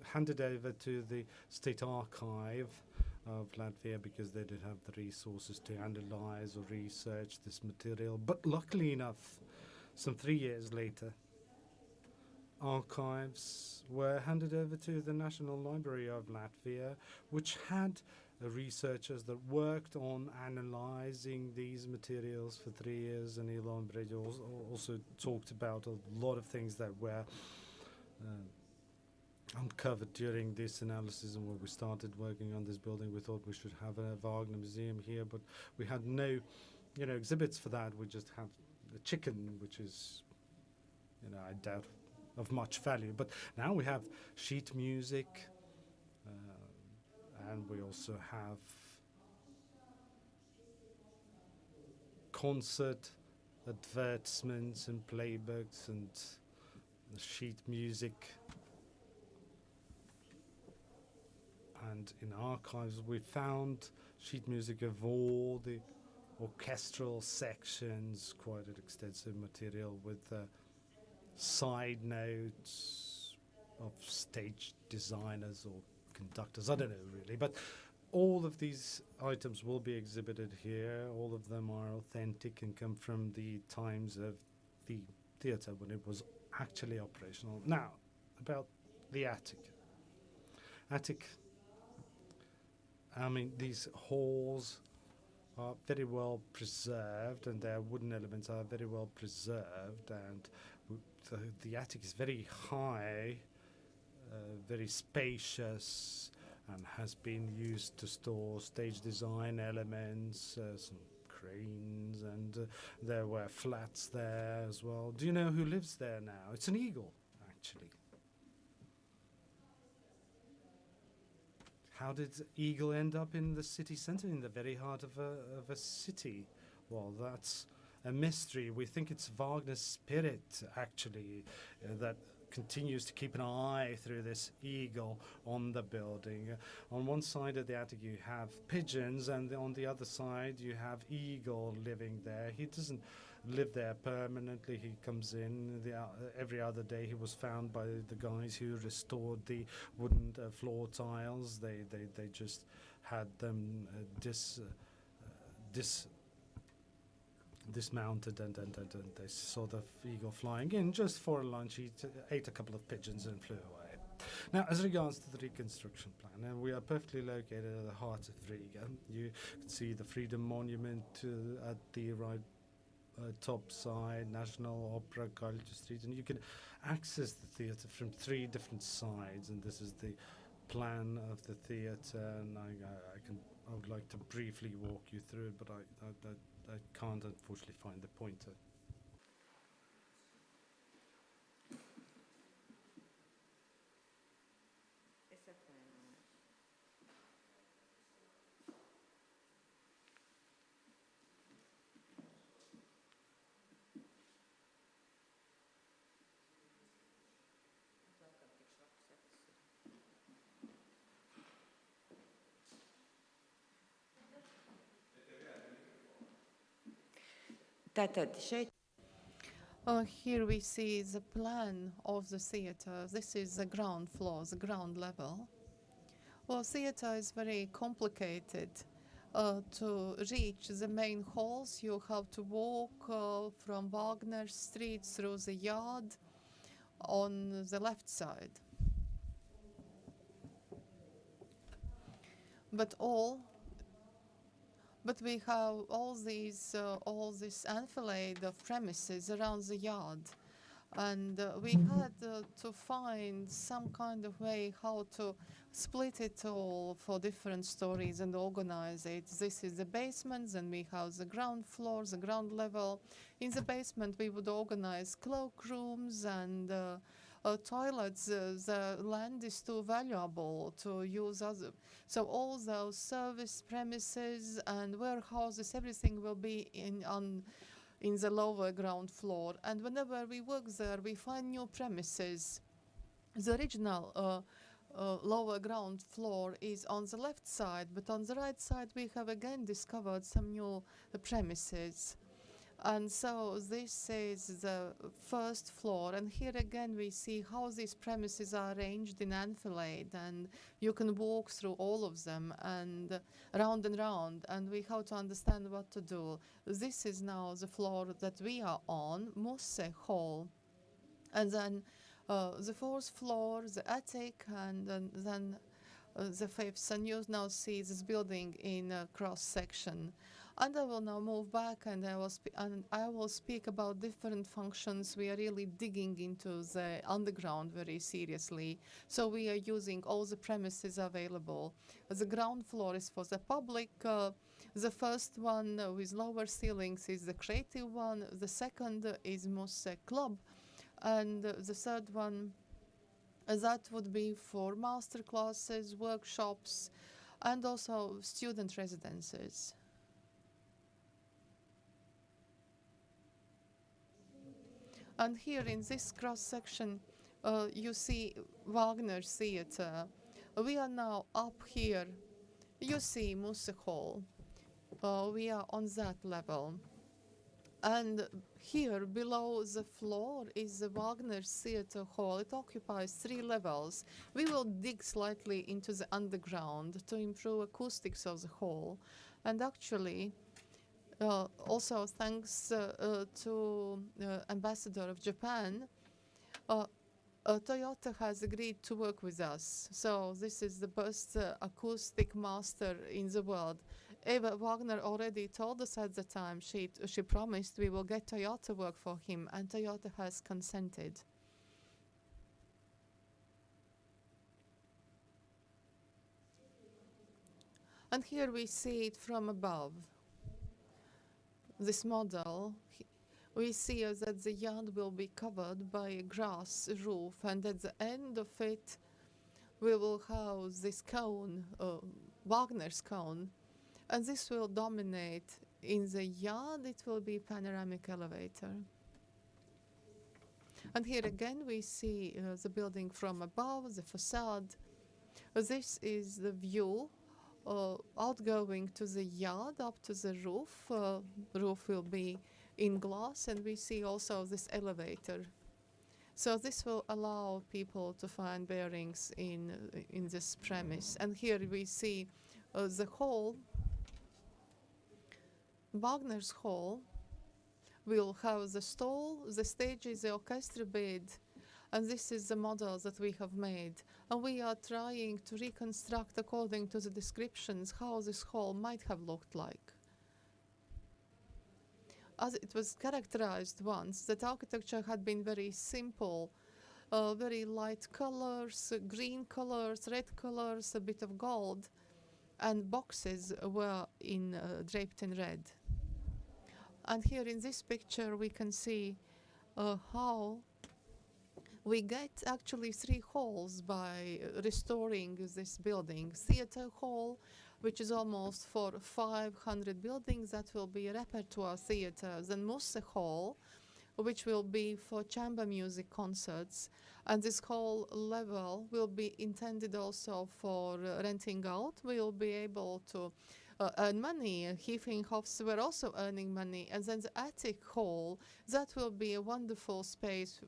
[SPEAKER 2] handed over to the State Archive of Latvia because they didn't have the resources to analyze or research this material. But luckily enough, some 3 years later, archives were handed over to the National Library of Latvia, which had researchers that worked on analyzing these materials for 3 years, and Ilona Breģe also talked about a lot of things that were uncovered during this analysis. And when we started working on this building, we thought we should have a Wagner museum here, but we had no, exhibits for that. We just had the chicken, which is, I doubt of much value. But now we have sheet music, and we also have concert advertisements and playbooks and sheet music. And in archives we found sheet music of all the orchestral sections, quite an extensive material with side notes of stage designers or conductors, I don't know really, but all of these items will be exhibited here. All of them are authentic and come from the times of the theatre when it was actually operational. Now, about the attic. I mean, these halls are very well preserved, and their wooden elements are very well preserved, and the attic is very high, very spacious, and has been used to store stage design elements, some cranes, and there were flats there as well. Do you know who lives there now? It's an eagle, actually. How did eagle end up in the city centre, in the very heart of a city? Well, that's a mystery. We think it's Wagner's spirit, actually, that continues to keep an eye through this eagle on the building. On one side of the attic you have pigeons, and on the other side you have eagle living there. He doesn't live there permanently. He comes in every other day. He was found by the guys who restored the wooden floor tiles. They just had them dismounted, and they saw the eagle flying in just for lunch. He ate a couple of pigeons and flew away. Now, as regards to the reconstruction plan, we are perfectly located at the heart of Riga. You can see the Freedom Monument at the right top side, National Opera, Gailis Street, and you can access the theatre from 3 different sides. And this is the plan of the theatre, and I would like to briefly walk you through it, but I can't unfortunately find the pointer.
[SPEAKER 7] Here we see the plan of the theatre. This is the ground floor, the ground level. Well, theatre is very complicated. To reach the main halls, you have to walk from Wagner Street through the yard on the left side. But we have all this enfilade of premises around the yard, and we had to find some kind of way how to split it all for different stories and organize it. This is the basement, then we have the ground floor, the ground level. In the basement, we would organize cloakrooms and toilets. The land is too valuable to use other. So all those service premises and warehouses, everything will be in the lower ground floor. And whenever we work there, we find new premises. The original lower ground floor is on the left side, but on the right side we have again discovered some new premises. And so this is the first floor, and here again we see how these premises are arranged in enfilade, and you can walk through all of them and round, and we have to understand what to do. This is now the floor that we are on, Musse Hall, and then the fourth floor, the attic, and then the fifth, and you now see this building in cross section. And I will now move back, and I will speak about different functions. We are really digging into the underground very seriously. So we are using all the premises available. The ground floor is for the public. The first one with lower ceilings is the creative one. The second is Musse Club. And the third one, that would be for master classes, workshops, and also student residences. And here in this cross section, you see Wagner Theatre. We are now up here. You see Musse Hall. We are on that level. And here below the floor is the Wagner Theatre Hall. It occupies 3 levels. We will dig slightly into the underground to improve acoustics of the hall. And actually, also thanks to Ambassador of Japan, Toyota has agreed to work with us. So this is the best acoustic master in the world. Eva Wagner already told us at the time, she promised we will get Toyota work for him, and Toyota has consented. And here we see it from above. This model, we see that the yard will be covered by a grass roof, and at the end of it we will house this cone, Wagner's cone, and this will dominate. In the yard it will be panoramic elevator. And here again we see the building from above, the facade. This is the view outgoing to the yard up to the roof. Roof will be in glass, and we see also this elevator. So this will allow people to find bearings in this premise. And here we see the hall. Wagner's hall will have the stall, the stages, the orchestra bed, and this is the model that we have made. And we are trying to reconstruct according to the descriptions how this hall might have looked like. As it was characterized once, that architecture had been very simple, very light colors, green colors, red colors, a bit of gold, and boxes were draped in red. And here in this picture we can see how we get actually 3 halls by restoring this building. Theatre hall, which is almost for 500 buildings, that will be a repertoire theatre. Then Musse Hall, which will be for chamber music concerts. And this whole level will be intended also for renting out. We will be able to earn money. Vietinghoffs were also earning money. And then the attic hall, that will be a wonderful space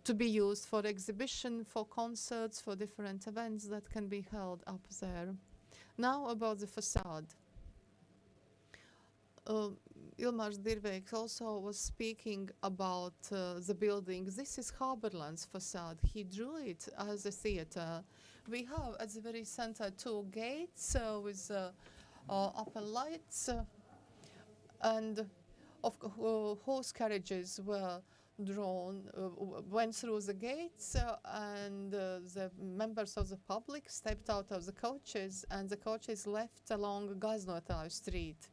[SPEAKER 7] to be used for exhibition, for concerts, for different events that can be held up there. Now about the facade. Ilmārs Dirveiks also was speaking about the building. This is Harborland's facade. He drew it as a theatre. We have at the very center 2 gates with upper lights, and horse carriages were drawn, went through the gates, and the members of the public stepped out of the coaches, and the coaches left along Gaznotāju Street.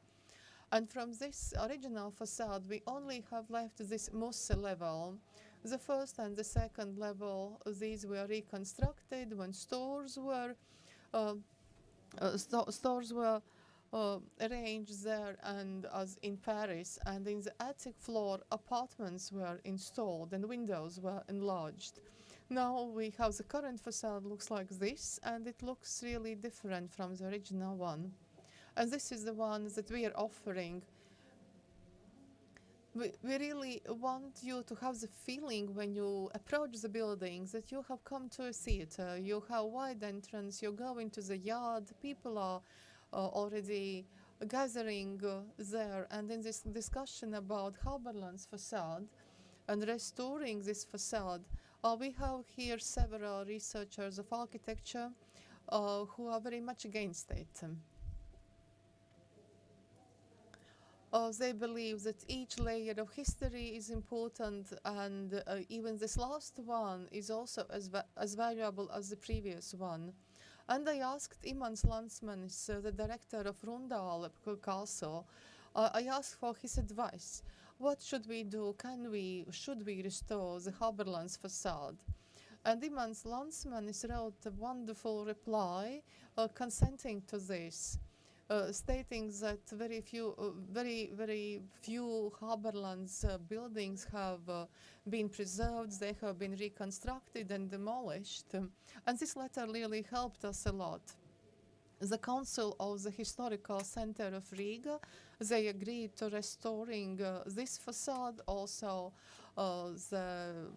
[SPEAKER 7] And from this original facade, we only have left this Musse level. The first and the second level, these were reconstructed when stores were arranged there and as in Paris, and in the attic floor apartments were installed and windows were enlarged. Now we have the current facade looks like this, and it looks really different from the original one. And this is the one that we are offering. We really want you to have the feeling when you approach the building that you have come to a theater, you have wide entrance, you go into the yard, people are already gathering there, and in this discussion about Haberland's facade and restoring this facade, we have here several researchers of architecture who are very much against it. They believe that each layer of history is important, and even this last one is also as valuable as the previous one. And I asked Imants Landsmanis, the director of Rundale Castle, I asked for his advice. What should we do? Should we restore the Haberland's facade? And Imants Landsmanis wrote a wonderful reply consenting to this. Stating that very few Haberland's buildings have been preserved, they have been reconstructed and demolished, and this letter really helped us a lot. The Council of the Historical Center of Riga, they agreed to restoring this facade. Also, the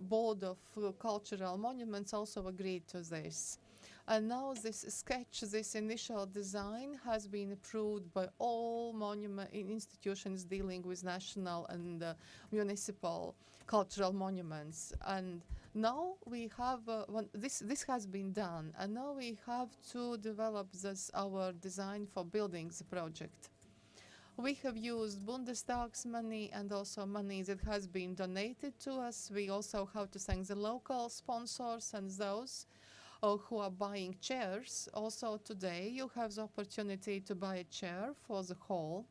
[SPEAKER 7] Board of Cultural Monuments also agreed to this. And now this sketch, this initial design has been approved by all monument institutions dealing with national and municipal cultural monuments. And now we have, this has been done, and now we have to develop our design for buildings project. We have used Bundestag's money and also money that has been donated to us. We also have to thank the local sponsors and those who are buying chairs. Also today you have the opportunity to buy a chair for the hall.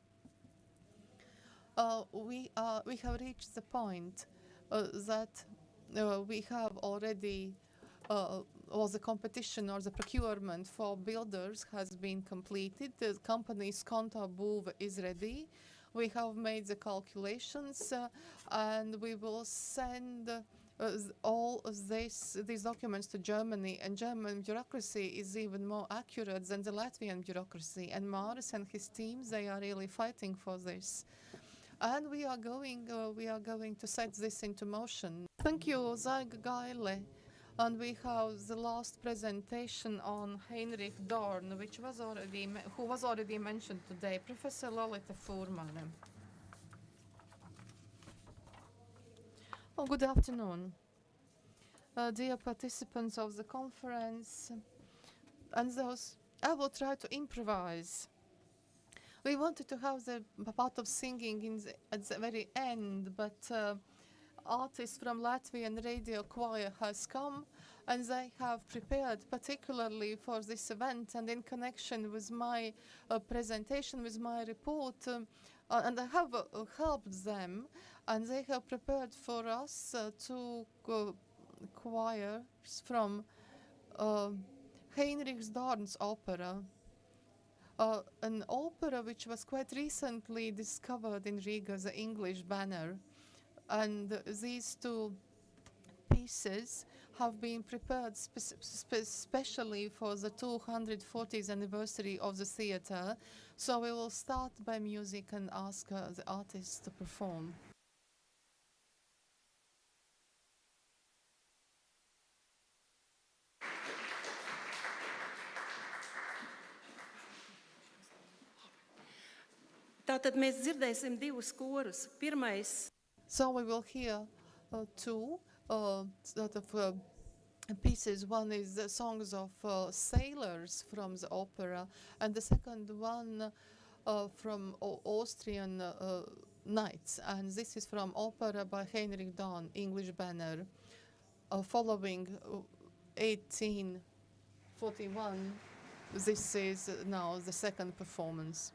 [SPEAKER 7] We have reached the point that we have already or the competition or the procurement for builders has been completed. The company's Kontabūve is ready. We have made the calculations and we will send all of these documents to Germany, and German bureaucracy is even more accurate than the Latvian bureaucracy, and Māris and his team, they are really fighting for this. And we are going to set this into motion. Thank you, Zaiga Gaile. And we have the last presentation on Heinrich Dorn, who was already mentioned today, Professor Lolita Fūrmane. Oh, good afternoon, dear participants of the conference, and those. I will try to improvise. We wanted to have the part of singing at the very end, but artists from Latvian radio choir has come, and they have prepared particularly for this event and in connection with my presentation, with my report, and I have helped them, and they have prepared for us two choirs from Heinrich Dorn's opera, an opera which was quite recently discovered in Riga, the English Banner. And these two pieces have been prepared specially for the 240th anniversary of the theatre. So we will start by music and ask the artists to perform.
[SPEAKER 10] Tātad mēs dzirdēsim divus korus. Pirmais.
[SPEAKER 7] So we will hear two sort of pieces. One is the songs of sailors from the opera, and the second one from Austrian knights. And this is from opera by Heinrich Dorn, English Banner, following 1841. This is now the second performance.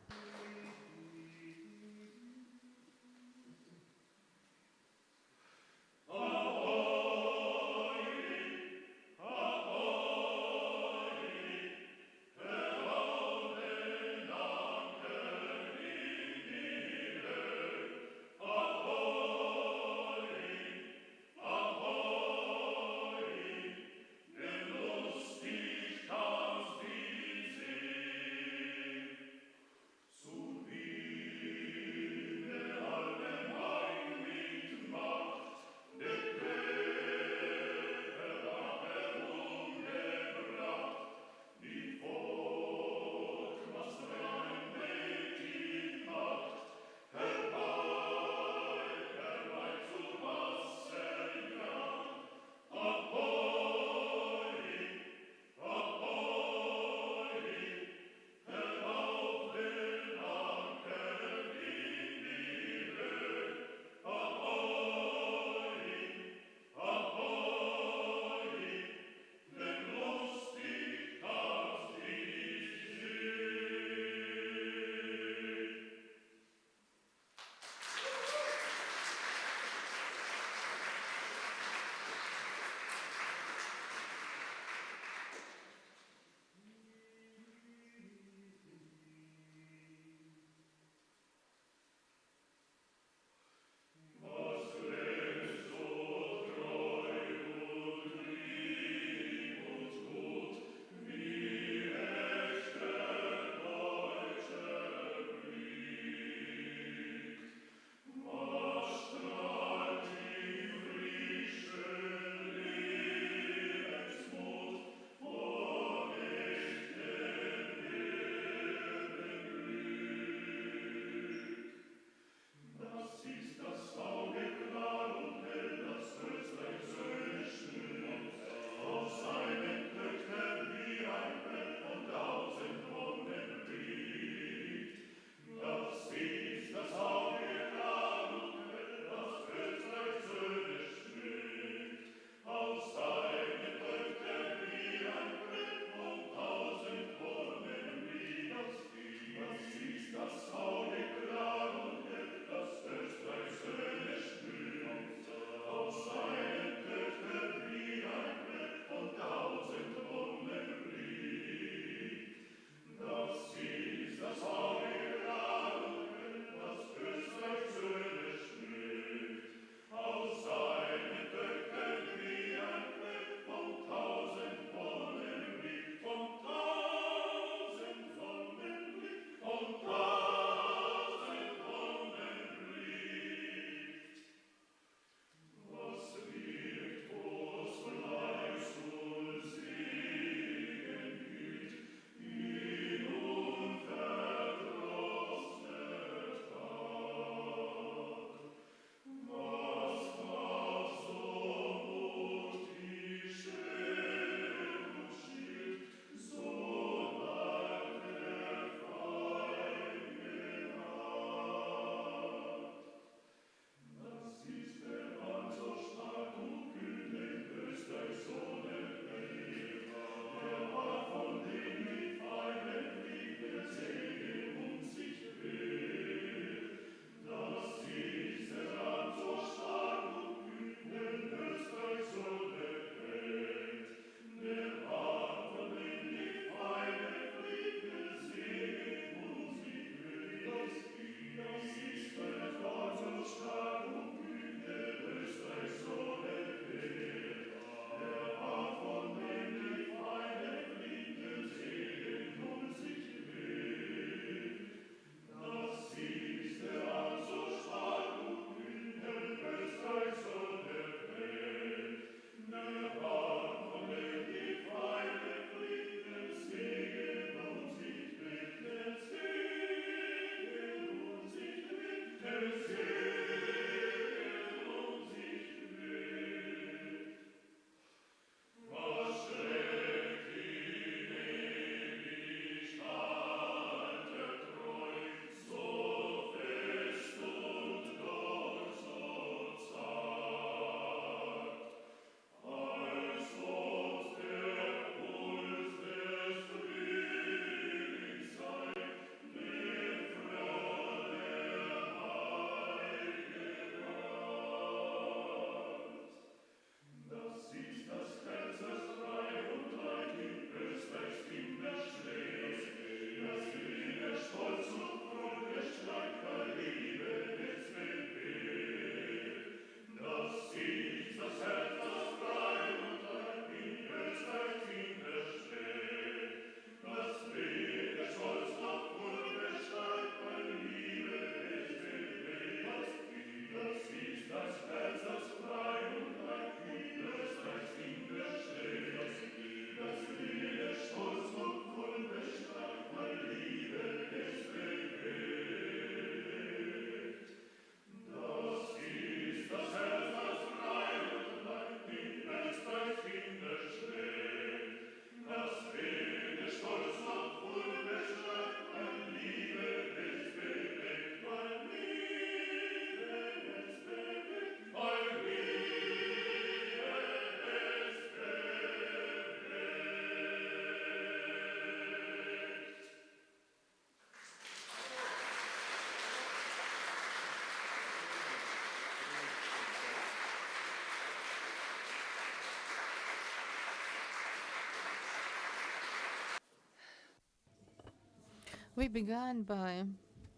[SPEAKER 7] We began by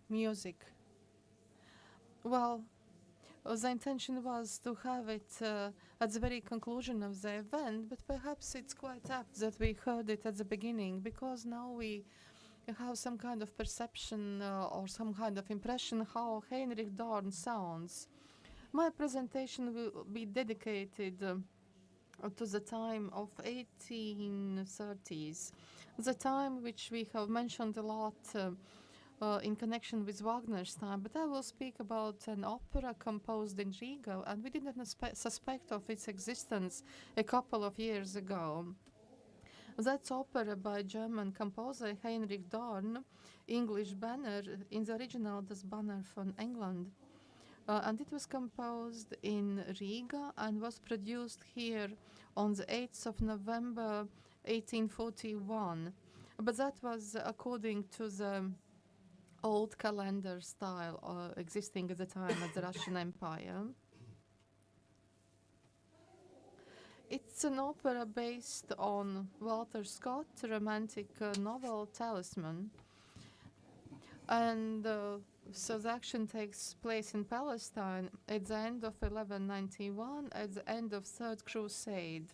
[SPEAKER 7] music. Well, the intention was to have it at the very conclusion of the event, but perhaps it's quite apt that we heard it at the beginning, because now we have some kind of perception or some kind of impression how Heinrich Dorn sounds. My presentation will be dedicated to the time of 1830s, the time which we have mentioned a lot in connection with Wagner's time, but I will speak about an opera composed in Riga, and we didn't suspect of its existence a couple of years ago. That's opera by German composer Heinrich Dorn, English Banner, in the original das Banner von England. And it was composed in Riga and was produced here on the 8th of November 1841. But that was according to the old calendar style existing at the time at the Russian Empire. It's an opera based on Walter Scott's romantic novel Talisman. And so the action takes place in Palestine at the end of 1191, at the end of Third Crusade.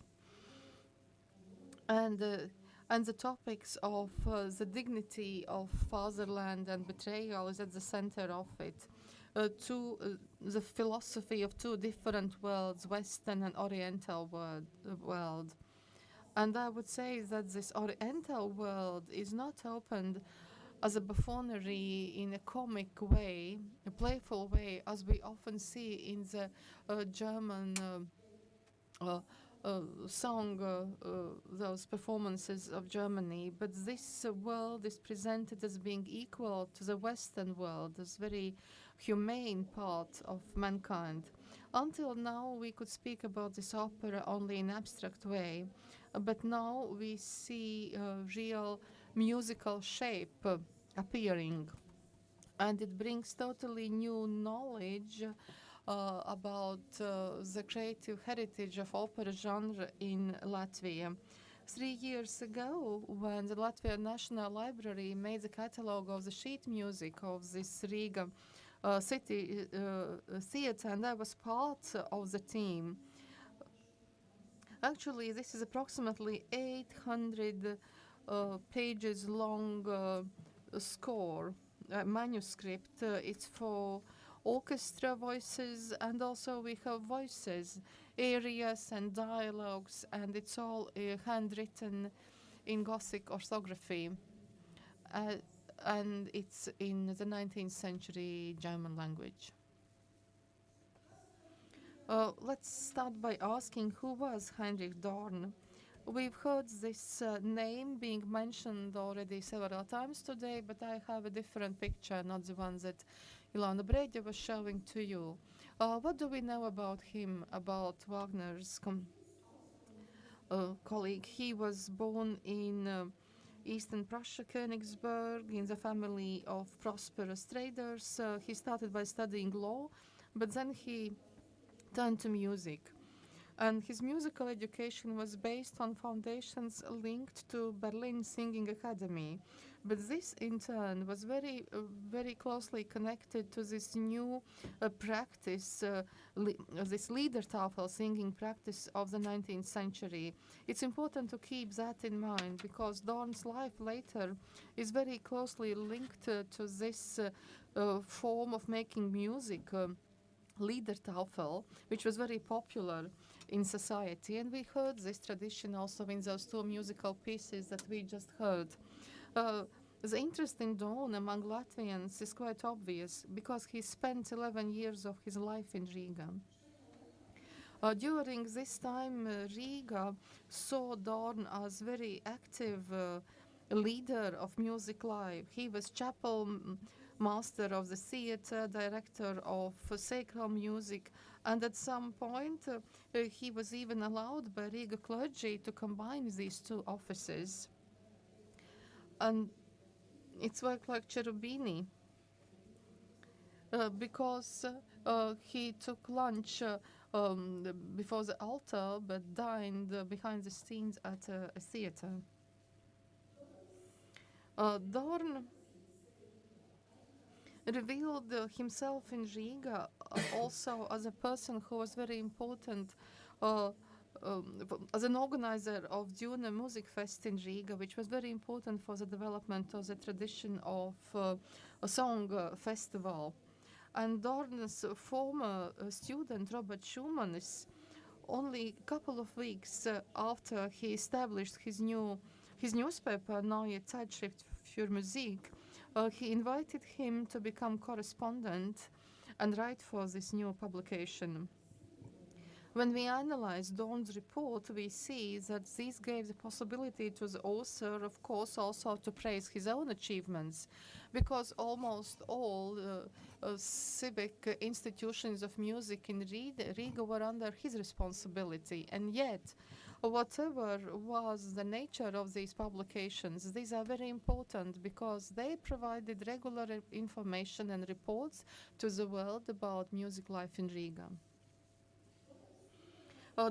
[SPEAKER 7] And the topics of the dignity of fatherland and betrayal is at the center of it. The philosophy of two different worlds, Western and Oriental world. And I would say that this Oriental world is not opened as a buffoonery in a comic way, a playful way, as we often see in the German song, those performances of Germany. But this world is presented as being equal to the Western world, this very humane part of mankind. Until now, we could speak about this opera only in abstract way, but now we see real musical shape appearing, and it brings totally new knowledge about the creative heritage of opera genre in Latvia. 3 years ago, when the Latvian National Library made the catalogue of the sheet music of this Riga City Theatre, and I was part of the team. Actually, this is approximately 800 pages long score, manuscript. It's for orchestra voices, and also we have voices, arias and dialogues, and it's all handwritten in Gothic orthography. And it's in the 19th century German language. Let's start by asking, who was Heinrich Dorn? We've heard this name being mentioned already several times today, but I have a different picture, not the one that Ilona Breģe was showing to you. What do we know about him, about Wagner's colleague? He was born in Eastern Prussia, Königsberg, in the family of prosperous traders. He started by studying law, but then he turned to music. And his musical education was based on foundations linked to Berlin Singing Academy. But this, in turn, was very closely connected to this new practice, this Liedertafel singing practice of the 19th century. It's important to keep that in mind, because Dorn's life later is very closely linked to this form of making music, Liedertafel, which was very popular in society. And we heard this tradition also in those two musical pieces that we just heard. The interest in Dorn among Latvians is quite obvious, because he spent 11 years of his life in Riga. During this time, Riga saw Dorn as very active leader of music life. He was chapel master of the theatre, director of sacral music, and at some point he was even allowed by Riga clergy to combine these two offices. And it's worked like Cherubini, because he took lunch before the altar, but dined behind the scenes at a theatre. Dorn revealed himself in Riga also as a person who was very important as an organizer of Dune Music Fest in Riga, which was very important for the development of the tradition of a song festival. And Dorn's former student, Robert Schumann, is only a couple of weeks after he established his newspaper, Neue Zeitschrift für Musik, he invited him to become correspondent and write for this new publication. When we analyze Dorn's report, we see that this gave the possibility to the author, of course, also to praise his own achievements, because almost all civic institutions of music in Riga were under his responsibility. And yet, whatever was the nature of these publications, these are very important because they provided regular information and reports to the world about music life in Riga.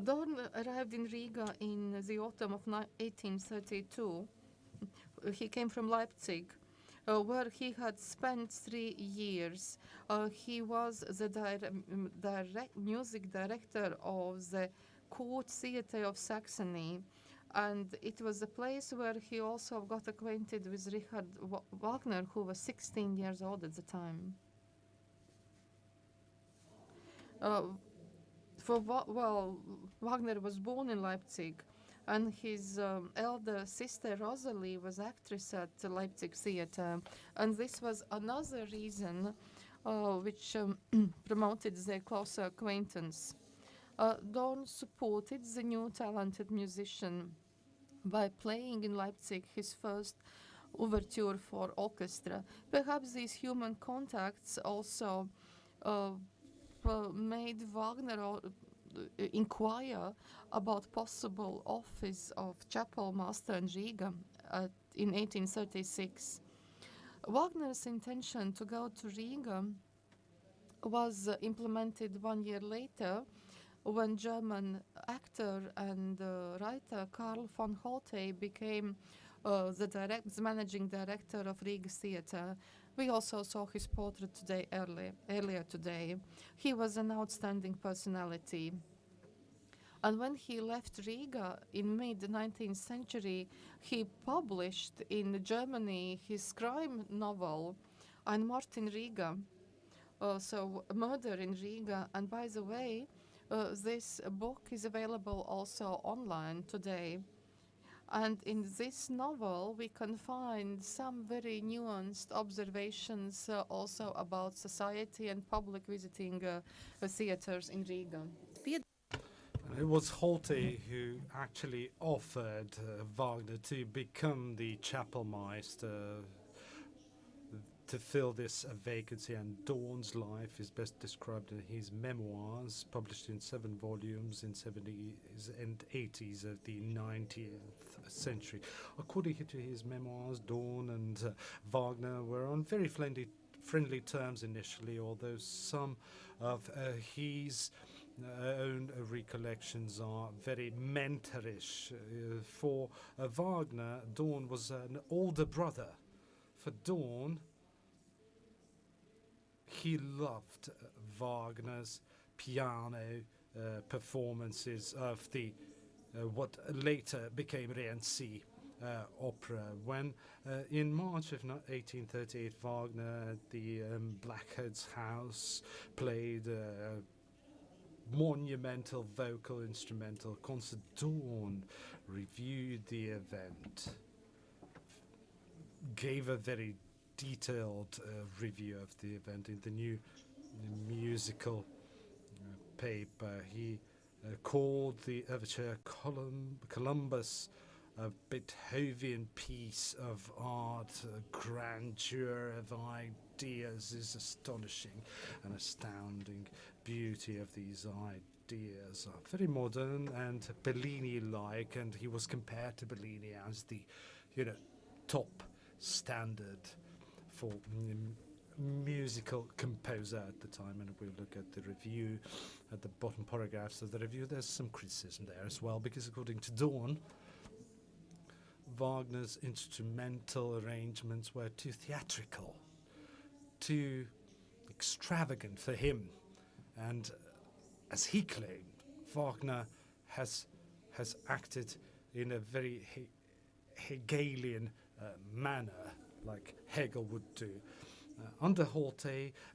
[SPEAKER 7] Dorn arrived in Riga in the autumn of 1832. He came from Leipzig, where he had spent 3 years. He was the music director of the Court Theatre of Saxony, and it was a place where he also got acquainted with Richard Wagner, who was 16 years old at the time. Wagner was born in Leipzig, and his elder sister Rosalie was actress at the Leipzig Theatre, and this was another reason which promoted their closer acquaintance. Dorn supported the new talented musician by playing in Leipzig his first overture for orchestra. Perhaps these human contacts also made Wagner inquire about possible office of chapel master in Riga in 1836. Wagner's intention to go to Riga was implemented 1 year later when German actor and writer Karl von Holte became the managing director of Riga Theatre. We also saw his portrait earlier today. He was an outstanding personality. And when he left Riga in mid-19th century, he published in Germany his crime novel, Ein Mord in Riga, so Murder in Riga. And by the way, this book is available also online today. And in this novel, we can find some very nuanced observations also about society and public visiting theaters in Riga.
[SPEAKER 2] It was Holte who actually offered Wagner to become the chapelmeister to fill this vacancy, and Dorn's life is best described in his memoirs, published in 7 volumes in 70s and 80s of the 19th century. According to his memoirs, Dorn and Wagner were on very friendly terms initially, although some of his own recollections are very mentorish. For Wagner, Dorn was an older brother. For Dorn, he loved Wagner's piano performances of the what later became Rienzi opera. When in March of 1838, Wagner at the Blackhead's house played a monumental vocal instrumental concert, Dorn reviewed the event, gave a very detailed review of the event in the new musical paper. He called the overture Columbus a Beethoven piece of art. Grandeur of ideas is astonishing, and astounding beauty of these ideas are very modern and Bellini-like, and he was compared to Bellini as the top standard for musical composer at the time. And if we look at the review, at the bottom paragraphs of the review, there's some criticism there as well, because according to Dorn, Wagner's instrumental arrangements were too theatrical, too extravagant for him. And as he claimed, Wagner has acted in a very Hegelian manner, like Hegel would do. Under Heldt,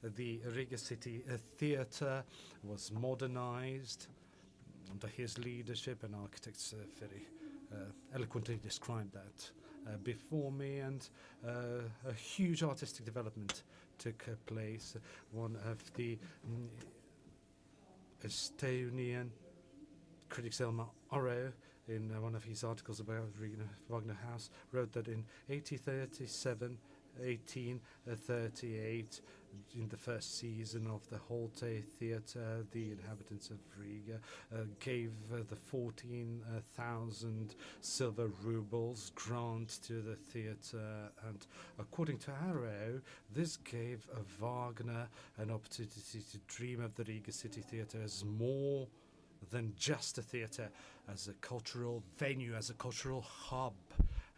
[SPEAKER 2] the Riga City Theatre was modernized under his leadership, and architects very eloquently described that before me, and a huge artistic development took place. One of the Estonian critics, Ilmārs, in one of his articles about Riga Wagner House, wrote that in 1838, in the first season of the Heldt Theatre, the inhabitants of Riga gave the 14,000 silver rubles grant to the theatre, and according to Arrow, this gave Wagner an opportunity to dream of the Riga City Theatre as more than just a theatre, as a cultural venue, as a cultural hub,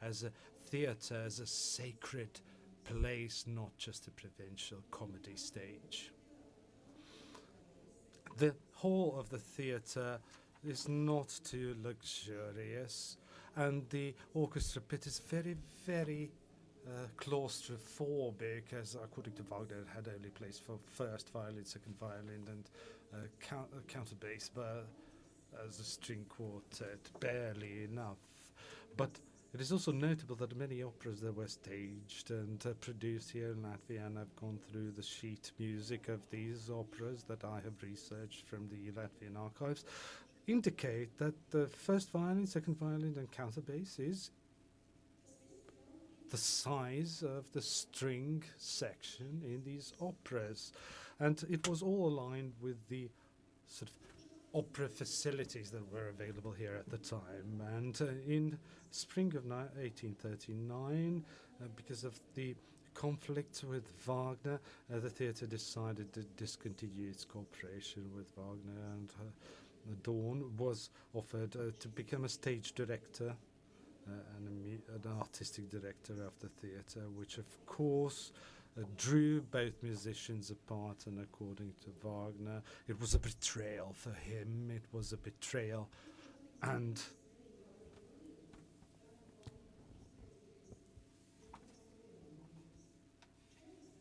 [SPEAKER 2] as a theatre, as a sacred place, not just a provincial comedy stage. The hall of the theatre is not too luxurious, and the orchestra pit is very, very claustrophobic, as according to Wagner it had only place for first violin, second violin, and counterbass, but as a string quartet, barely enough. But it is also notable that many operas that were staged and produced here in Latvia, and I've gone through the sheet music of these operas that I have researched from the Latvian archives, indicate that the first violin, second violin, and counterbass is the size of the string section in these operas. And it was all aligned with the sort of opera facilities that were available here at the time. And in spring of 1839, because of the conflict with Wagner, the theatre decided to discontinue its cooperation with Wagner, and Dorn was offered to become a stage director and an artistic director of the theatre, which of course drew both musicians apart, and according to Wagner, it was a betrayal for him, it was a betrayal and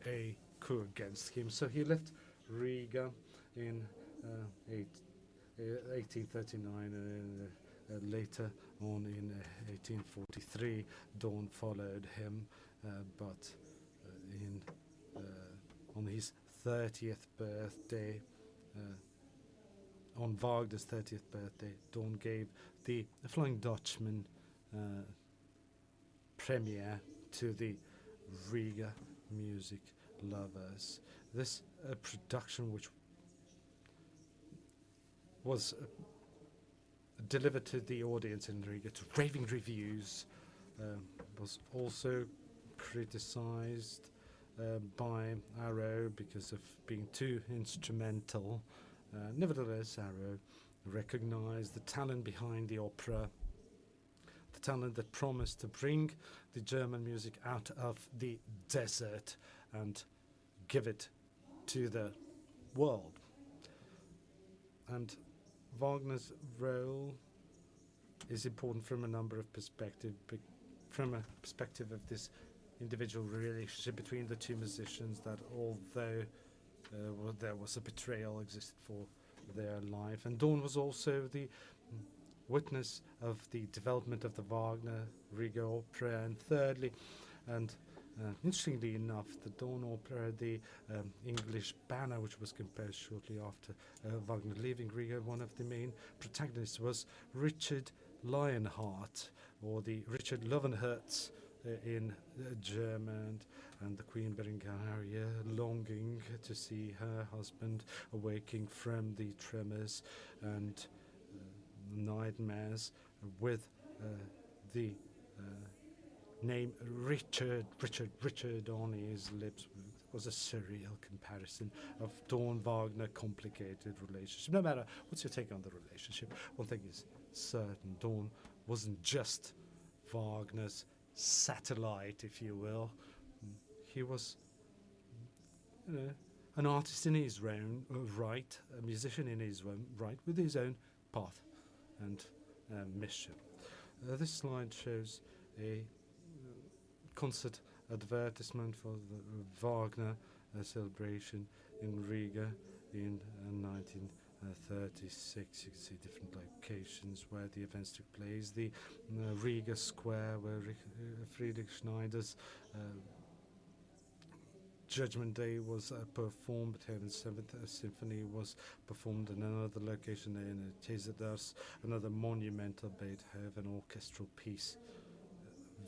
[SPEAKER 2] a coup against him. So he left Riga in 1839, and later on in 1843 Dorn followed him, but on his 30th birthday, on Wagner's 30th birthday, Dorn gave the Flying Dutchman premiere to the Riga music lovers. This production, which was delivered to the audience in Riga to raving reviews, was also criticized by Arrow because of being too instrumental. Nevertheless, Arrow recognized the talent behind the opera, the talent that promised to bring the German music out of the desert and give it to the world. And Wagner's role is important from a number of perspectives. From a perspective of this individual relationship between the two musicians, that although there was a betrayal existed for their life, and Dorn was also the witness of the development of the Wagner Riga opera. And thirdly, and interestingly enough, the Dorn opera, the English banner, which was composed shortly after Wagner leaving Riga, one of the main protagonists was Richard Lionheart, or the Richard Löwenherz in German, and the Queen Berengaria longing to see her husband awaking from the tremors and nightmares with the name Richard on his lips. It was a surreal comparison of Dorn-Wagner complicated relationship. No matter what's your take on the relationship, one thing is certain: Dorn wasn't just Wagner's satellite, if you will. He was an artist in his own right, a musician in his own right, with his own path and mission. This slide shows a concert advertisement for the Wagner celebration in Riga in 1936. You can see different locations where the events took place. The Riga Square, where Friedrich Schneider's Judgment Day was performed. Beethoven's 7th Symphony was performed in another location in Chesedars, another monumental Beethoven orchestral piece.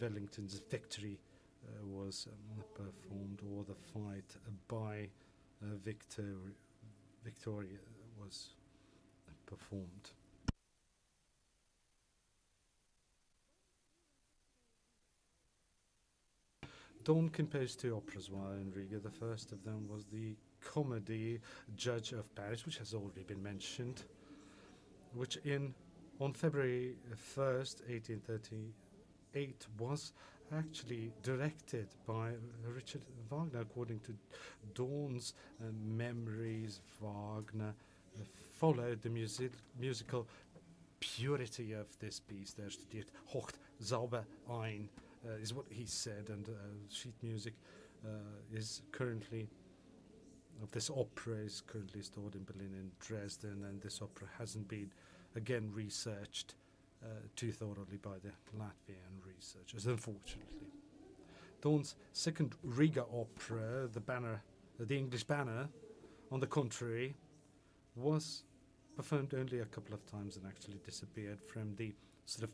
[SPEAKER 2] Wellington's Victory was performed, or the fight by Victoria was performed. Dorn composed 2 operas while in Riga. The first of them was the comedy Judge of Paris, which has already been mentioned, which on February 1st, 1838 was actually directed by Richard Wagner. According to Dorn's memories, Wagner followed the musical purity of this piece. Der studiert Hocht sauber ein, is what he said, and sheet music is currently, of this opera is currently stored in Berlin and Dresden, and this opera hasn't been again researched too thoroughly by the Latvian researchers, unfortunately. Dorn's second Riga opera, the English Banner, on the contrary, was performed only a couple of times and actually disappeared from the sort of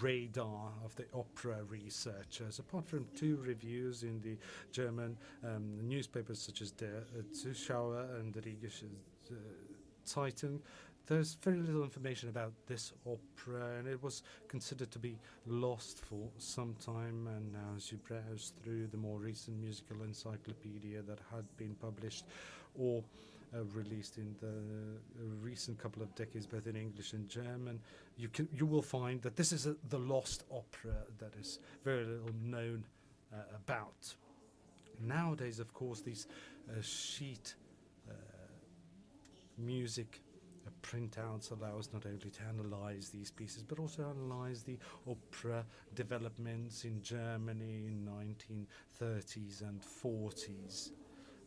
[SPEAKER 2] radar of the opera researchers, apart from 2 reviews in the German newspapers such as Der Zuschauer and the Riga Zeitung. There's very little information about this opera, and it was considered to be lost for some time. And now, as you browse through the more recent musical encyclopedia that had been published or released in the recent couple of decades, both in English and German, you will find that this is the lost opera that is very little known about. Nowadays, of course, these sheet music printouts allow us not only to analyze these pieces, but also analyze the opera developments in Germany in 1930s and 40s.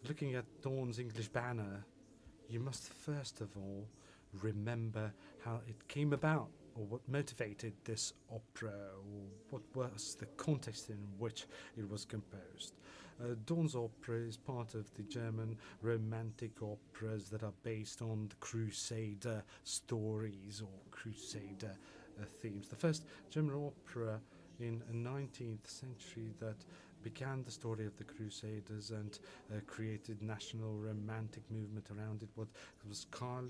[SPEAKER 2] Looking at Dorn's English Banner, you must first of all remember how it came about, or what motivated this opera, or what was the context in which it was composed. Dorn's opera is part of the German romantic operas that are based on the Crusader stories or Crusader themes. The first German opera in the 19th century that began the story of the Crusaders and created national romantic movement around it. What was Carl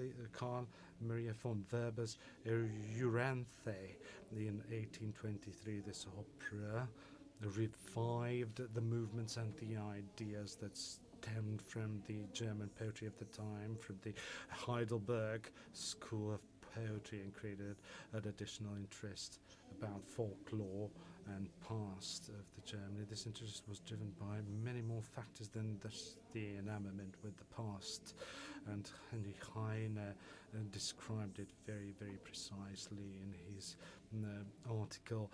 [SPEAKER 2] Maria von Weber's Euryanthe in 1823. This opera revived the movements and the ideas that stemmed from the German poetry of the time, from the Heidelberg School of Poetry, and created an additional interest about folklore and past of the Germany. This interest was driven by many more factors than the enamorment with the past, and Heinrich Heine described it very, very precisely in his article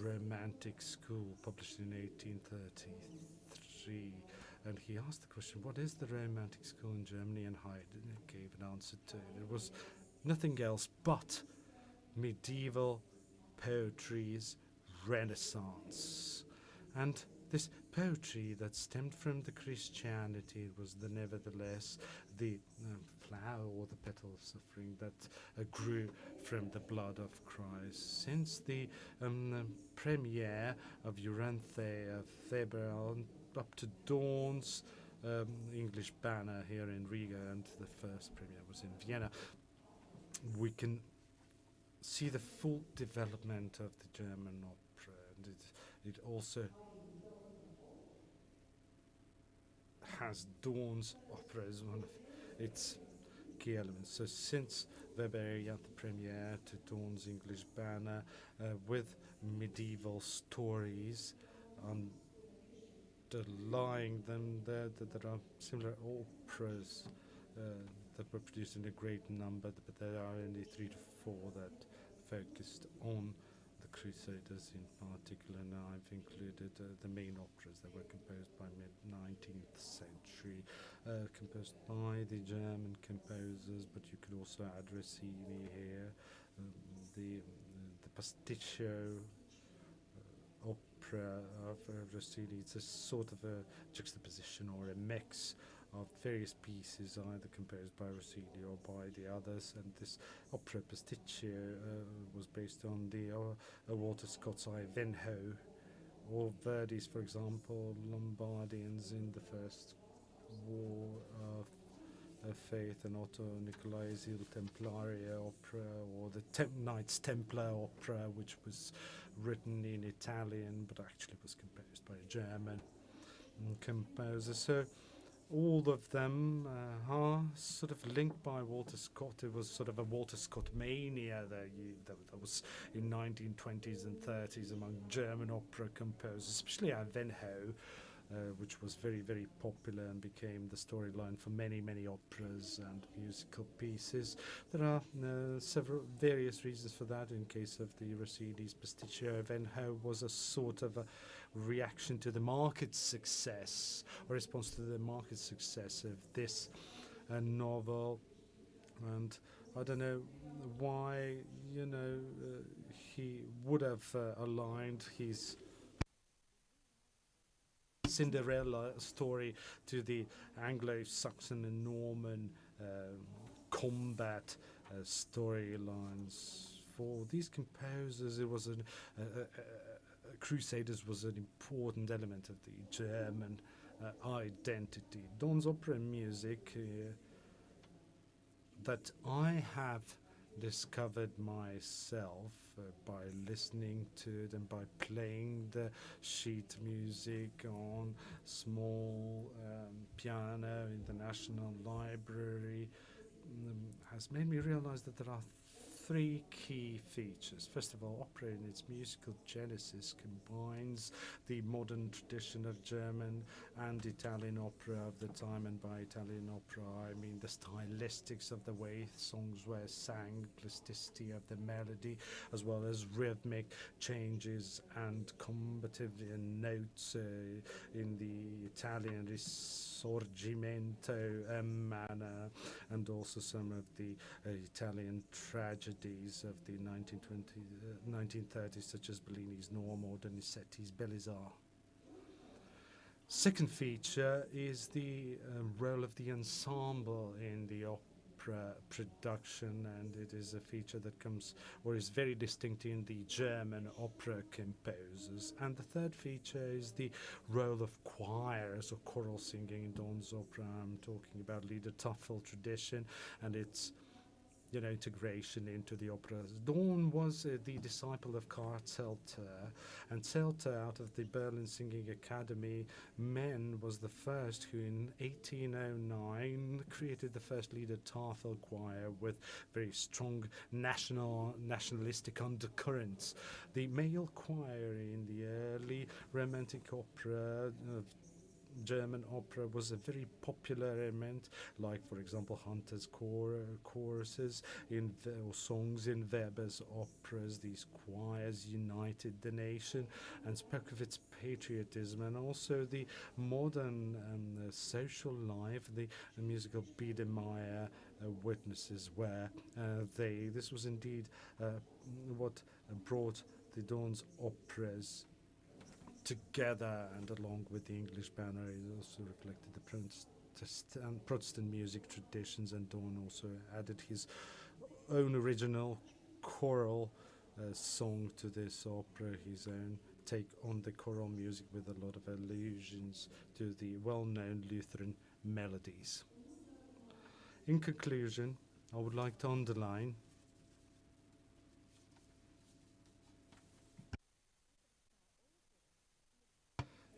[SPEAKER 2] Romantic School, published in 1833. And he asked the question, what is the Romantic School in Germany? And Heine gave an answer to it. It was nothing else but medieval poetry's Renaissance. And this poetry that stemmed from the Christianity was nevertheless the flower or the petal of suffering that grew from the blood of Christ. Since the premiere of Euryanthe of Weber up to Dorn's English Banner here in Riga, and the first premiere was in Vienna, we can see the full development of the German opera, and it also has Dorn's opera as one of its key elements. So since Weber at the premiere to Dorn's English Banner, with medieval stories underlying them, there are similar operas that were produced in a great number, but there are only 3 to 4 that focused on the Crusaders in particular, and I've included the main operas that were composed by mid-19th century, composed by the German composers, but you could also add Rossini here, the pasticcio opera of Rossini. It's a sort of a juxtaposition or a mix of various pieces either composed by Rossini or by the others, and this opera pasticcio was based on the Walter Scott's Ivanhoe, or Verdi's, for example, Lombardians in the First War of Faith, and Otto Nicolae's Il Templaria opera, or the Knights Templar opera, which was written in Italian but actually was composed by a German composer. So all of them are sort of linked by Walter Scott. It was sort of a Walter Scott mania that was in 1920s and 30s among German opera composers, especially Ivanhoe, which was very, very popular and became the storyline for many, many operas and musical pieces. There are various reasons for that. In case of the Rossini's pasticcio, Ivanhoe was a sort of a reaction to the market success, or response to the market success of this novel. And I don't know why, he would have aligned his Cinderella story to the Anglo-Saxon and Norman combat storylines. For these composers, it was Crusaders was an important element of the German identity. Dorn's opera music that I have discovered myself by listening to it and by playing the sheet music on small piano in the National Library, has made me realize that there are 3 key features. First of all, opera in its musical genesis combines the modern tradition of German and Italian opera of the time, and by Italian opera I mean the stylistics of the way songs were sang, plasticity of the melody, as well as rhythmic changes and combative notes in the Italian Risorgimento manner, and also some of the Italian tragedies of the 1930s, such as Bellini's Norma or Donizetti's Belisaire. Second feature is the role of the ensemble in the opera production, and it is a feature that comes or is very distinct in the German opera composers. And the third feature is the role of choirs or choral singing in Dorn's opera. I'm talking about Liedertafel tradition and its integration into the opera. Dorn was the disciple of Karl Zelter, and Zelter, out of the Berlin Singing Academy men, was the first who in 1809 created the first Liedertafel choir with very strong nationalistic undercurrents. The male choir in the early Romantic opera of German opera was a very popular element, like, for example, Hunter's choruses or songs in Weber's operas. These choirs united the nation and spoke of its patriotism, and also the modern social life, the musical Biedermeier witnesses were this was indeed what brought the Dorn's operas together, and along with the English banner it also reflected the Protestant music traditions, and Dorn also added his own original choral song to this opera, his own take on the choral music with a lot of allusions to the well-known Lutheran melodies. In conclusion, I would like to underline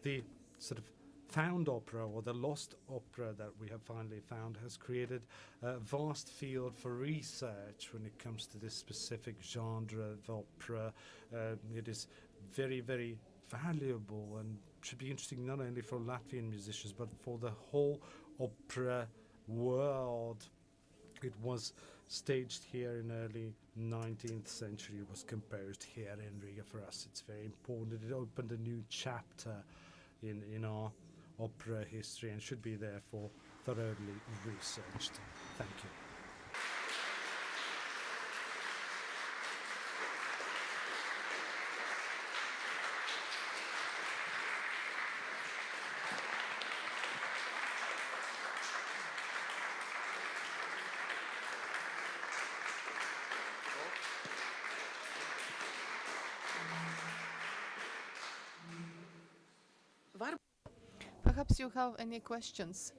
[SPEAKER 2] the sort of found opera, or the lost opera that we have finally found, has created a vast field for research when it comes to this specific genre of opera. It is very, very valuable and should be interesting not only for Latvian musicians but for the whole opera world. It was staged here in early 19th century. It was composed here in Riga. For us, it's very important. It opened a new chapter in our opera history and should be therefore thoroughly researched. Thank you.
[SPEAKER 7] Perhaps you have any questions?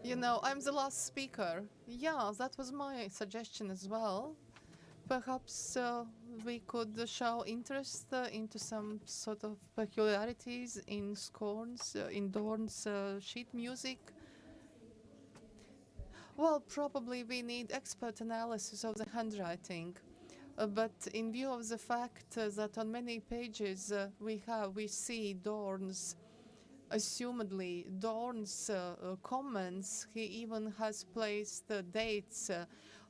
[SPEAKER 7] You know, I'm the last speaker. Yeah, that was my suggestion as well. Perhaps we could show interest into some sort of peculiarities in in Dorn's sheet music. Well, probably we need expert analysis of the handwriting. But in view of the fact that on many pages we see Dorn's, assumedly Dorn's comments, he even has placed dates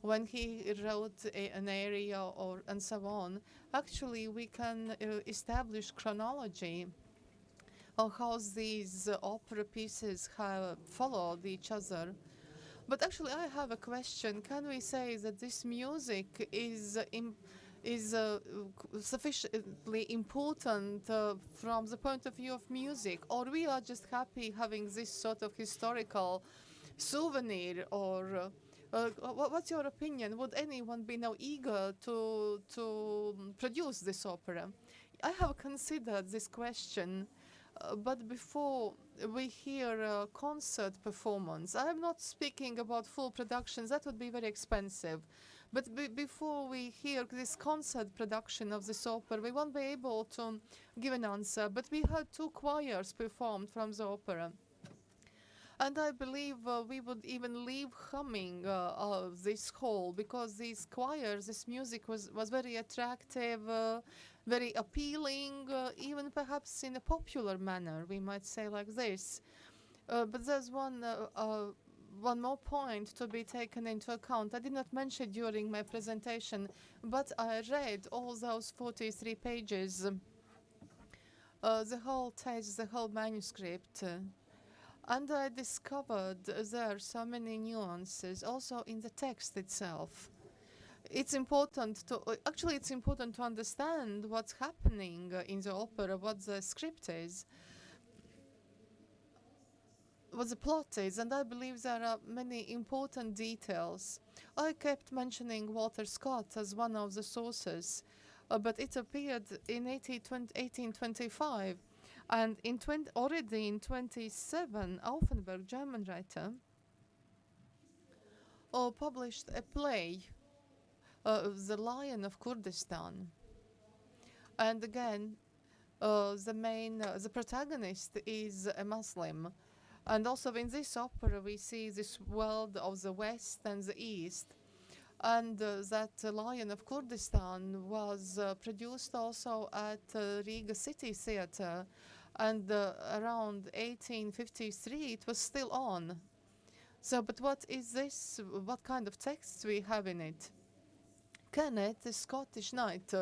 [SPEAKER 7] when he wrote an area and so on. Actually, we can establish chronology of how these opera pieces have followed each other. But actually, I have a question. Can we say that this music is sufficiently important from the point of view of music, or we are just happy having this sort of historical souvenir? Or what's your opinion? Would anyone be now eager to produce this opera? I have considered this question. But before we hear a concert performance, I'm not speaking about full productions, that would be very expensive. But before we hear this concert production of this opera, we won't be able to give an answer. But we had 2 choirs performed from the opera. And I believe we would even leave humming this hall, because these choirs, this music was very attractive, very appealing, even perhaps in a popular manner, we might say like this. But there's one more point to be taken into account. I did not mention during my presentation, but I read all those 43 pages, the whole text, the whole manuscript. And I discovered there are so many nuances also in the text itself. It's important to understand what's happening in the opera, what the script is, what the plot is, and I believe there are many important details. I kept mentioning Walter Scott as one of the sources, but it appeared in 1825. And already in 27, Auffenberg, German writer, published a play, The Lion of Kurdistan. And again, the protagonist is a Muslim. And also in this opera, we see this world of the West and the East. And that Lion of Kurdistan was produced also at Riga City Theatre. And around 1853, it was still on. So, but what is this? What kind of texts we have in it? Kenneth, the Scottish knight,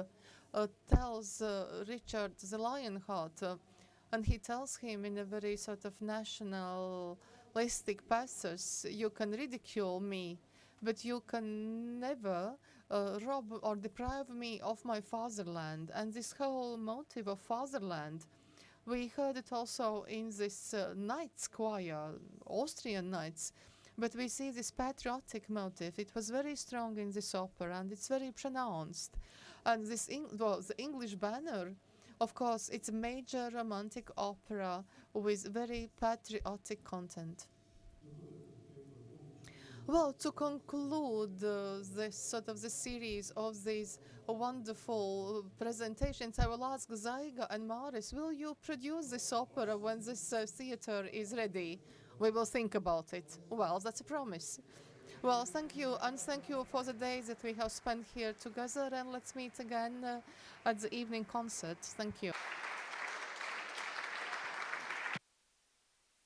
[SPEAKER 7] tells Richard the Lionheart, and he tells him in a very sort of nationalistic passage, you can ridicule me, but you can never rob or deprive me of my fatherland. And this whole motive of fatherland, we heard it also in this knights choir, Austrian knights, but we see this patriotic motive. It was very strong in this opera, and it's very pronounced. And this the English banner, of course, it's a major romantic opera with very patriotic content. Well, to conclude this sort of the series of these wonderful presentations, I will ask Zaiga and Māris, will you produce this opera when this theater is ready? We will think about it. Well, that's a promise. Well, thank you, and thank you for the days that we have spent here together, and let's meet again at the evening concert. Thank you.